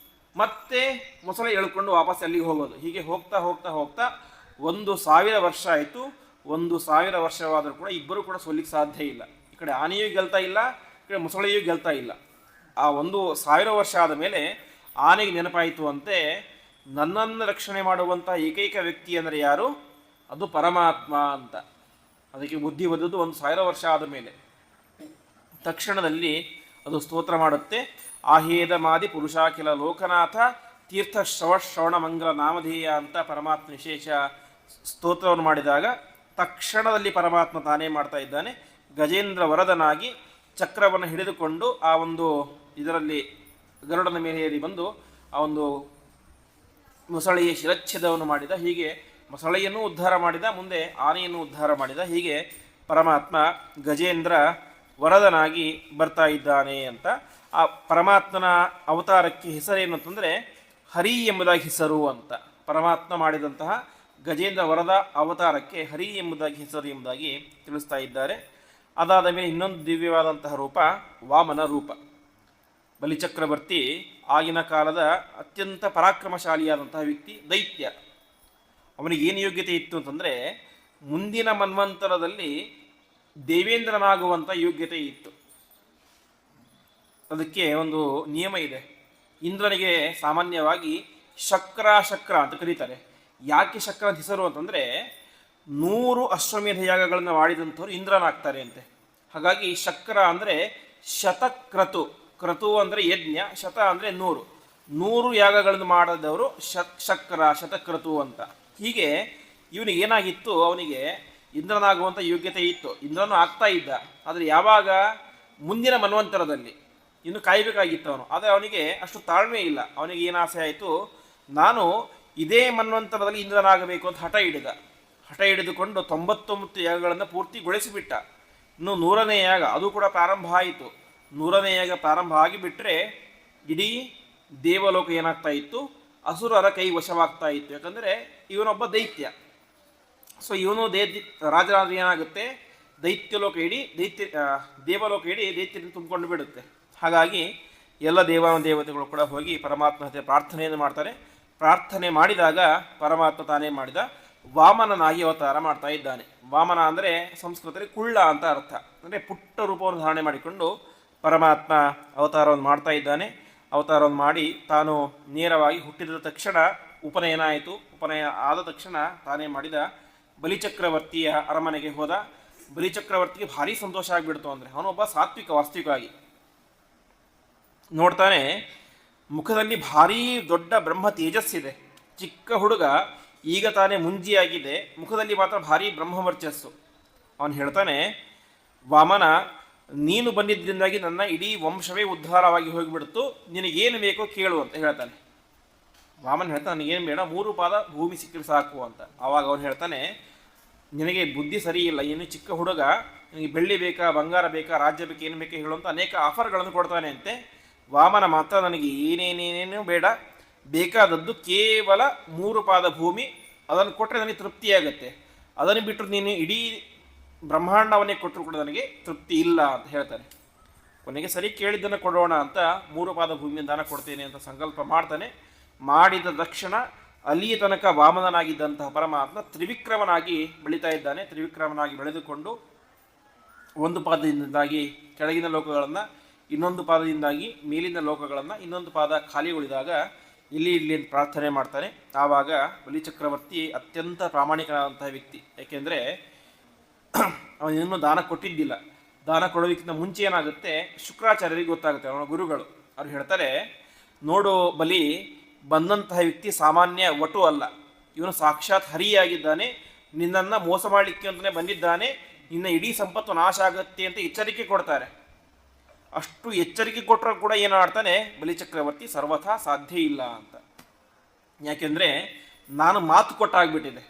ಮತ್ತೆ ಮೊಸಳೆ ಎಳ್ಕೊಂಡು ವಾಪಸ್ ಅಲ್ಲಿಗೆ ಹೋಗೋದು. ಹೀಗೆ ಹೋಗ್ತಾ ಹೋಗ್ತಾ ಹೋಗ್ತಾ 1000 ವರ್ಷ ಆಯಿತು. 1000 ವರ್ಷವಾದರೂ ಕೂಡ ಇಬ್ಬರು ಕೂಡ ಸೋಲಿಕ್ಕೆ ಸಾಧ್ಯ ಇಲ್ಲ. ಈ ಕಡೆ ಆನೆಯೂ ಗೆಲ್ತಾ ಇಲ್ಲ, ಈ ಕಡೆ ಮೊಸಳೆಯೂ ಗೆಲ್ತಾ ಇಲ್ಲ. ಆ 1000 ವರ್ಷ ಆದ ಮೇಲೆ ಆನೆಗೆ ನೆನಪಾಯಿತು ಅಂತೆ, ನನ್ನನ್ನು ರಕ್ಷಣೆ ಮಾಡುವಂಥ ಏಕೈಕ ವ್ಯಕ್ತಿ ಅಂದರೆ ಯಾರು, ಅದು ಪರಮಾತ್ಮ ಅಂತ. ಅದಕ್ಕೆ ಬುದ್ಧಿ ಬಂದದ್ದು 1000 ವರ್ಷ ಆದ ಮೇಲೆ. ತಕ್ಷಣದಲ್ಲಿ ಅದು ಸ್ತೋತ್ರ ಮಾಡುತ್ತೆ. ಆಹೇದ ಮಾದಿ ಪುರುಷಾಖಿಲ ಲೋಕನಾಥ ತೀರ್ಥ ಶ್ರವಣ ಮಂಗಲ ನಾಮಧೇಯ ಅಂತ ಪರಮಾತ್ಮ ವಿಶೇಷ ಸ್ತೋತ್ರವನ್ನು ಮಾಡಿದಾಗ ತಕ್ಷಣದಲ್ಲಿ ಪರಮಾತ್ಮ ತಾನೇ ಮಾಡ್ತಾ ಇದ್ದಾನೆ. ಗಜೇಂದ್ರ ವರದನಾಗಿ ಚಕ್ರವನ್ನು ಹಿಡಿದುಕೊಂಡು ಆ ಒಂದು ಇದರಲ್ಲಿ ಗರುಡನ ಮೇಲೆ ಏರಿ ಬಂದು ಆ ಒಂದು ಮೊಸಳೆಯ ಶಿರಚ್ಛೇದವನ್ನು ಮಾಡಿದ. ಹೀಗೆ ಮೊಸಳೆಯನ್ನು ಉದ್ಧಾರ ಮಾಡಿದ, ಮುಂದೆ ಆನೆಯನ್ನು ಉದ್ಧಾರ ಮಾಡಿದ. ಹೀಗೆ ಪರಮಾತ್ಮ ಗಜೇಂದ್ರ ವರದನಾಗಿ ಬರ್ತಾ ಇದ್ದಾನೆ ಅಂತ. ಆ ಪರಮಾತ್ಮನ ಅವತಾರಕ್ಕೆ ಹೆಸರೇನು ಅಂತಂದರೆ ಹರಿ ಎಂಬುದಾಗಿ ಹೆಸರು ಅಂತ. ಪರಮಾತ್ಮ ಮಾಡಿದಂತಹ ಗಜೇಂದ್ರ ವರದ ಅವತಾರಕ್ಕೆ ಹರಿ ಎಂಬುದಾಗಿ ಹೆಸರು ಎಂಬುದಾಗಿ ತಿಳಿಸ್ತಾ ಇದ್ದಾರೆ. ಅದಾದ ಮೇಲೆ ಇನ್ನೊಂದು ದಿವ್ಯವಾದಂತಹ ರೂಪ ವಾಮನ ರೂಪ. ಬಲಿಚಕ್ರವರ್ತಿ ಆಗಿನ ಕಾಲದ ಅತ್ಯಂತ ಪರಾಕ್ರಮಶಾಲಿಯಾದಂತಹ ವ್ಯಕ್ತಿ, ದೈತ್ಯ. ಅವನಿಗೆ ಏನು ಯೋಗ್ಯತೆ ಇತ್ತು ಅಂತಂದರೆ ಮುಂದಿನ ಮನ್ವಂತರದಲ್ಲಿ ದೇವೇಂದ್ರನಾಗುವಂಥ ಯೋಗ್ಯತೆ ಇತ್ತು. ಅದಕ್ಕೆ ಒಂದು ನಿಯಮ ಇದೆ. ಇಂದ್ರನಿಗೆ ಸಾಮಾನ್ಯವಾಗಿ ಶಕ್ರ ಅಂತ ಕರೀತಾರೆ. ಯಾಕೆ ಶಕ್ರ ಅಂತ ಹೆಸರು ಅಂತಂದರೆ 100 ಅಶ್ವಮೇಧ ಯಾಗಗಳನ್ನು ಮಾಡಿದಂಥವ್ರು ಇಂದ್ರನಾಗ್ತಾರೆ ಅಂತೆ. ಹಾಗಾಗಿ ಶಕ್ರ ಅಂದರೆ ಶತಕ್ರತು, ಕ್ರತು ಅಂದರೆ ಯಜ್ಞ, ಶತ ಅಂದರೆ 100 ಯಾಗಗಳನ್ನು ಮಾಡಿದವರು ಶಕ್ರ ಶತಕ್ರತು ಅಂತ. ಹೀಗೆ ಇವನಿಗೆ ಏನಾಗಿತ್ತು, ಅವನಿಗೆ ಇಂದ್ರನಾಗುವಂಥ ಯೋಗ್ಯತೆ ಇತ್ತು, ಇಂದ್ರನೂ ಆಗ್ತಾ ಇದ್ದ. ಆದರೆ ಯಾವಾಗ ಮುಂದಿನ ಮನ್ವಂತರದಲ್ಲಿ ಇನ್ನು ಕಾಯಬೇಕಾಗಿತ್ತು ಅವನು. ಆದರೆ ಅವನಿಗೆ ಅಷ್ಟು ತಾಳ್ಮೆ ಇಲ್ಲ. ಅವನಿಗೆ ಏನು ಆಸೆ ಆಯಿತು, ನಾನು ಇದೇ ಮನ್ವಂತರದಲ್ಲಿ ಇಂದ್ರನಾಗಬೇಕು ಅಂತ ಹಠ ಹಿಡಿದುಕೊಂಡು 99 ಯಾಗಗಳನ್ನು ಪೂರ್ತಿಗೊಳಿಸಿಬಿಟ್ಟ. ಇನ್ನು 100ನೇ ಯಾಗ ಅದು ಕೂಡ ಪ್ರಾರಂಭ ಆಯಿತು. 100ನೇ ಯಾಗ ಪ್ರಾರಂಭ ಆಗಿಬಿಟ್ರೆ ಇಡೀ ದೇವಲೋಕ ಏನಾಗ್ತಾ ಇತ್ತು, ಅಸುರರ ಕೈ ವಶವಾಗ್ತಾ ಇತ್ತು. ಯಾಕಂದರೆ ಇವನೊಬ್ಬ ದೈತ್ಯ. ಸೊ ಇವನು ರಾಜರಾಜ ಏನಾಗುತ್ತೆ, ದೇವಲೋಕ ಇಡೀ ದೈತ್ಯರಿಂದ ತುಂಬಿಕೊಂಡು ಬಿಡುತ್ತೆ. ಹಾಗಾಗಿ ಎಲ್ಲ ದೇವತೆಗಳು ಕೂಡ ಹೋಗಿ ಪರಮಾತ್ಮ ಹತ್ತಿರ ಪ್ರಾರ್ಥನೆಯನ್ನು ಮಾಡ್ತಾರೆ. ಪ್ರಾರ್ಥನೆ ಮಾಡಿದಾಗ ಪರಮಾತ್ಮ ತಾನೇ ಮಾಡಿದ ವಾಮನನಾಗಿ ಅವತಾರ ಮಾಡ್ತಾ ಇದ್ದಾನೆ. ವಾಮನ ಅಂದರೆ ಸಂಸ್ಕೃತದಲ್ಲಿ ಕುಳ್ಳ ಅಂತ ಅರ್ಥ. ಅಂದರೆ ಪುಟ್ಟ ರೂಪವನ್ನು ಧಾರಣೆ ಮಾಡಿಕೊಂಡು ಪರಮಾತ್ಮ ಅವತಾರವನ್ನು ಮಾಡ್ತಾ ಇದ್ದಾನೆ. ಅವತಾರವನ್ನು ಮಾಡಿ ತಾನು ನೇರವಾಗಿ ಹುಟ್ಟಿದ ತಕ್ಷಣ ಉಪನಯನ ಆಯಿತು. ಉಪನಯನ ಆದ ತಕ್ಷಣ ತಾನೇ ಮಾಡಿದ ಬಲಿಚಕ್ರವರ್ತಿಯ ಅರಮನೆಗೆ ಹೋದ. ಬಲಿಚಕ್ರವರ್ತಿಗೆ ಭಾರಿ ಸಂತೋಷ ಆಗಿಬಿಡ್ತು. ಅಂದರೆ ಅವನೊಬ್ಬ ವಾಸ್ತವಿಕವಾಗಿ ನೋಡ್ತಾನೆ, ಮುಖದಲ್ಲಿ ಭಾರೀ ದೊಡ್ಡ ಬ್ರಹ್ಮ ತೇಜಸ್ಸಿದೆ. ಚಿಕ್ಕ ಹುಡುಗ, ಈಗ ತಾನೇ ಮುಂಜಿಯಾಗಿದೆ, ಮುಖದಲ್ಲಿ ಮಾತ್ರ ಭಾರೀ ಬ್ರಹ್ಮವರ್ಚಸ್ಸು. ಅವನು ಹೇಳ್ತಾನೆ, ವಾಮನ, ನೀನು ಬಂದಿದ್ದರಿಂದಾಗಿ ನನ್ನ ಇಡೀ ವಂಶವೇ ಉದ್ಧಾರವಾಗಿ ಹೋಗಿಬಿಡ್ತು, ನಿನಗೇನು ಬೇಕೋ ಕೇಳು ಅಂತ ಹೇಳ್ತಾನೆ. ವಾಮನ ಹೇಳ್ತಾನೆ, ನನಗೇನು ಬೇಡ, 3 ಪಾದ ಭೂಮಿ ಸಿಕ್ಕರೆ ಸಾಕು ಅಂತ. ಆವಾಗ ಅವನು ಹೇಳ್ತಾನೆ, ನಿನಗೆ ಬುದ್ಧಿ ಸರಿ ಇಲ್ಲ, ಏನು ಚಿಕ್ಕ ಹುಡುಗ, ನಿನಗೆ ಬೆಳ್ಳಿ ಬೇಕಾ, ಬಂಗಾರ ಬೇಕಾ, ರಾಜ್ಯ ಬೇಕಾ, ಏನು ಬೇಕಾ ಹೇಳುವಂಥ ಅನೇಕ ಆಫರ್ಗಳನ್ನು ಕೊಡ್ತಾನೆ ಅಂತೆ. ವಾಮನ ಮಾತ್ರ ನನಗೆ ಏನೇನೇನೇನು ಬೇಡ, ಬೇಕಾದದ್ದು ಕೇವಲ 3 ಪಾದ ಭೂಮಿ, ಅದನ್ನು ಕೊಟ್ಟರೆ ನನಗೆ ತೃಪ್ತಿಯಾಗತ್ತೆ. ಅದನ್ನು ಬಿಟ್ಟರು ನೀನು ಇಡೀ ಬ್ರಹ್ಮಾಂಡವನ್ನೇ ಕೊಟ್ಟರು ಕೂಡ ನನಗೆ ತೃಪ್ತಿ ಇಲ್ಲ ಅಂತ ಹೇಳ್ತಾನೆ. ಕೊನೆಗೆ ಸರಿ, ಕೇಳಿದ್ದನ್ನು ಕೊಡೋಣ ಅಂತ 3 ಪಾದ ಭೂಮಿಯನ್ನು ದಾನ ಕೊಡ್ತೇನೆ ಅಂತ ಸಂಕಲ್ಪ ಮಾಡ್ತಾನೆ. ಮಾಡಿದ ತಕ್ಷಣ ಅಲ್ಲಿಯ ತನಕ ವಾಮನನಾಗಿದ್ದಂತಹ ಪರಮಾತ್ಮ ತ್ರಿವಿಕ್ರಮನಾಗಿ ಬೆಳೀತಾ ಇದ್ದಾನೆ. ತ್ರಿವಿಕ್ರಮನಾಗಿ ಬೆಳೆದುಕೊಂಡು ಒಂದು ಪಾದದಿಂದಾಗಿ ಕೆಳಗಿನ ಲೋಕಗಳನ್ನು, ಇನ್ನೊಂದು ಪಾದದಿಂದಾಗಿ ಮೇಲಿನ ಲೋಕಗಳನ್ನು, ಇನ್ನೊಂದು ಪಾದ ಖಾಲಿ ಉಳಿದಾಗ ಇಲ್ಲಿ ಅಂತ ಪ್ರಾರ್ಥನೆ ಮಾಡ್ತಾನೆ. ಆವಾಗ ಬಲಿಚಕ್ರವರ್ತಿ ಅತ್ಯಂತ ಪ್ರಾಮಾಣಿಕನಾದಂತಹ ವ್ಯಕ್ತಿ. ಯಾಕೆಂದರೆ ಅವನಿನ್ನೂ ದಾನ ಕೊಟ್ಟಿದ್ದಿಲ್ಲ. ದಾನ ಕೊಡೋದಕ್ಕಿಂತ ಮುಂಚೆ ಏನಾಗುತ್ತೆ, ಶುಕ್ರಾಚಾರ್ಯರಿಗೆ ಗೊತ್ತಾಗುತ್ತೆ, ಅವನ ಗುರುಗಳು. ಅವ್ರು ಹೇಳ್ತಾರೆ, ನೋಡು ಬಲಿ, ಬಂದಂತಹ ವ್ಯಕ್ತಿ ಸಾಮಾನ್ಯ ವಟು ಅಲ್ಲ, ಇವನು ಸಾಕ್ಷಾತ್ ಹರಿಯಾಗಿದ್ದಾನೆ, ನಿನ್ನನ್ನು ಮೋಸ ಮಾಡಲಿಕ್ಕೆ ಅಂತಲೇ ಬಂದಿದ್ದಾನೆ, ನಿನ್ನ ಇಡೀ ಸಂಪತ್ತು ನಾಶ ಆಗುತ್ತೆ ಅಂತ ಎಚ್ಚರಿಕೆ ಕೊಡ್ತಾರೆ. ಅಷ್ಟು ಎಚ್ಚರಿಕೆ ಕೊಟ್ಟರೂ ಕೂಡ ಏನು ಮಾಡ್ತಾನೆ ಬಲಿಚಕ್ರವರ್ತಿ ಸರ್ವಥಾ ಸಾಧ್ಯ ಇಲ್ಲ ಅಂತ. ಯಾಕೆಂದರೆ ನಾನು ಮಾತು ಕೊಟ್ಟಾಗ್ಬಿಟ್ಟಿದೆ,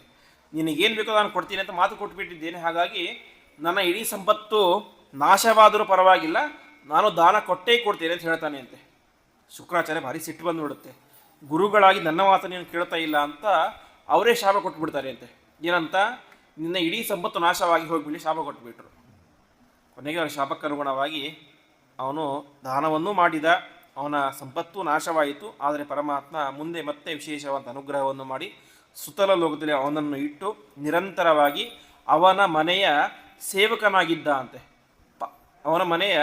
ನಿನಗೇನು ಬೇಕೋ ನಾನು ಕೊಡ್ತೀನಿ ಅಂತ ಮಾತು ಕೊಟ್ಬಿಟ್ಟಿದ್ದೇನೆ. ಹಾಗಾಗಿ ನನ್ನ ಇಡೀ ಸಂಪತ್ತು ನಾಶವಾದರೂ ಪರವಾಗಿಲ್ಲ, ನಾನು ದಾನ ಕೊಟ್ಟೇ ಕೊಡ್ತೇನೆ ಅಂತ ಹೇಳ್ತಾನೆ ಅಂತೆ. ಶುಕ್ರಾಚಾರ್ಯ ಭಾರಿ ಸಿಟ್ಟು ಬಂದುಬಿಡುತ್ತೆ. ಗುರುಗಳಾಗಿ ನನ್ನ ಮಾತನ್ನು ನೀನು ಕೇಳ್ತಾ ಇಲ್ಲ ಅಂತ ಅವರೇ ಶಾಪ ಕೊಟ್ಬಿಡ್ತಾರೆ ಅಂತೆ. ಏನಂತ, ನಿನ್ನ ಇಡೀ ಸಂಪತ್ತು ನಾಶವಾಗಿ ಹೋಗಿಬಿಡಿ ಶಾಪ ಕೊಟ್ಬಿಟ್ರು. ಕೊನೆಗೆ ಅವರ ಶಾಪಕ್ಕನುಗುಣವಾಗಿ ಅವನು ದಾನವನ್ನೂ ಮಾಡಿದ, ಅವನ ಸಂಪತ್ತು ನಾಶವಾಯಿತು. ಆದರೆ ಪರಮಾತ್ಮ ಮುಂದೆ ಮತ್ತೆ ವಿಶೇಷವಾದ ಅನುಗ್ರಹವನ್ನು ಮಾಡಿ ಸುತ್ತಲ ಲೋಕದಲ್ಲಿ ಅವನನ್ನು ಇಟ್ಟು ನಿರಂತರವಾಗಿ ಅವನ ಮನೆಯ ಸೇವಕನಾಗಿದ್ದ ಅಂತೆ. ಅವನ ಮನೆಯ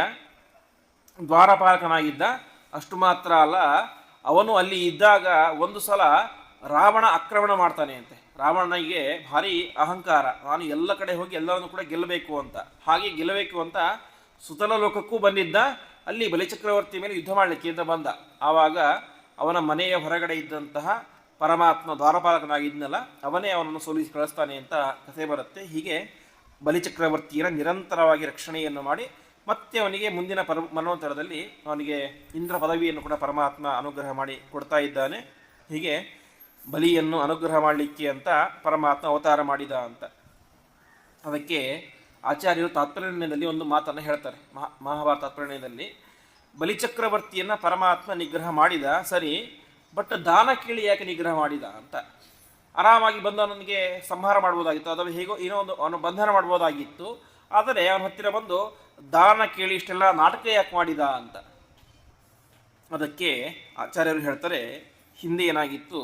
ದ್ವಾರಪಾಲಕನಾಗಿದ್ದ. ಅಷ್ಟು ಮಾತ್ರ ಅಲ್ಲ, ಅವನು ಅಲ್ಲಿ ಇದ್ದಾಗ ಒಂದು ಸಲ ರಾವಣ ಆಕ್ರಮಣ ಮಾಡ್ತಾನೆ ಅಂತೆ. ರಾವಣನಿಗೆ ಭಾರಿ ಅಹಂಕಾರ, ನಾನು ಎಲ್ಲ ಕಡೆ ಹೋಗಿ ಎಲ್ಲರನ್ನು ಕೂಡ ಗೆಲ್ಲಬೇಕು ಅಂತ. ಹಾಗೆ ಗೆಲ್ಲಬೇಕು ಅಂತ ಸುತಲ ಲೋಕಕ್ಕೂ ಬಂದಿದ್ದ. ಅಲ್ಲಿ ಬಲಿಚಕ್ರವರ್ತಿ ಮೇಲೆ ಯುದ್ಧ ಮಾಡಲಿಕ್ಕೆ ಅಂತ ಬಂದ. ಆವಾಗ ಅವನ ಮನೆಯ ಹೊರಗಡೆ ಇದ್ದಂತಹ ಪರಮಾತ್ಮ ದ್ವಾರಪಾಲಕನಾಗಿದ್ನಲ್ಲ, ಅವನೇ ಅವನನ್ನು ಸೋಲಿಸಿ ಕಳಿಸ್ತಾನೆ ಅಂತ ಕಥೆ ಬರುತ್ತೆ. ಹೀಗೆ ಬಲಿಚಕ್ರವರ್ತಿಯ ನಿರಂತರವಾಗಿ ರಕ್ಷಣೆಯನ್ನು ಮಾಡಿ ಮತ್ತೆ ಅವನಿಗೆ ಮುಂದಿನ ಮನ್ವಂತರದಲ್ಲಿ ಅವನಿಗೆ ಇಂದ್ರ ಪದವಿಯನ್ನು ಕೂಡ ಪರಮಾತ್ಮ ಅನುಗ್ರಹ ಮಾಡಿ ಕೊಡ್ತಾ ಇದ್ದಾನೆ. ಹೀಗೆ ಬಲಿಯನ್ನು ಅನುಗ್ರಹ ಮಾಡಲಿಕ್ಕೆ ಅಂತ ಪರಮಾತ್ಮ ಅವತಾರ ಮಾಡಿದ ಅಂತ. ಅದಕ್ಕೆ ಆಚಾರ್ಯರು ತಾತ್ಪರ್ಯದಲ್ಲಿ ಒಂದು ಮಾತನ್ನು ಹೇಳ್ತಾರೆ. ಮಹಾಭಾರತ ತಾತ್ಪರ್ಯದಲ್ಲಿ ಬಲಿಚಕ್ರವರ್ತಿಯನ್ನು ಪರಮಾತ್ಮ ನಿಗ್ರಹ ಮಾಡಿದ ಸರಿ, ಬಟ್ ದಾನ ಕೇಳಿ ಯಾಕೆ ನಿಗ್ರಹ ಮಾಡಿದ ಅಂತ. ಆರಾಮಾಗಿ ಬಂದು ಅವನಿಗೆ ಸಂಹಾರ ಮಾಡ್ಬೋದಾಗಿತ್ತು, ಅಥವಾ ಹೇಗೋ ಏನೋ ಒಂದು ಅವನು ಬಂಧನ ಮಾಡ್ಬೋದಾಗಿತ್ತು. ಆದರೆ ಅವನ ಹತ್ತಿರ ಬಂದು ದಾನ ಕೇಳಿ ಇಷ್ಟೆಲ್ಲ ನಾಟಕ ಯಾಕೆ ಮಾಡಿದ ಅಂತ. ಅದಕ್ಕೆ ಆಚಾರ್ಯರು ಹೇಳ್ತಾರೆ, ಹಿಂದೆ ಏನಾಗಿತ್ತು,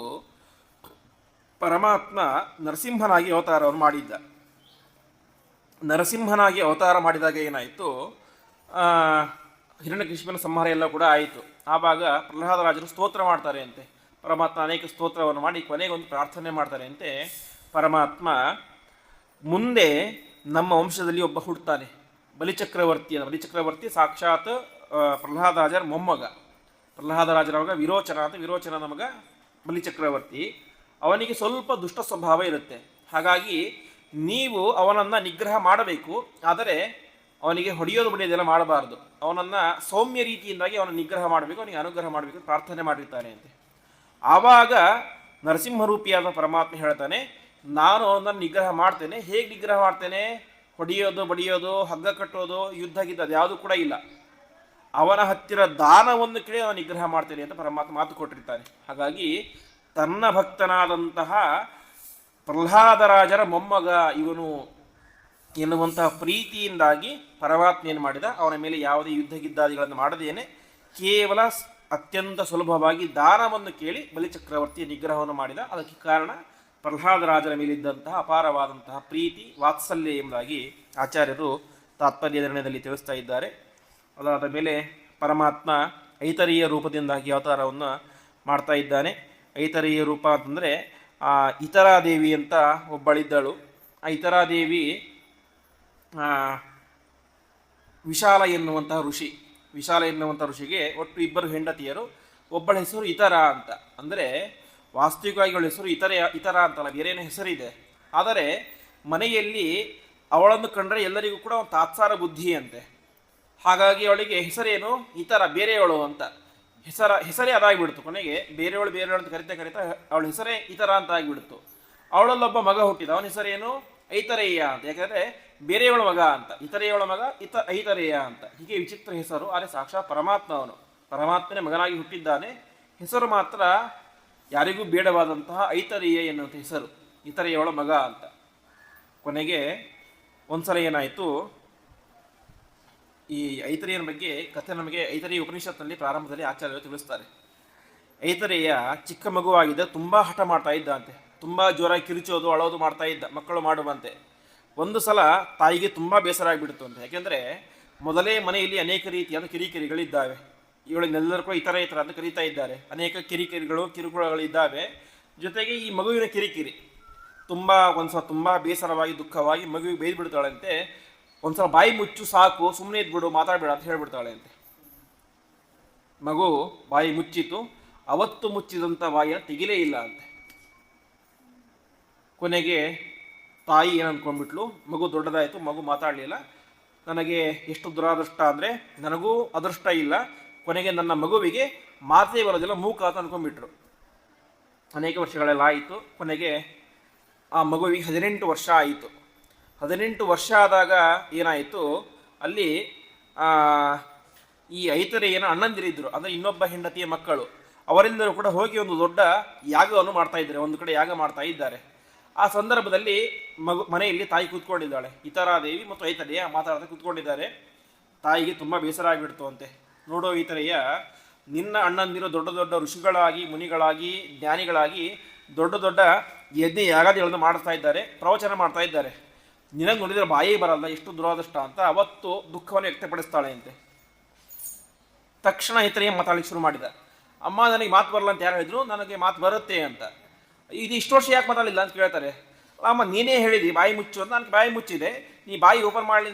ಪರಮಾತ್ಮ ನರಸಿಂಹನಾಗಿ ಅವತಾರವನ್ನು ಮಾಡಿದ್ದ. ನರಸಿಂಹನಾಗಿ ಅವತಾರ ಮಾಡಿದಾಗ ಏನಾಯಿತು, ಹಿರಣ್ಯಕಶಿಪನ ಸಂಹಾರ ಎಲ್ಲ ಕೂಡ ಆಯಿತು. ಆವಾಗ ಪ್ರಹ್ಲಾದರಾಜರು ಸ್ತೋತ್ರ ಮಾಡ್ತಾರೆ ಅಂತೆ. ಪರಮಾತ್ಮ ಅನೇಕ ಸ್ತೋತ್ರವನ್ನು ಮಾಡಿ ಕೊನೆಗೆ ಒಂದು ಪ್ರಾರ್ಥನೆ ಮಾಡ್ತಾರೆ ಅಂತೆ. ಪರಮಾತ್ಮ, ಮುಂದೆ ನಮ್ಮ ವಂಶದಲ್ಲಿ ಒಬ್ಬ ಹುಡ್ತಾನೆ ಬಲಿಚಕ್ರವರ್ತಿ. ಬಲಿಚಕ್ರವರ್ತಿ ಸಾಕ್ಷಾತ್ ಪ್ರಹ್ಲಾದರಾಜರ ಮೊಮ್ಮಗ. ಪ್ರಹ್ಲಾದರಾಜರ ಮಗ ವಿರೋಚನ ಅಂತ, ವಿರೋಚನನ ಮಗ ಬಲಿಚಕ್ರವರ್ತಿ. ಅವನಿಗೆ ಸ್ವಲ್ಪ ದುಷ್ಟ ಸ್ವಭಾವ ಇರುತ್ತೆ. ಹಾಗಾಗಿ ನೀವು ಅವನನ್ನು ನಿಗ್ರಹ ಮಾಡಬೇಕು, ಆದರೆ ಅವನಿಗೆ ಹೊಡೆಯೋದು ಬಡಿಯೋದೆಲ್ಲ ಮಾಡಬಾರ್ದು. ಅವನನ್ನು ಸೌಮ್ಯ ರೀತಿಯಿಂದಾಗಿ ಅವನ ನಿಗ್ರಹ ಮಾಡಬೇಕು, ಅವನಿಗೆ ಅನುಗ್ರಹ ಮಾಡಬೇಕು ಪ್ರಾರ್ಥನೆ ಮಾಡಿರ್ತಾನೆ ಅಂತೆ. ಆವಾಗ ನರಸಿಂಹರೂಪಿಯಾದ ಪರಮಾತ್ಮ ಹೇಳ್ತಾನೆ, ನಾನು ಅವನನ್ನು ನಿಗ್ರಹ ಮಾಡ್ತೇನೆ. ಹೇಗೆ ನಿಗ್ರಹ ಮಾಡ್ತೇನೆ? ಹೊಡೆಯೋದು ಬಡಿಯೋದು ಹಗ್ಗ ಕಟ್ಟೋದು ಯುದ್ಧ ಗಿದ್ದ ಯಾವುದೂ ಕೂಡ ಇಲ್ಲ. ಅವನ ಹತ್ತಿರ ದಾನವನ್ನು ಕೇಳಿ ಅವನ ನಿಗ್ರಹ ಮಾಡ್ತೇನೆ ಅಂತ ಪರಮಾತ್ಮ ಮಾತು ಕೊಟ್ಟಿರ್ತಾನೆ. ಹಾಗಾಗಿ ತನ್ನ ಭಕ್ತನಾದಂತಹ ಪ್ರಹ್ಲಾದರಾಜರ ಮೊಮ್ಮಗ ಇವನು ಎನ್ನುವಂತಹ ಪ್ರೀತಿಯಿಂದಾಗಿ ಪರಮಾತ್ಮ ಏನು ಮಾಡಿದ, ಅವನ ಮೇಲೆ ಯಾವುದೇ ಯುದ್ಧ ಗಿದ್ದಾದಿಗಳನ್ನು ಮಾಡದೇನೆ ಕೇವಲ ಅತ್ಯಂತ ಸುಲಭವಾಗಿ ದಾನವನ್ನು ಕೇಳಿ ಬಲಿಚಕ್ರವರ್ತಿಯ ನಿಗ್ರಹವನ್ನು ಮಾಡಿದ. ಅದಕ್ಕೆ ಕಾರಣ ಪ್ರಹ್ಲಾದರಾಜರ ಮೇಲಿದ್ದಂತಹ ಅಪಾರವಾದಂತಹ ಪ್ರೀತಿ ವಾತ್ಸಲ್ಯ ಎಂಬುದಾಗಿ ಆಚಾರ್ಯರು ತಾತ್ಪರ್ಯ ನಿರ್ಣಯದಲ್ಲಿ ತಿಳಿಸ್ತಾ ಇದ್ದಾರೆ. ಅದಾದ ಮೇಲೆ ಪರಮಾತ್ಮ ಐತರೀಯ ರೂಪದಿಂದಾಗಿ ಅವತಾರವನ್ನು ಮಾಡ್ತಾ ಇದ್ದಾನೆ. ಐತರೀಯ ರೂಪ ಅಂತಂದರೆ ಇತರಾದೇವಿ ಅಂತ ಒಬ್ಬಳಿದ್ದಳು. ಆ ಇತರಾದೇವಿ ವಿಶಾಲ ಎನ್ನುವಂತಹ ಋಷಿ. ವಿಶಾಲ ಎನ್ನುವಂಥ ಋಷಿಗೆ ಒಟ್ಟು ಇಬ್ಬರು ಹೆಂಡತಿಯರು. ಒಬ್ಬಳ ಹೆಸರು ಇತರ ಅಂತ. ಅಂದರೆ ವಾಸ್ತವಿಕವಾಗಿ ಅವಳ ಹೆಸರು ಇತರ ಅಂತಲ್ಲ, ಬೇರೇನೋ ಹೆಸರಿದೆ. ಆದರೆ ಮನೆಯಲ್ಲಿ ಅವಳನ್ನು ಕಂಡರೆ ಎಲ್ಲರಿಗೂ ಕೂಡ ಒಂದು ತಾತ್ಸಾರ ಬುದ್ಧಿ ಅಂತೆ. ಹಾಗಾಗಿ ಅವಳಿಗೆ ಹೆಸರೇನು ಇತರ, ಬೇರೆಯವಳು ಅಂತ ಹೆಸರೇ ಅದಾಗಿಬಿಡ್ತು. ಕೊನೆಗೆ ಬೇರೆಯವಳು ಅಂತ ಕರಿತಾ ಅವಳ ಹೆಸರೇ ಇತರ ಅಂತ ಆಗಿಬಿಡ್ತು. ಅವಳಲ್ಲೊಬ್ಬ ಮಗ ಹುಟ್ಟಿದ, ಅವನ ಹೆಸರೇನು ಐತರೇಯ ಅಂತ. ಯಾಕಂದರೆ ಬೇರೆಯವಳ ಮಗ ಅಂತ, ಇತರೆಯವಳ ಮಗ ಐತರೇಯ ಅಂತ. ಹೀಗೆ ವಿಚಿತ್ರ ಹೆಸರು. ಆದರೆ ಸಾಕ್ಷಾತ್ ಪರಮಾತ್ಮ ಅವನು ಪರಮಾತ್ಮನೇ ಮಗನಾಗಿ ಹುಟ್ಟಿದ್ದಾನೆ. ಹೆಸರು ಮಾತ್ರ ಯಾರಿಗೂ ಬೇಡವಾದಂತಹ ಐತರೇಯ ಎನ್ನುವಂಥ ಹೆಸರು, ಇತರೆಯವಳ ಮಗ ಅಂತ. ಕೊನೆಗೆ ಒಂದ್ಸಲ ಏನಾಯಿತು, ಈ ಐತರೇಯನ ಬಗ್ಗೆ ಕಥೆ ನಮಗೆ ಐತರೇಯ ಉಪನಿಷತ್ನಲ್ಲಿ ಪ್ರಾರಂಭದಲ್ಲಿ ಆಚಾರ್ಯರು ತಿಳಿಸ್ತಾರೆ. ಐತರೇಯ ಚಿಕ್ಕ ಮಗುವಾಗಿದ್ದ, ತುಂಬ ಹಠ ಮಾಡ್ತಾ ಇದ್ದ ಅಂತೆ. ತುಂಬ ಜೋರಾಗಿ ಕಿರುಚೋದು ಅಳೋದು ಮಾಡ್ತಾ ಇದ್ದ, ಮಕ್ಕಳು ಮಾಡುವಂತೆ. ಒಂದು ಸಲ ತಾಯಿಗೆ ತುಂಬ ಬೇಸರ ಆಗಿಬಿಡ್ತು ಅಂತ. ಯಾಕೆಂದರೆ ಮೊದಲೇ ಮನೆಯಲ್ಲಿ ಅನೇಕ ರೀತಿಯಾದ ಕಿರಿಕಿರಿಗಳಿದ್ದಾವೆ. ಇವಳನ್ನೆಲ್ಲರೂ ಕೂಡ ಇತರ ಅಂತ ಕರೀತಾ ಇದ್ದಾರೆ. ಅನೇಕ ಕಿರುಕುಳಗಳಿದ್ದಾವೆ. ಜೊತೆಗೆ ಈ ಮಗುವಿನ ಕಿರಿಕಿರಿ ಒಂದ್ಸಲ ತುಂಬ ಬೇಸರವಾಗಿ ದುಃಖವಾಗಿ ಮಗುವಿಗೆ ಬೈದು ಬಿಡ್ತಾಳಂತೆ. ಒಂದ್ಸಲ ಬಾಯಿ ಮುಚ್ಚು ಸಾಕು, ಸುಮ್ಮನೆ ಇದ್ಬಿಡು, ಮಾತಾಡಬೇಡ ಅಂತ ಹೇಳ್ಬಿಡ್ತಾಳೆ ಅಂತೆ. ಮಗು ಬಾಯಿ ಮುಚ್ಚಿತು. ಅವತ್ತು ಮುಚ್ಚಿದಂಥ ಬಾಯಿಯನ್ನು ತೆಗಿಲೇ ಇಲ್ಲ ಅಂತೆ. ಕೊನೆಗೆ ತಾಯಿ ಏನಂದ್ಕೊಂಡ್ಬಿಟ್ಲು, ಮಗು ದೊಡ್ಡದಾಯಿತು, ಮಗು ಮಾತಾಡಲಿಲ್ಲ. ನನಗೆ ಎಷ್ಟು ದುರಾದೃಷ್ಟ ಅಂದರೆ ನನಗೂ ಅದೃಷ್ಟ ಇಲ್ಲ, ಕೊನೆಗೆ ನನ್ನ ಮಗುವಿಗೆ ಮಾತೇ ಬರೋದಿಲ್ಲ, ಮೂಕ ಅಂತ ಅಂದ್ಕೊಂಡ್ಬಿಟ್ರು. ಅನೇಕ ವರ್ಷಗಳೆಲ್ಲ ಆಯಿತು. ಕೊನೆಗೆ ಆ ಮಗುವಿಗೆ 18 ವರ್ಷ ಆಯಿತು. 18 ವರ್ಷ ಆದಾಗ ಏನಾಯಿತು, ಅಲ್ಲಿ ಈ ಐತರೇಯನ ಅಣ್ಣಂದಿರಿದ್ರು, ಅಂದರೆ ಇನ್ನೊಬ್ಬ ಹೆಂಡತಿಯ ಮಕ್ಕಳು, ಅವರೆಲ್ಲರೂ ಕೂಡ ಹೋಗಿ ಒಂದು ದೊಡ್ಡ ಯಾಗವನ್ನು ಮಾಡ್ತಾ ಇದ್ದಾರೆ, ಒಂದು ಕಡೆ ಯಾಗ ಮಾಡ್ತಾ ಇದ್ದಾರೆ. ಆ ಸಂದರ್ಭದಲ್ಲಿ ಮನೆಯಲ್ಲಿ ತಾಯಿ ಕೂತ್ಕೊಂಡಿದ್ದಾಳೆ. ಇತರಾದೇವಿ ಮತ್ತು ಐತರೇಯ ಮಾತಾಡ್ತಾ ಕೂತ್ಕೊಂಡಿದ್ದಾರೆ. ತಾಯಿಗೆ ತುಂಬ ಬೇಸರ ಆಗಿಬಿಡ್ತು ಅಂತೆ. ನೋಡೋ ಈತರೆಯ, ನಿನ್ನ ಅಣ್ಣಂದಿರು ದೊಡ್ಡ ದೊಡ್ಡ ಋಷಿಗಳಾಗಿ, ಮುನಿಗಳಾಗಿ, ಜ್ಞಾನಿಗಳಾಗಿ ದೊಡ್ಡ ದೊಡ್ಡ ಯಜ್ಞ ಯಾಗಾದಿಗಳನ್ನು ಮಾಡ್ತಾ ಇದ್ದಾರೆ, ಪ್ರವಚನ ಮಾಡ್ತಾ ಇದ್ದಾರೆ. ನಿನಗೆ ನೋಡಿದರೆ ಬಾಯಿ ಬರಲ್ಲ, ಎಷ್ಟು ದುರಾದೃಷ್ಟ ಅಂತ ಅವತ್ತು ದುಃಖವನ್ನು ವ್ಯಕ್ತಪಡಿಸ್ತಾಳೆ ಅಂತೆ. ತಕ್ಷಣ ಈತರೆಯ ಮಾತಾಡಲಿಕ್ಕೆ ಶುರು ಮಾಡಿದ. ಅಮ್ಮ, ನನಗೆ ಮಾತು ಬರಲ್ಲ ಅಂತ ಯಾರು ಹೇಳಿದ್ರು? ನನಗೆ ಮಾತು ಬರುತ್ತೆ ಅಂತ. ಇದು ಇಷ್ಟು ವರ್ಷ ಯಾಕೆ ಮಾತಾಡಲಿಲ್ಲ ಅಂತ ಕೇಳ್ತಾರೆ. ಅಮ್ಮ, ನೀನೇ ಹೇಳಿದಿ ಬಾಯಿ ಮುಚ್ಚು ಅಂತ, ನನಗೆ ಬಾಯಿ ಮುಚ್ಚಿದೆ, ನೀ ಬಾಯಿ ಓಪನ್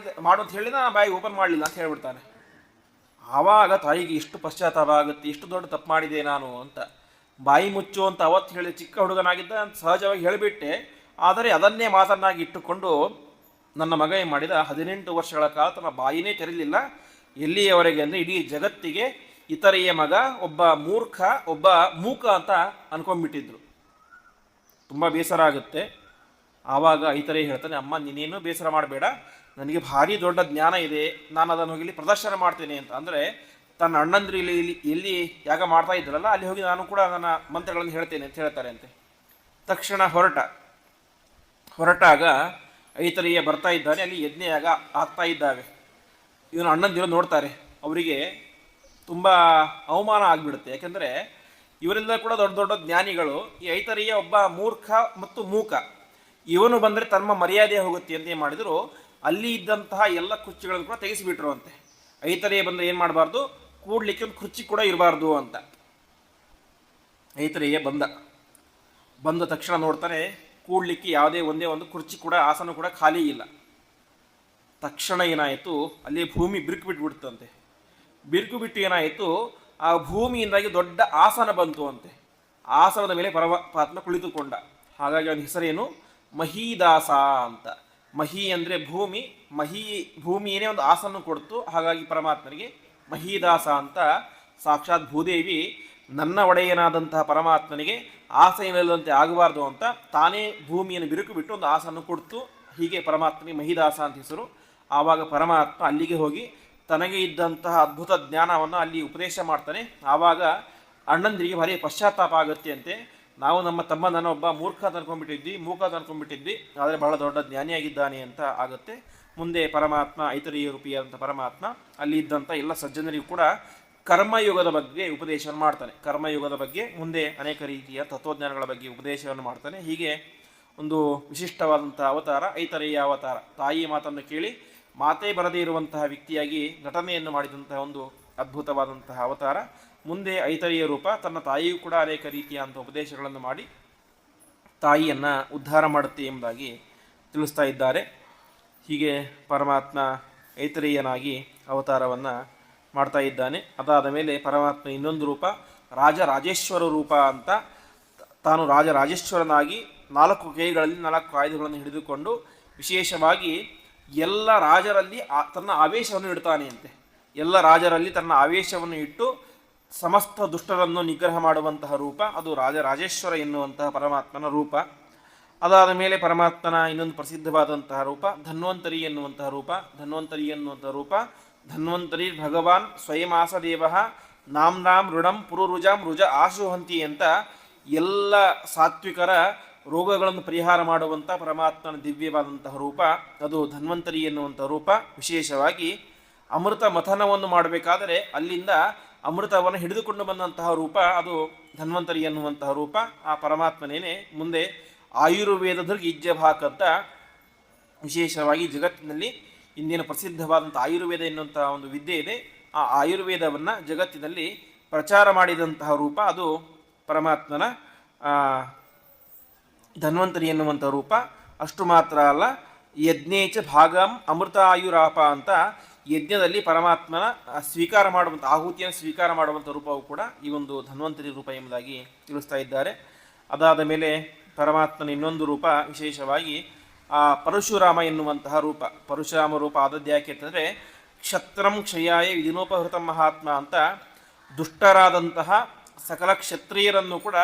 ಮಾಡು ಅಂತ ಹೇಳಿದ, ನಾನು ಬಾಯಿ ಓಪನ್ ಮಾಡಲಿಲ್ಲ ಅಂತ ಹೇಳ್ಬಿಡ್ತಾನೆ. ಆವಾಗ ತಾಯಿಗೆ ಎಷ್ಟು ಪಶ್ಚಾತ್ತಾಪ ಆಗುತ್ತೆ, ಎಷ್ಟು ದೊಡ್ಡ ತಪ್ಪು ಮಾಡಿದೆ ನಾನು ಅಂತ. ಬಾಯಿ ಮುಚ್ಚು ಅಂತ ಅವತ್ತು ಹೇಳಿ ಚಿಕ್ಕ ಹುಡುಗನಾಗಿದ್ದ ಅಂತ ಸಹಜವಾಗಿ ಹೇಳಿಬಿಟ್ಟೆ. ಆದರೆ ಅದನ್ನೇ ಮಾತನ್ನಾಗಿ ಇಟ್ಟುಕೊಂಡು ನನ್ನ ಮಗ ಏನು ಮಾಡಿದ, 18 ವರ್ಷಗಳ ಕಾಲ ತನ್ನ ಬಾಯಿನೇ ತೆರಲಿಲ್ಲ. ಎಲ್ಲಿಯವರೆಗೆ ಅಂದರೆ ಇಡೀ ಜಗತ್ತಿಗೆ ಇತರೆಯ ಮಗ ಒಬ್ಬ ಮೂರ್ಖ, ಒಬ್ಬ ಮೂಕ ಅಂತ ಅನ್ಕೊಂಡ್ಬಿಟ್ಟಿದ್ರು. ತುಂಬ ಬೇಸರ ಆಗುತ್ತೆ. ಆವಾಗ ಈತರೇ ಹೇಳ್ತಾನೆ, ಅಮ್ಮ ನೀನೇನು ಬೇಸರ ಮಾಡಬೇಡ, ನನಗೆ ಭಾರಿ ದೊಡ್ಡ ಜ್ಞಾನ ಇದೆ, ನಾನು ಅದನ್ನು ಹೋಗಿ ಪ್ರದರ್ಶನ ಮಾಡ್ತೇನೆ ಅಂತ. ಅಂದರೆ ತನ್ನ ಅಣ್ಣಂದ್ರು ಎಲ್ಲಿ ಯಾಗ ಮಾಡ್ತಾ ಇದ್ರಲ್ಲ ಅಲ್ಲಿ ಹೋಗಿ ನಾನು ಕೂಡ ನನ್ನ ಮಂತ್ರಗಳನ್ನು ಹೇಳ್ತೇನೆ ಅಂತ ಹೇಳ್ತಾರೆ ಅಂತೆ. ತಕ್ಷಣ ಹೊರಟಾಗ ಐತರೆಯ ಬರ್ತಾ ಇದ್ದಾನೆ, ಅಲ್ಲಿ ಯಜ್ಞ ಯಾಗ ಆಗ್ತಾ ಇದ್ದಾವೆ. ಇವನು ಅಣ್ಣಂದಿರು ನೋಡ್ತಾರೆ, ಅವರಿಗೆ ತುಂಬ ಅವಮಾನ ಆಗಿಬಿಡುತ್ತೆ. ಯಾಕೆಂದರೆ ಇವರೆಲ್ಲ ಕೂಡ ದೊಡ್ಡ ದೊಡ್ಡ ಜ್ಞಾನಿಗಳು, ಈ ಐತರೆಯ ಒಬ್ಬ ಮೂರ್ಖ ಮತ್ತು ಮೂಕ, ಇವನು ಬಂದರೆ ತಮ್ಮ ಮರ್ಯಾದೆ ಹೋಗುತ್ತೆ ಅಂತ ಏನು ಮಾಡಿದರು, ಅಲ್ಲಿ ಇದ್ದಂತಹ ಎಲ್ಲ ಕುರ್ಚಿಗಳನ್ನು ಕೂಡ ತೆಗೆಸಿಬಿಟ್ರು ಅಂತೆ. ಐತರೆಯ ಬಂದರೆ ಏನು ಮಾಡಬಾರ್ದು, ಕೂಡ್ಲಿಕ್ಕೆ ಒಂದು ಕುರ್ಚಿ ಕೂಡ ಇರಬಾರ್ದು ಅಂತ. ಐತರೆಯ ಬಂದ ತಕ್ಷಣ ನೋಡ್ತಾನೆ, ಕೂಡ್ಲಿಕ್ಕೆ ಯಾವುದೇ ಒಂದೇ ಒಂದು ಕುರ್ಚಿ ಕೂಡ, ಆಸನ ಕೂಡ ಖಾಲಿ ಇಲ್ಲ. ತಕ್ಷಣ ಏನಾಯಿತು, ಅಲ್ಲಿ ಭೂಮಿ ಬಿರುಕು ಬಿಟ್ಟುಬಿಡ್ತಂತೆ. ಬಿರುಕು ಬಿಟ್ಟು ಏನಾಯಿತು, ಆ ಭೂಮಿಯಿಂದಾಗಿ ದೊಡ್ಡ ಆಸನ ಬಂತು ಅಂತೆ. ಆಸನದ ಮೇಲೆ ಪರಮಾತ್ಮ ಕುಳಿತುಕೊಂಡ. ಹಾಗಾಗಿ ಅವನ ಹೆಸರೇನು, ಮಹೀದಾಸ ಅಂತ. ಮಹಿ ಅಂದರೆ ಭೂಮಿ, ಭೂಮಿಯೇ ಒಂದು ಆಸನ ಕೊಡ್ತು. ಹಾಗಾಗಿ ಪರಮಾತ್ಮನಿಗೆ ಮಹೀದಾಸ ಅಂತ. ಸಾಕ್ಷಾತ್ ಭೂದೇವಿ ನನ್ನ ಒಡೆಯನಾದಂತಹ ಪರಮಾತ್ಮನಿಗೆ ಆಸನವಿಲ್ಲದಂತೆ ಆಗಬಾರ್ದು ಅಂತ ತಾನೇ ಭೂಮಿಯನ್ನು ಬಿರುಕು ಬಿಟ್ಟು ಒಂದು ಆಸನ ಕೊಡ್ತು. ಹೀಗೆ ಪರಮಾತ್ಮನಿಗೆ ಮಹೀದಾಸ ಅಂತ ಹೆಸರು. ಆವಾಗ ಪರಮಾತ್ಮ ಅಲ್ಲಿಗೆ ಹೋಗಿ ತನಗೆ ಇದ್ದಂತಹ ಅದ್ಭುತ ಜ್ಞಾನವನ್ನು ಅಲ್ಲಿ ಉಪದೇಶ ಮಾಡ್ತಾನೆ. ಆವಾಗ ಅಣ್ಣಂದಿರಿಗೆ ಭಾರಿ ಪಶ್ಚಾತ್ತಾಪ ಆಗುತ್ತೆ ಅಂತೆ. ನಾವು ನಮ್ಮ ತಮ್ಮನನ್ನು ಒಬ್ಬ ಮೂಕ ಅಂತ ಅನ್ಕೊಂಡ್ಬಿಟ್ಟಿದ್ವಿ, ಆದರೆ ಬಹಳ ದೊಡ್ಡ ಜ್ಞಾನಿಯಾಗಿದ್ದಾನೆ ಅಂತ ಆಗುತ್ತೆ. ಮುಂದೆ ಪರಮಾತ್ಮ ಐತರೇಯ ರೂಪಿಯಾದಂಥ ಪರಮಾತ್ಮ ಅಲ್ಲಿ ಇದ್ದಂಥ ಎಲ್ಲ ಸಜ್ಜನರಿಗೂ ಕೂಡ ಕರ್ಮಯುಗದ ಬಗ್ಗೆ ಉಪದೇಶವನ್ನು ಮಾಡ್ತಾನೆ. ಕರ್ಮಯುಗದ ಬಗ್ಗೆ, ಮುಂದೆ ಅನೇಕ ರೀತಿಯ ತತ್ವಜ್ಞಾನಗಳ ಬಗ್ಗೆ ಉಪದೇಶವನ್ನು ಮಾಡ್ತಾನೆ. ಹೀಗೆ ಒಂದು ವಿಶಿಷ್ಟವಾದಂಥ ಅವತಾರ ಐತರೇಯ ಅವತಾರ. ತಾಯಿಯ ಮಾತನ್ನು ಕೇಳಿ ಮಾತೇ ಬರದೇ ಇರುವಂತಹ ವ್ಯಕ್ತಿಯಾಗಿ ನಟನೆಯನ್ನು ಮಾಡಿದಂತಹ ಒಂದು ಅದ್ಭುತವಾದಂತಹ ಅವತಾರ. ಮುಂದೆ ಐತರೇಯ ರೂಪ ತನ್ನ ತಾಯಿಯೂ ಕೂಡ ಅನೇಕ ರೀತಿಯಾದಂಥ ಉಪದೇಶಗಳನ್ನು ಮಾಡಿ ತಾಯಿಯನ್ನು ಉದ್ಧಾರ ಮಾಡುತ್ತೆ ಎಂಬುದಾಗಿ ತಿಳಿಸ್ತಾ ಇದ್ದಾರೆ. ಹೀಗೆ ಪರಮಾತ್ಮ ಐತರೇಯನಾಗಿ ಅವತಾರವನ್ನು ಮಾಡ್ತಾ ಇದ್ದಾನೆ. ಅದಾದ ಮೇಲೆ ಪರಮಾತ್ಮ ಇನ್ನೊಂದು ರೂಪ ರಾಜರಾಜೇಶ್ವರ ರೂಪ ಅಂತ. ತಾನು ರಾಜರಾಜೇಶ್ವರನಾಗಿ 4 ಕೈಗಳಲ್ಲಿ 4 ಆಯುಧಗಳನ್ನು ಹಿಡಿದುಕೊಂಡು ವಿಶೇಷವಾಗಿ ಎಲ್ಲ ರಾಜರಲ್ಲಿ ತನ್ನ ಆವೇಶವನ್ನು ಇಡ್ತಾನೆ ಅಂತೆ. ಎಲ್ಲ ರಾಜರಲ್ಲಿ ತನ್ನ ಆವೇಶವನ್ನು ಇಟ್ಟು ಸಮಸ್ತ ದುಷ್ಟರನ್ನು ನಿಗ್ರಹ ಮಾಡುವಂತಹ ರೂಪ ಅದು ರಾಜರಾಜೇಶ್ವರ ಎನ್ನುವಂತಹ ಪರಮಾತ್ಮನ ರೂಪ. ಅದಾದ ಮೇಲೆ ಪರಮಾತ್ಮನ ಇನ್ನೊಂದು ಪ್ರಸಿದ್ಧವಾದಂತಹ ರೂಪ ಧನ್ವಂತರಿ ಎನ್ನುವಂತಹ ರೂಪ. ಧನ್ವಂತರಿ ಭಗವಾನ್ ಸ್ವಯಮಾಸದೇವ ನಾಂ ಋಣಂ ಪುರುರುಜಾಂ ರುಜ ಆಶುಹಂತಿ ಅಂತ ಎಲ್ಲ ಸಾತ್ವಿಕರ ರೋಗಗಳನ್ನು ಪರಿಹಾರ ಮಾಡುವಂಥ ಪರಮಾತ್ಮನ ದಿವ್ಯವಾದಂತಹ ರೂಪ ಅದು ಧನ್ವಂತರಿ ಎನ್ನುವಂಥ ರೂಪ. ವಿಶೇಷವಾಗಿ ಅಮೃತ ಮಥನವನ್ನು ಮಾಡಬೇಕಾದರೆ ಅಲ್ಲಿಂದ ಅಮೃತವನ್ನು ಹಿಡಿದುಕೊಂಡು ಬಂದಂತಹ ರೂಪ ಅದು ಧನ್ವಂತರಿ ಎನ್ನುವಂತಹ ರೂಪ. ಆ ಪರಮಾತ್ಮನೇನೆ ಮುಂದೆ ಆಯುರ್ವೇದದ ಇಜ್ಜಭಾಕ್ ಅಂತ ವಿಶೇಷವಾಗಿ ಜಗತ್ತಿನಲ್ಲಿ ಇಂದಿನ ಪ್ರಸಿದ್ಧವಾದಂಥ ಆಯುರ್ವೇದ ಎನ್ನುವಂತಹ ಒಂದು ವಿದ್ಯೆ ಇದೆ. ಆ ಆಯುರ್ವೇದವನ್ನು ಜಗತ್ತಿನಲ್ಲಿ ಪ್ರಚಾರ ಮಾಡಿದಂತಹ ರೂಪ ಅದು ಪರಮಾತ್ಮನ ಧನ್ವಂತರಿ ಎನ್ನುವಂಥ ರೂಪ. ಅಷ್ಟು ಮಾತ್ರ ಅಲ್ಲ, ಯಜ್ಞೇಚ ಭಾಗಂ ಅಮೃತ ಆಯುರಾಪ ಅಂತ ಯಜ್ಞದಲ್ಲಿ ಪರಮಾತ್ಮನ ಸ್ವೀಕಾರ ಮಾಡುವಂಥ ಆಹುತಿಯನ್ನು ಸ್ವೀಕಾರ ಮಾಡುವಂಥ ರೂಪವು ಕೂಡ ಈ ಒಂದು ಧನ್ವಂತರಿ ರೂಪ ಎಂಬುದಾಗಿ ತಿಳಿಸ್ತಾ ಇದ್ದಾರೆ. ಅದಾದ ಮೇಲೆ ಪರಮಾತ್ಮನ ಇನ್ನೊಂದು ರೂಪ ವಿಶೇಷವಾಗಿ ಆ ಪರಶುರಾಮ ಎನ್ನುವಂತಹ ರೂಪ. ಪರಶುರಾಮ ರೂಪ ಆದದ್ದು ಯಾಕೆ ಅಂತಂದರೆ ಕ್ಷತ್ರಂ ಕ್ಷಯಾಯ ವಿಧಿನೋಪಹೃತ ಮಹಾತ್ಮ ಅಂತ ದುಷ್ಟರಾದಂತಹ ಸಕಲ ಕ್ಷತ್ರಿಯರನ್ನು ಕೂಡ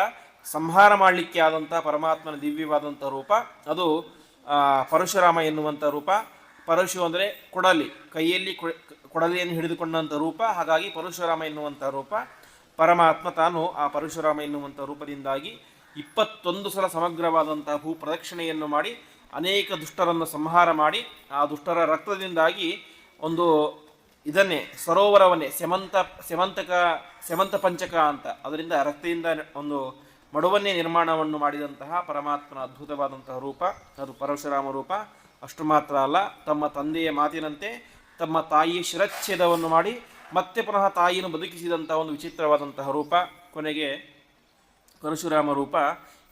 ಸಂಹಾರ ಮಾಡಲಿಕ್ಕೆ ಆದಂತಹ ಪರಮಾತ್ಮನ ದಿವ್ಯವಾದಂಥ ರೂಪ ಅದು ಪರಶುರಾಮ ಎನ್ನುವಂಥ ರೂಪ. ಪರಶು ಅಂದರೆ ಕೊಡಲಿ, ಕೈಯಲ್ಲಿ ಕೊಡಲಿಯನ್ನು ಹಿಡಿದುಕೊಂಡಂಥ ರೂಪ. ಹಾಗಾಗಿ ಪರಶುರಾಮ ಎನ್ನುವಂಥ ರೂಪ. ಪರಮಾತ್ಮ ತಾನು ಆ ಪರಶುರಾಮ ಎನ್ನುವಂಥ ರೂಪದಿಂದಾಗಿ 21 ಸಲ ಸಮಗ್ರವಾದಂತಹ ಭೂ ಪ್ರದಕ್ಷಿಣೆಯನ್ನು ಮಾಡಿ ಅನೇಕ ದುಷ್ಟರನ್ನು ಸಂಹಾರ ಮಾಡಿ ಆ ದುಷ್ಟರ ರಕ್ತದಿಂದಾಗಿ ಒಂದು ಇದನ್ನೇ ಸರೋವರವನ್ನೇ ಸೆಮಂತ ಪಂಚಕ ಅಂತ ಅದರಿಂದ ರಕ್ತದಿಂದ ಒಂದು ಮಡುವನ್ನೇ ನಿರ್ಮಾಣವನ್ನು ಮಾಡಿದಂತಹ ಪರಮಾತ್ಮನ ಅದ್ಭುತವಾದಂತಹ ರೂಪ ಅದು ಪರಶುರಾಮ ರೂಪ. ಅಷ್ಟು ಮಾತ್ರ ಅಲ್ಲ, ತಮ್ಮ ತಂದೆಯ ಮಾತಿನಂತೆ ತಮ್ಮ ತಾಯಿಯ ಶಿರಚ್ಛೇದವನ್ನು ಮಾಡಿ ಮತ್ತೆ ಪುನಃ ತಾಯಿಯನ್ನು ಬದುಕಿಸಿದಂತಹ ಒಂದು ವಿಚಿತ್ರವಾದಂತಹ ರೂಪ. ಕೊನೆಗೆ ಪರಶುರಾಮ ರೂಪ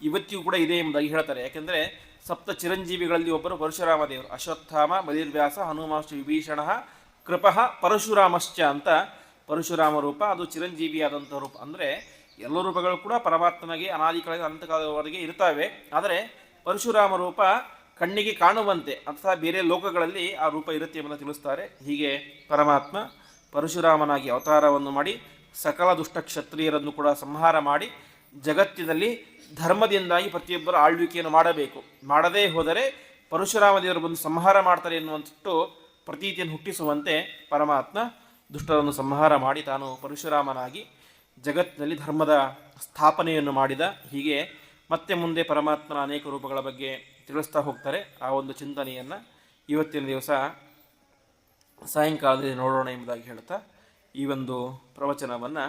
ಇವತ್ತಿಗೂ ಕೂಡ ಇದೆ ಎಂಬುದಾಗಿ ಹೇಳ್ತಾರೆ. ಯಾಕೆಂದರೆ ಸಪ್ತ ಚಿರಂಜೀವಿಗಳಲ್ಲಿ ಒಬ್ಬರು ಪರಶುರಾಮ ದೇವರು. ಅಶ್ವತ್ಥಾಮ, ಬಲಿರ್ವ್ಯಾಸ, ಹನುಮಾಶ್ಚ ವಿಭೀಷಣ, ಕೃಪಃ ಪರಶುರಾಮಶ್ಚ ಅಂತ ಪರಶುರಾಮ ರೂಪ ಅದು ಚಿರಂಜೀವಿಯಾದಂಥ ರೂಪ. ಅಂದರೆ ಎಲ್ಲ ರೂಪಗಳು ಕೂಡ ಪರಮಾತ್ಮನಿಗೆ ಅನಾದಿಕಾಲದ ಅನಂತಕಾಲದವರೆಗೆ ಇರ್ತವೆ. ಆದರೆ ಪರಶುರಾಮ ರೂಪ ಕಣ್ಣಿಗೆ ಕಾಣುವಂತೆ ಅಥವಾ ಬೇರೆ ಲೋಕಗಳಲ್ಲಿ ಆ ರೂಪ ಇರುತ್ತೆ ಎಂಬುದನ್ನು ತಿಳಿಸ್ತಾರೆ. ಹೀಗೆ ಪರಮಾತ್ಮ ಪರಶುರಾಮನಾಗಿ ಅವತಾರವನ್ನು ಮಾಡಿ ಸಕಲ ದುಷ್ಟ ಕ್ಷತ್ರಿಯರನ್ನು ಕೂಡ ಸಂಹಾರ ಮಾಡಿ ಜಗತ್ತಿನಲ್ಲಿ ಧರ್ಮದಿಂದಾಗಿ ಪ್ರತಿಯೊಬ್ಬರು ಆಳ್ವಿಕೆಯನ್ನು ಮಾಡಬೇಕು. ಮಾಡದೇ ಹೋದರೆ ಪರಶುರಾಮ ದೇವರು ಬಂದು ಸಂಹಾರ ಮಾಡ್ತಾರೆ ಎನ್ನುವಂಥದ್ದು ಪ್ರತೀತಿಯನ್ನು ಹುಟ್ಟಿಸುವಂತೆ ಪರಮಾತ್ಮ ದುಷ್ಟರನ್ನು ಸಂಹಾರ ಮಾಡಿ ತಾನು ಪರಶುರಾಮನಾಗಿ ಜಗತ್ತಿನಲ್ಲಿ ಧರ್ಮದ ಸ್ಥಾಪನೆಯನ್ನು ಮಾಡಿದ. ಹೀಗೆ ಮತ್ತೆ ಮುಂದೆ ಪರಮಾತ್ಮನ ಅನೇಕ ರೂಪಗಳ ಬಗ್ಗೆ ತಿಳಿಸ್ತಾ ಹೋಗ್ತಾರೆ. ಆ ಒಂದು ಚಿಂತನೆಯನ್ನು ಇವತ್ತಿನ ದಿವಸ ಸಾಯಂಕಾಲದಲ್ಲಿ ನೋಡೋಣ ಎಂಬುದಾಗಿ ಹೇಳ್ತಾ ಈ ಒಂದು ಪ್ರವಚನವನ್ನು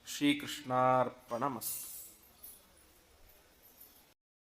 ಶ್ರೀಕೃಷ್ಣಾರ್ಪಣಮಸ್ತು.